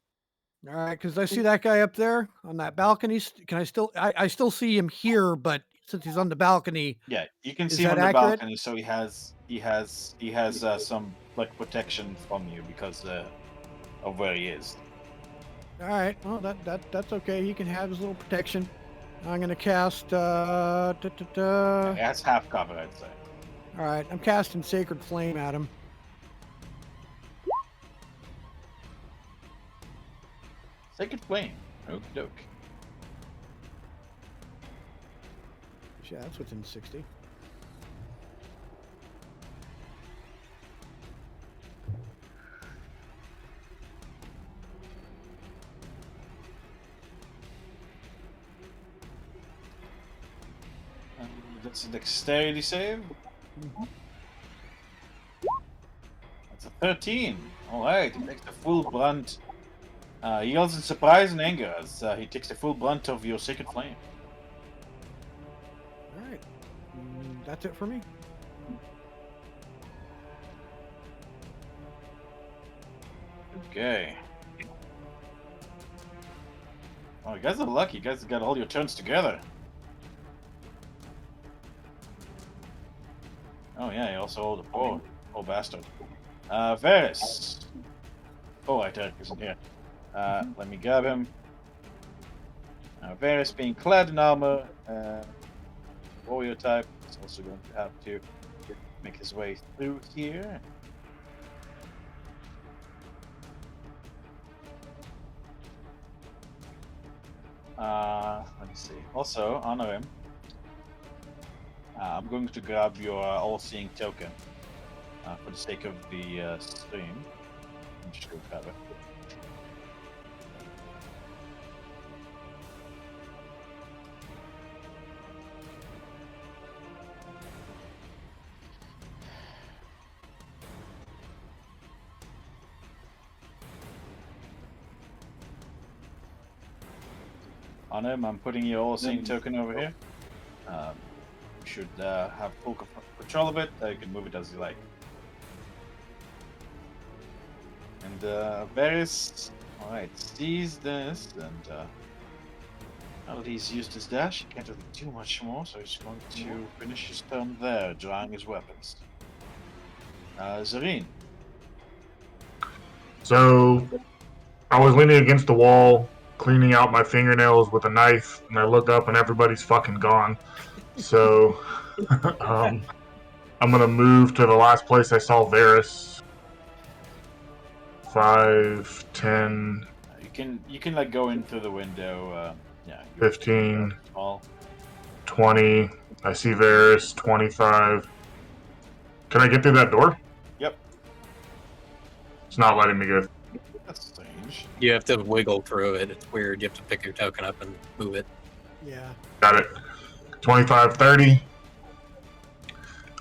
All right, because I see that guy up there on that balcony. Can I still? I still see him here, but since he's on the balcony, Yeah, you can Is see him on that the accurate? balcony, so he has some like protection from you because of where he is. all right. Well, that's okay. He can have his little protection. I'm gonna cast. All That's half cover, I'd say. right, I'm casting Sacred Flame at him. Sacred Flame. Okie doke. Yeah, that's within 60. That's a dexterity save. That's a 13. Alright, he takes the full brunt. He yells in surprise and anger as he takes the full brunt of your Sacred Flame. All right, that's it for me. Okay. Oh, you guys are lucky. You guys got all your turns together. Oh yeah, you also hold a poor bastard. Varys. Oh, I Derek isn't here. Let me grab him. Varys being clad in armor, warrior type, is also going to have to make his way through here. Let me see. Also, honor him. I'm going to grab your all-seeing token for the sake of the stream. I'm just going to grab it. On him, I'm putting your all-seeing token over here. You should have full control of it. You can move it as you like. And Varys, alright, sees this, and now that he's used his dash, he can't really do much more, so he's going to finish his turn there, drawing his weapons. Zareen. So I was leaning against the wall, cleaning out my fingernails with a knife, and I look up and everybody's fucking gone. So I'm gonna move to the last place I saw Varys. 5, 10, You can like go in through the window. Yeah. 15, All. 20. I see Varys. 25. Can I get through that door? Yep. It's not letting me go. That's strange. You have to wiggle through it. It's weird. You have to pick your token up and move it. Yeah. Got it. 25, 30.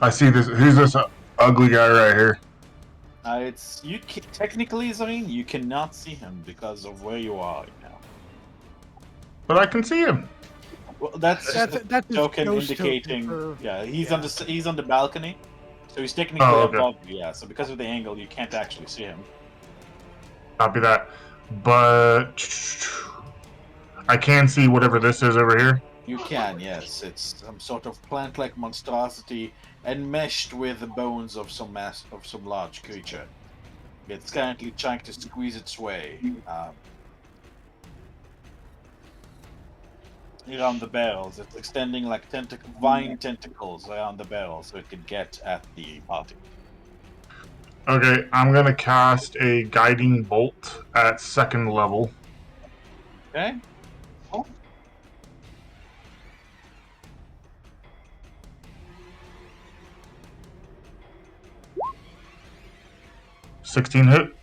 I see this. Who's this ugly guy right here? It's you. Technically, Zareen, you cannot see him because of where you are right now. But I can see him. Well, that's That's his token ghost indicating. token for- Yeah, he's yeah. he's on the balcony, so he's technically Oh, okay. above you. Yeah, so because of the angle, you can't actually see him. Copy that. But I can see whatever this is over here. You can, yes. It's some sort of plant-like monstrosity enmeshed with the bones of some large creature. It's currently trying to squeeze its way around the barrels. It's extending like vine tentacles around the barrel so it can get at the party. Okay, I'm gonna cast a guiding bolt at 2nd level. Okay. 16 hit.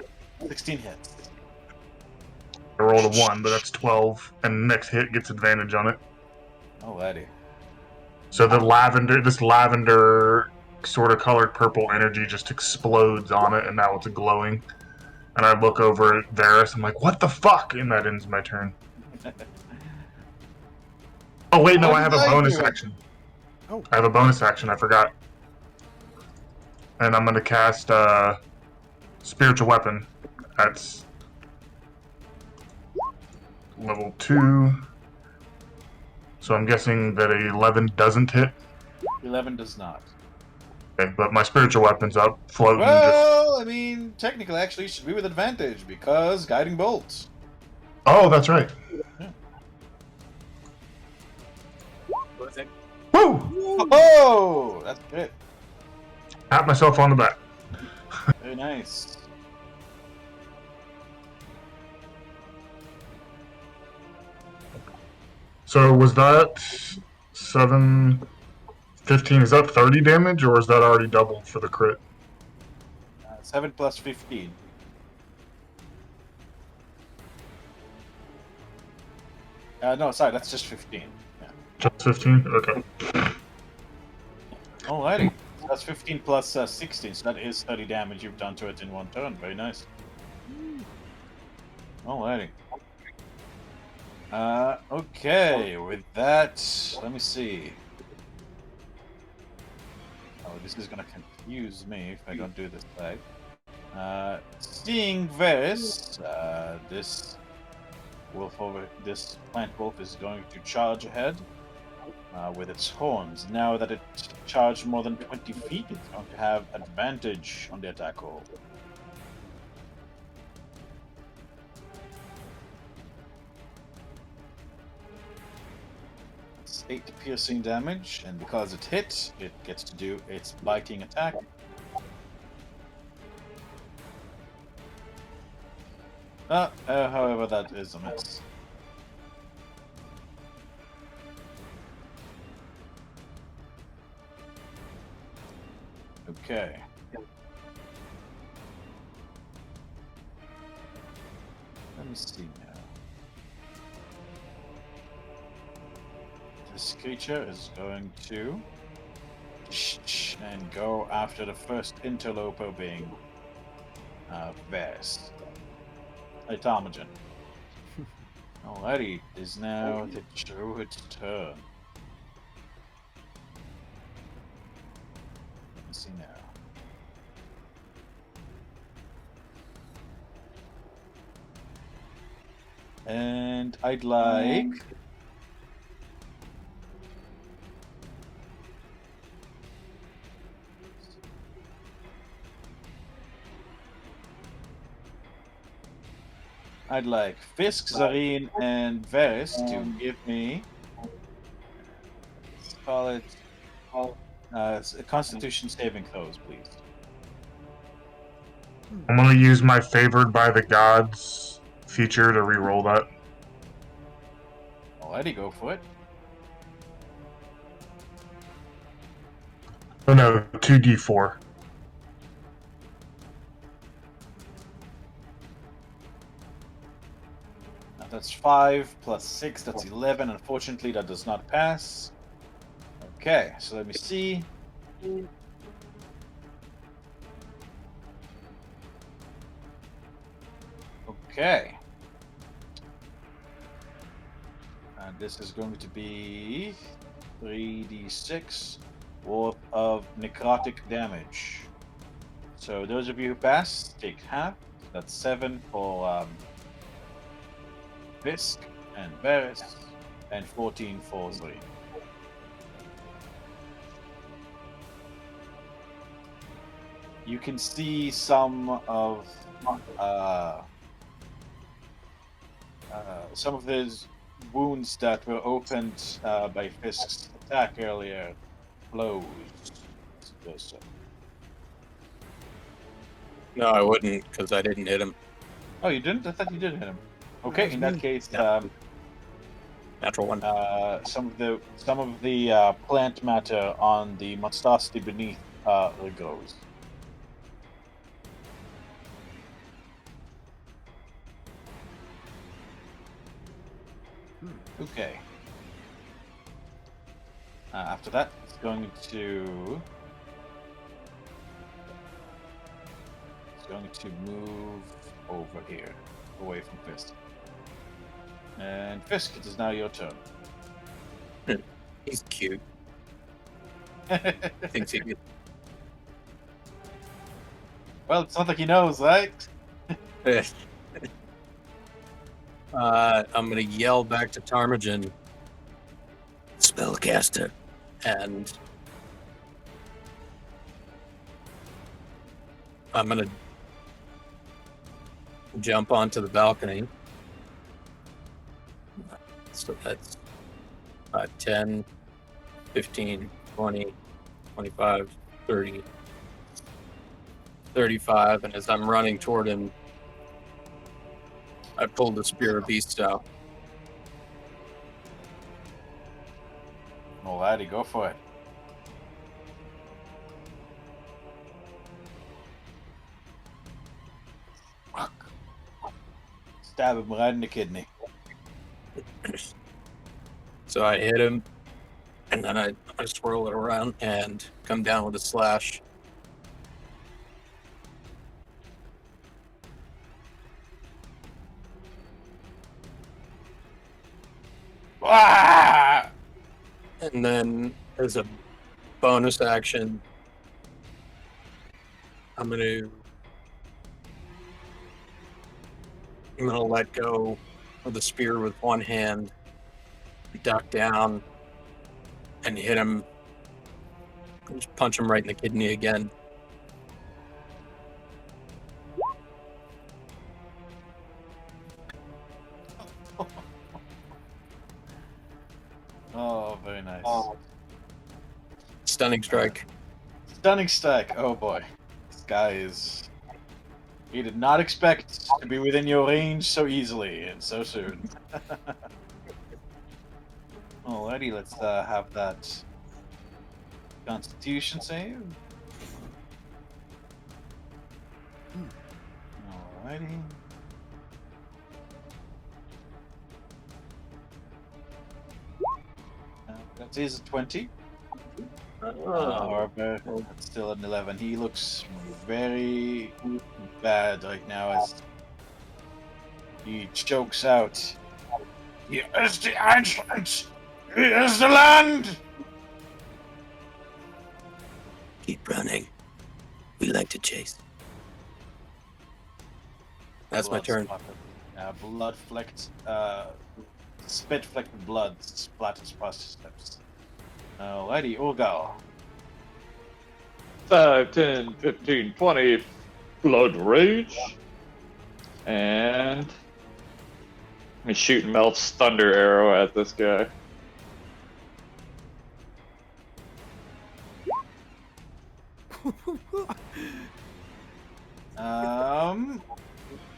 16 hits. I rolled a 1, but that's 12, and next hit gets advantage on it. Alrighty. So this lavender sort of colored purple energy just explodes on it, and now it's glowing. And I look over at Varys, I'm like, what the fuck? And that ends my turn. Oh wait, no, I have a bonus action. Oh. I have a bonus action, I forgot. And I'm gonna cast Spiritual Weapon. That's level 2. So I'm guessing that a 11 doesn't hit. 11 does not. Okay, but my Spiritual Weapon's up, floating. Well, I mean, technically, actually, should be with advantage because guiding bolts. Oh, that's right. Yeah. Woo! Oh, that's good. Pat myself on the back. Very nice. So was that 7, 15? Is that 30 damage, or is that already doubled for the crit? 7 plus 15. No, sorry, that's just 15. Yeah. Just 15? Okay. Alrighty. So that's 15 plus 16, so that is 30 damage you've done to it in one turn. Very nice. Alrighty. Okay, with that, let me see. Oh, this is gonna confuse me if I don't do this right. Seeing Varys, this plant wolf is going to charge ahead with its horns. Now that it charged more than 20 feet, it's going to have advantage on the attack roll. It's 8 piercing damage, and because it hit, it gets to do its biting attack. However, that is a miss. Okay. Let me see now. This creature is going to and go after the first interloper being Varys. Ptarmigan. Alrighty, it is now the druid's turn. Let's see now. And I'd like Fisk, Zareen, and Varys to give me, let's call it, Constitution saving throws, please. I'm gonna use my favored by the gods feature to re-roll that. Alrighty, go for it. Oh no, 2d4. That's 5 plus 6, that's 11. Unfortunately, that does not pass. Okay, so let me see. Okay. And this is going to be 3d6 worth of necrotic damage. So those of you who pass, take half. That's 7 for Fisk and Varys, and 14 for Zareen. You can see some of his wounds that were opened by Fisk's attack earlier closed. No, I wouldn't, because I didn't hit him. Oh, you didn't? I thought you did hit him. Okay, in that case, Natural one. some of the plant matter on the monstrosity beneath goes. Okay. After that, it's going to move over here, away from Fisk. And Fisk, it is now your turn. He's cute. Thinks he could. Well, it's not like he knows, right? I'm gonna yell back to Ptarmigan, Spellcaster. and I'm gonna jump onto the balcony. So that's 10, 15, 20, 25, 30, 35, and as I'm running toward him, I pull the Spear of Beast out. Alrighty, go for it. Stab him right in the kidney. So I hit him, and then I swirl it around and come down with a slash. Ah! And then as a bonus action, I'm going to I'm gonna let go of the spear with one hand, duck down, and hit him. Just punch him right in the kidney again. Oh, very nice. Stunning strike. Stunning strike. Oh boy. This guy is. He did not expect to be within your range so easily and so soon. Alrighty, let's have that Constitution save. Alrighty. That is a 20. However, that's still an 11. He looks very bad right now as he chokes out. Here is the ancient! Here is the land! Keep running. We like to chase. That's my turn. Blood-flecked, spit-flecked blood splatters past his lips. Alrighty, Urgal. 5, 10, 15, 20 blood rage. And let me shoot Melf's thunder arrow at this guy.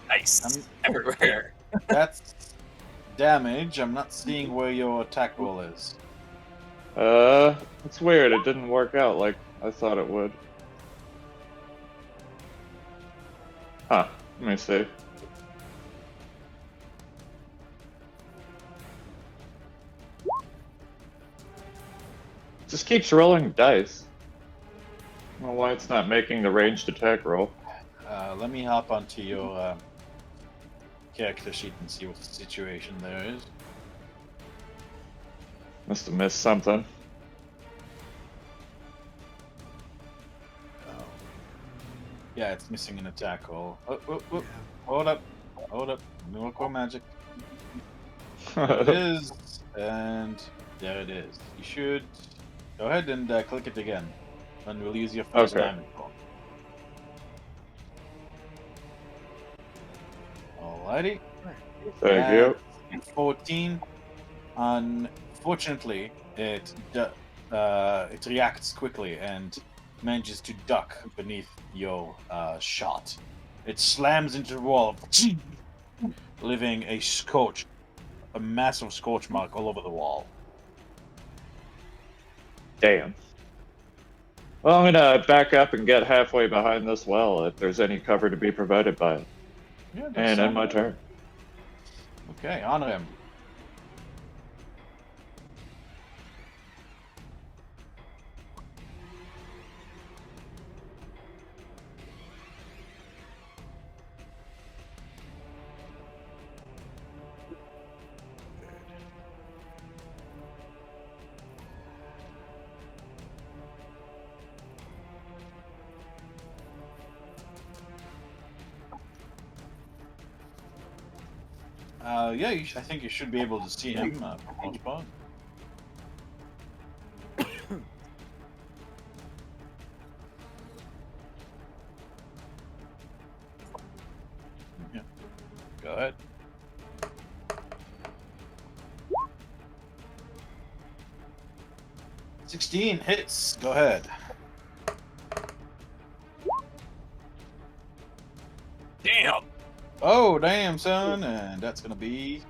Nice. Everywhere. That's damage. I'm not seeing where your attack roll is. It's weird. It didn't work out like I thought it would. Huh. Let me see. Just keeps rolling dice. I don't know why it's not making the ranged attack roll. Let me hop onto your character sheet and see what the situation there is. Must have missed something. Yeah, it's missing an attack roll. Oh. Hold up. No core magic. There it is. And there it is. You should go ahead and click it again. And we'll use your first Okay. damage roll. Alrighty. Thank you. 14. Unfortunately, it reacts quickly and manages to duck beneath your shot. It slams into the wall, leaving a massive scorch mark all over the wall. Damn. Well, I'm gonna back up and get halfway behind this well if there's any cover to be provided by it. Yeah, that's And end my fine. turn. Okay, on him. Yeah, I think you should be able to see him for the most part. Yeah. Go ahead. $16 hits. Go ahead. Damn. Oh, damn, son. And that's going to be...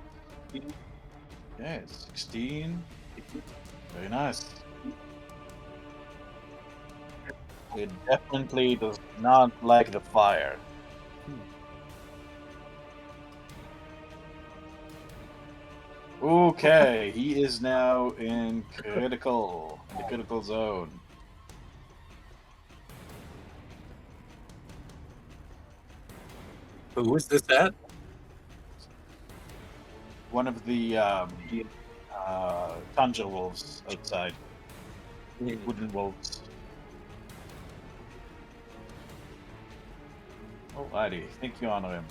Yeah, 16. Very nice. It definitely does not like the fire. Okay, he is now in the critical zone. Who is this at? One of the conjure wolves outside. Wooden wolves. Alrighty, think you honor him.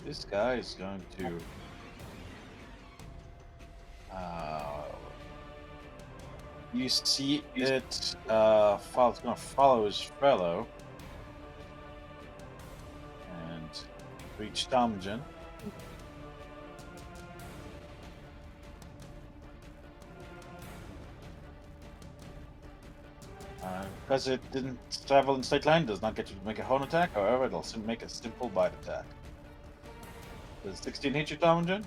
This guy is going to. You see it. It's going to follow his fellow and reach Tomjin. Because it didn't travel in straight line, does not get you to make a horn attack. However, it'll make a simple bite attack. Does 16 hit you, Tomjin?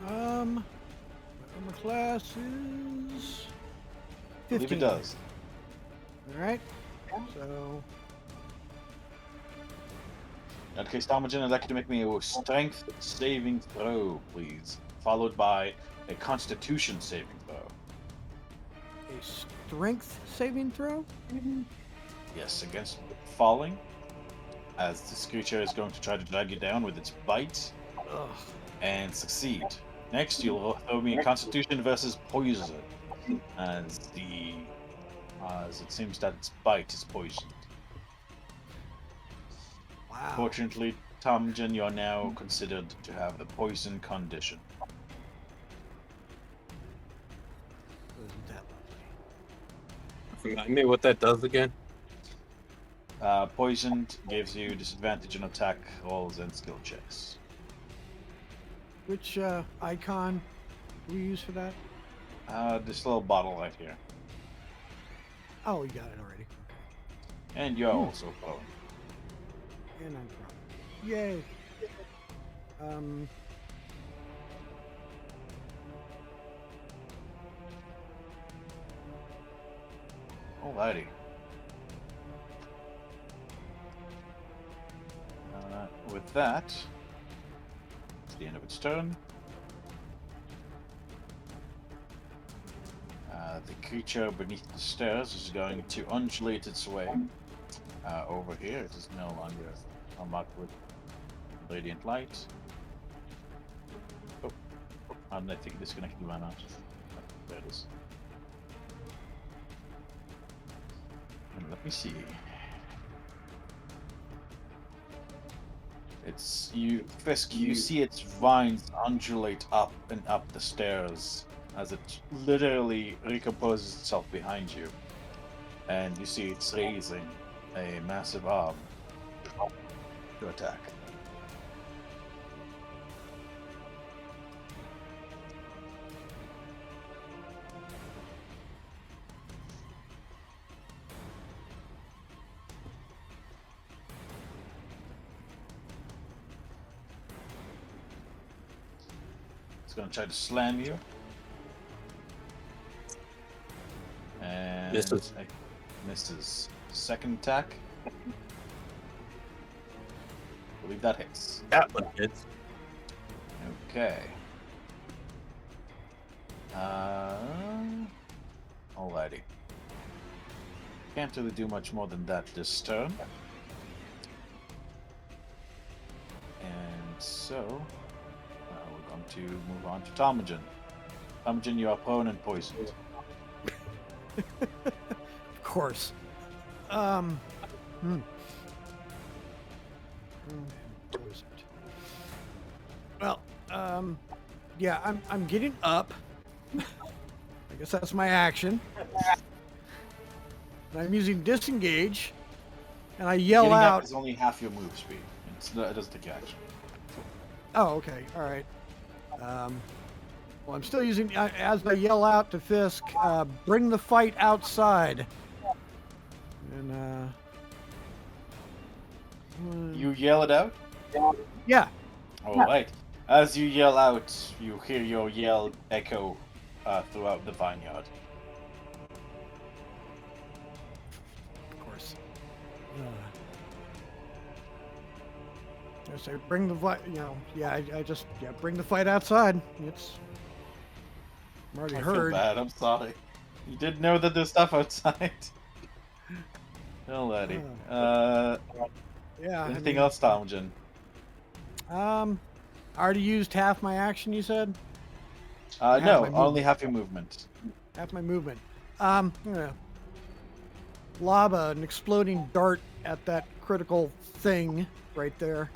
My armor class is I believe 15. it does. All right. So In that case, Tomjin, I'd like you to make me a strength saving throw, please. Followed by a constitution saving throw. a strength saving throw. Yes, against falling. As this creature is going to try to drag you down with its bite Ugh. and succeed. Next, you'll throw me a constitution versus poison. As it seems that its bite is poisoned. Wow. Fortunately, Tomjin, you are now considered to have the poison condition. Isn't that lovely? Remind me what that does again. Poisoned gives you disadvantage on attack rolls and skill checks. Which icon do we use for that? This little bottle right here. Oh, you got it already. And you're also prone. And I'm prone. Yay. Alrighty. With that, it's the end of its turn. The creature beneath the stairs is going to undulate its way over here. It is no longer marked with radiant light. Oh, how did I think disconnected the mana? There it is. And let me see. It's you, Fisk. You see its vines undulate up and up the stairs as it literally recomposes itself behind you, and you see it's raising a massive arm to attack. It's going to try to slam you. And Misses. Misses. Second attack. I believe that hits. That one hits. Okay. Alrighty. Can't really do much more than that this turn. And so, we're going to move on to Tomajin. Tomajin, you are prone and poisoned. Of course. Well, yeah, I'm getting up. I guess that's my action. And I'm using disengage, and I yell Getting out. up is only half your move speed. It doesn't take action. Oh, okay, all right. Well, I'm still using as I yell out to Fisk. Bring the fight outside. And You yell it out? yeah. Alright. As you yell out, you hear your yell echo throughout the vineyard. Of course. I say, bring the fight. I just bring the fight outside. I'm already I heard. feel bad. I'm sorry. You didn't know that there's stuff outside. Alrighty. Yeah. Anything else, Tomjin? I already used half my action. You said No, my only movement. half your movement. half my movement. I'm gonna lob an exploding dart at that critical thing right there.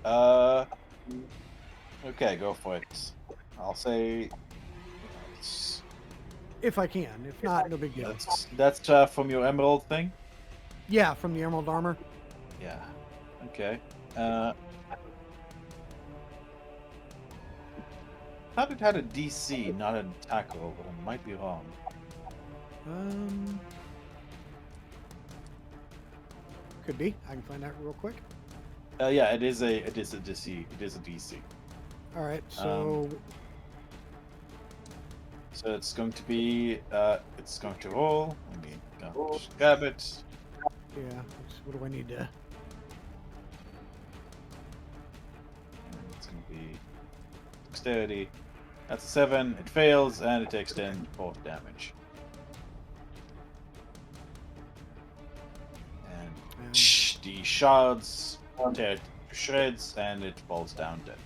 Okay, go for it. I'll say. It's, If I can. If not, no big deal. that's from your emerald thing. Yeah, from the emerald armor. Yeah. Okay. Thought it had a DC, not an attack roll, but I might be wrong. Could be. I can find out real quick. Yeah, it is a DC. It is a DC. All right, so So it's going to be it's going to roll. Let me just grab it. yeah, what do I need to? It's going to be dexterity. That's a 7. It fails, and it takes 10 force damage. And the shards tear it to shreds, and it falls down dead.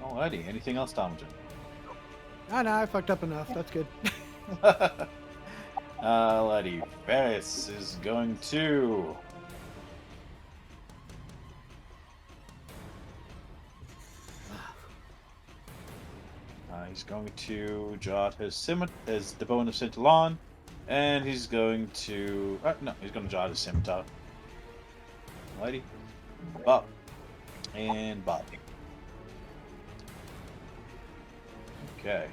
Alrighty, anything else, Tomlin? No, I fucked up enough. That's good. Alrighty, Ferris is going to. He's going to draw out his the bone of Scintillon, and he's going to. No, he's going to draw out his scimitar. Alrighty. Bob. And Bob. Okay.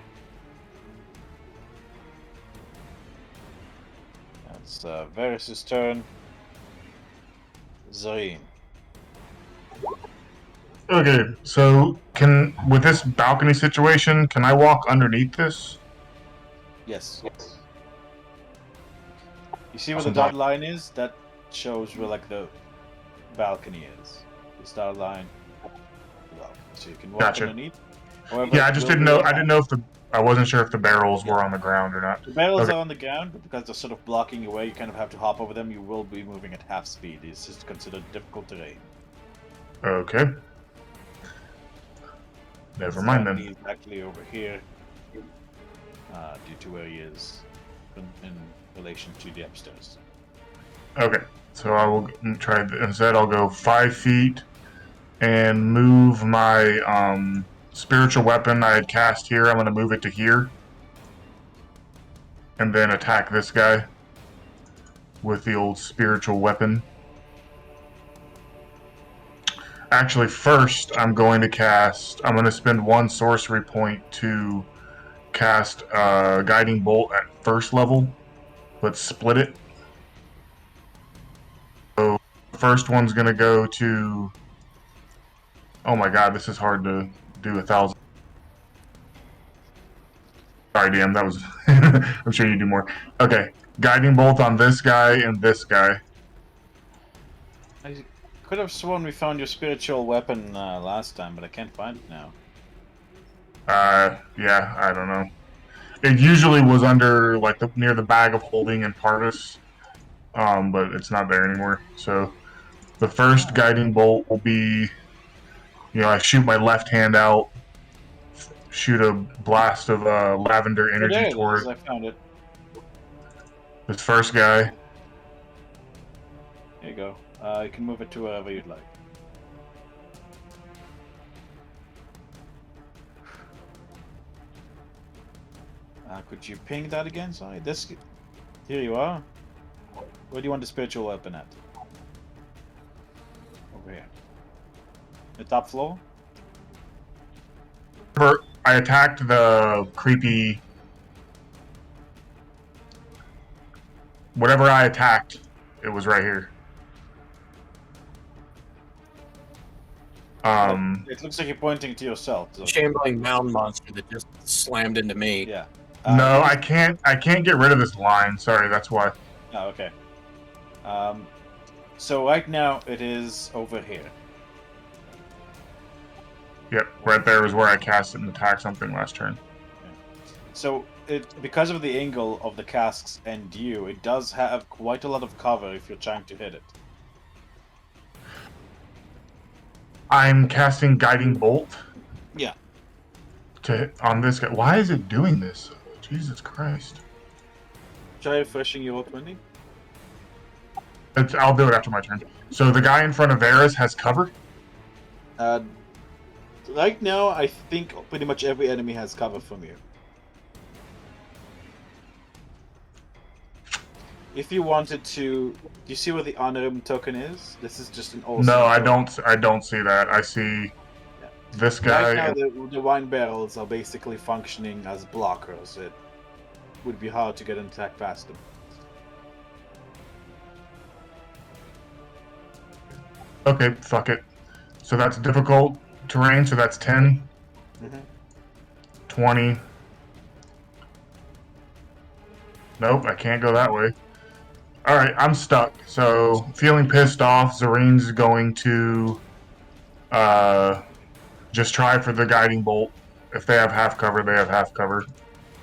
That's Varys' turn. Zareen. Okay, so with this balcony situation, can I walk underneath this? Yes. You see where Awesome. the dotted line is? That shows where like the balcony is. This dotted line. Well, so you can walk Gotcha. underneath. However, Yeah, I just didn't know. I didn't know if I wasn't sure if the barrels were on the ground or not. The barrels Okay. are on the ground, but because they're sort of blocking your way, you kind of have to hop over them. You will be moving at half speed. It's just considered difficult terrain. Okay. Never mind then. He's actually over here, due to where he is in relation to the upstairs. Okay, so I will try. Instead, I'll go 5 feet and move my spiritual weapon I had cast here. I'm going to move it to here, and then attack this guy with the old spiritual weapon. Actually, first I'm going to spend 1 sorcery point to cast Guiding Bolt at first level. Let's split it. So the first one's going to go to... Oh my god, this is hard to do 1,000. Sorry, DM, that was... I'm sure you do more. Okay, Guiding Bolt on this guy and this guy. I could have sworn we found your spiritual weapon last time, but I can't find it now. Yeah, I don't know. It usually was under, like, near the bag of holding in Parvis, but it's not there anymore. So, the first Guiding Bolt will be, I shoot my left hand out, shoot a blast of lavender energy There it toward is. I found it. this first guy. There you go. You can move it to wherever you'd like. Could you ping that again? Sorry, this. Here you are. Where do you want the spiritual weapon at? Over here. The top floor? I attacked the creepy... Whatever I attacked, it was right here. It looks like you're pointing to yourself. So. Shambling mound monster that just slammed into me. Yeah. No, I can't get rid of this line. Sorry, that's why. Oh, okay. So right now it is over here. Yep, right there is where I cast it and attacked something last turn. So because of the angle of the casks and you, it does have quite a lot of cover if you're trying to hit it. I'm casting Guiding Bolt. Yeah. On this guy. Why is it doing this? Jesus Christ. Try refreshing your roll 20. I'll do it after my turn. So the guy in front of Varys has cover. Right now, I think pretty much every enemy has cover from you. If you wanted to, do you see where the honorable token is? This is just an awesome. No, I token. don't. I don't see that. I see this guy. Right now, and- the wine barrels are basically functioning as blockers. It would be hard to get an attack past them. Okay, fuck it. So that's difficult terrain. So that's 10, Mhm. 20. Nope, I can't go that way. All right, I'm stuck. So feeling pissed off, Zarene's going to just try for the guiding bolt. If they have half cover, they have half cover.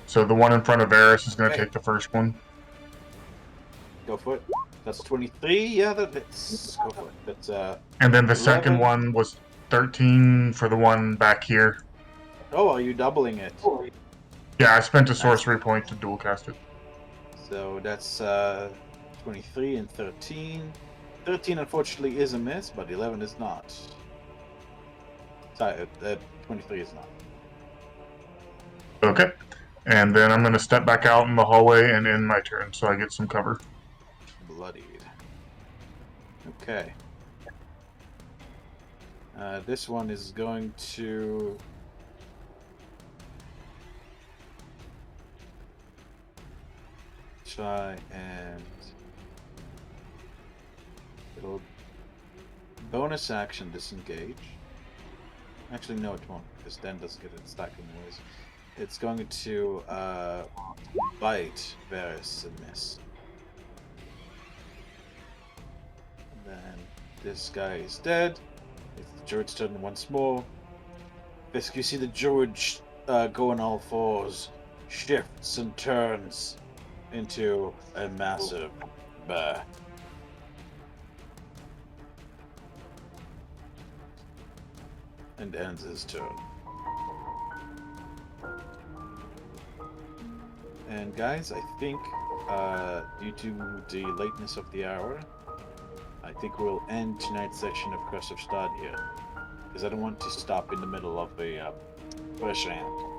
So the one in front of Varys is going to Okay. take the first one. Go for it. That's 23. Yeah, that hits. Go for it. That's And then the second 11. one was 13 for the one back here. Oh, are you doubling it? Yeah, I spent a sorcery point to dual cast it. So that's 23 and 13. 13 unfortunately is a miss, but 11 is not. Sorry, 23 is not. Okay. And then I'm going to step back out in the hallway and end my turn so I get some cover. Bloodied. Okay. This one is going to... try and... it'll bonus action disengage. Actually, no, it won't, because then doesn't get its stack anyways. It's going to bite Varys and miss. And then this guy is dead. It's the Druid's turn once more. Fisk, you see the Druid go on all fours, shifts and turns into a massive bear. And ends his turn. And guys, I think due to the lateness of the hour, I think we'll end tonight's session of Curse of Stad here. Because I don't want to stop in the middle of the first round.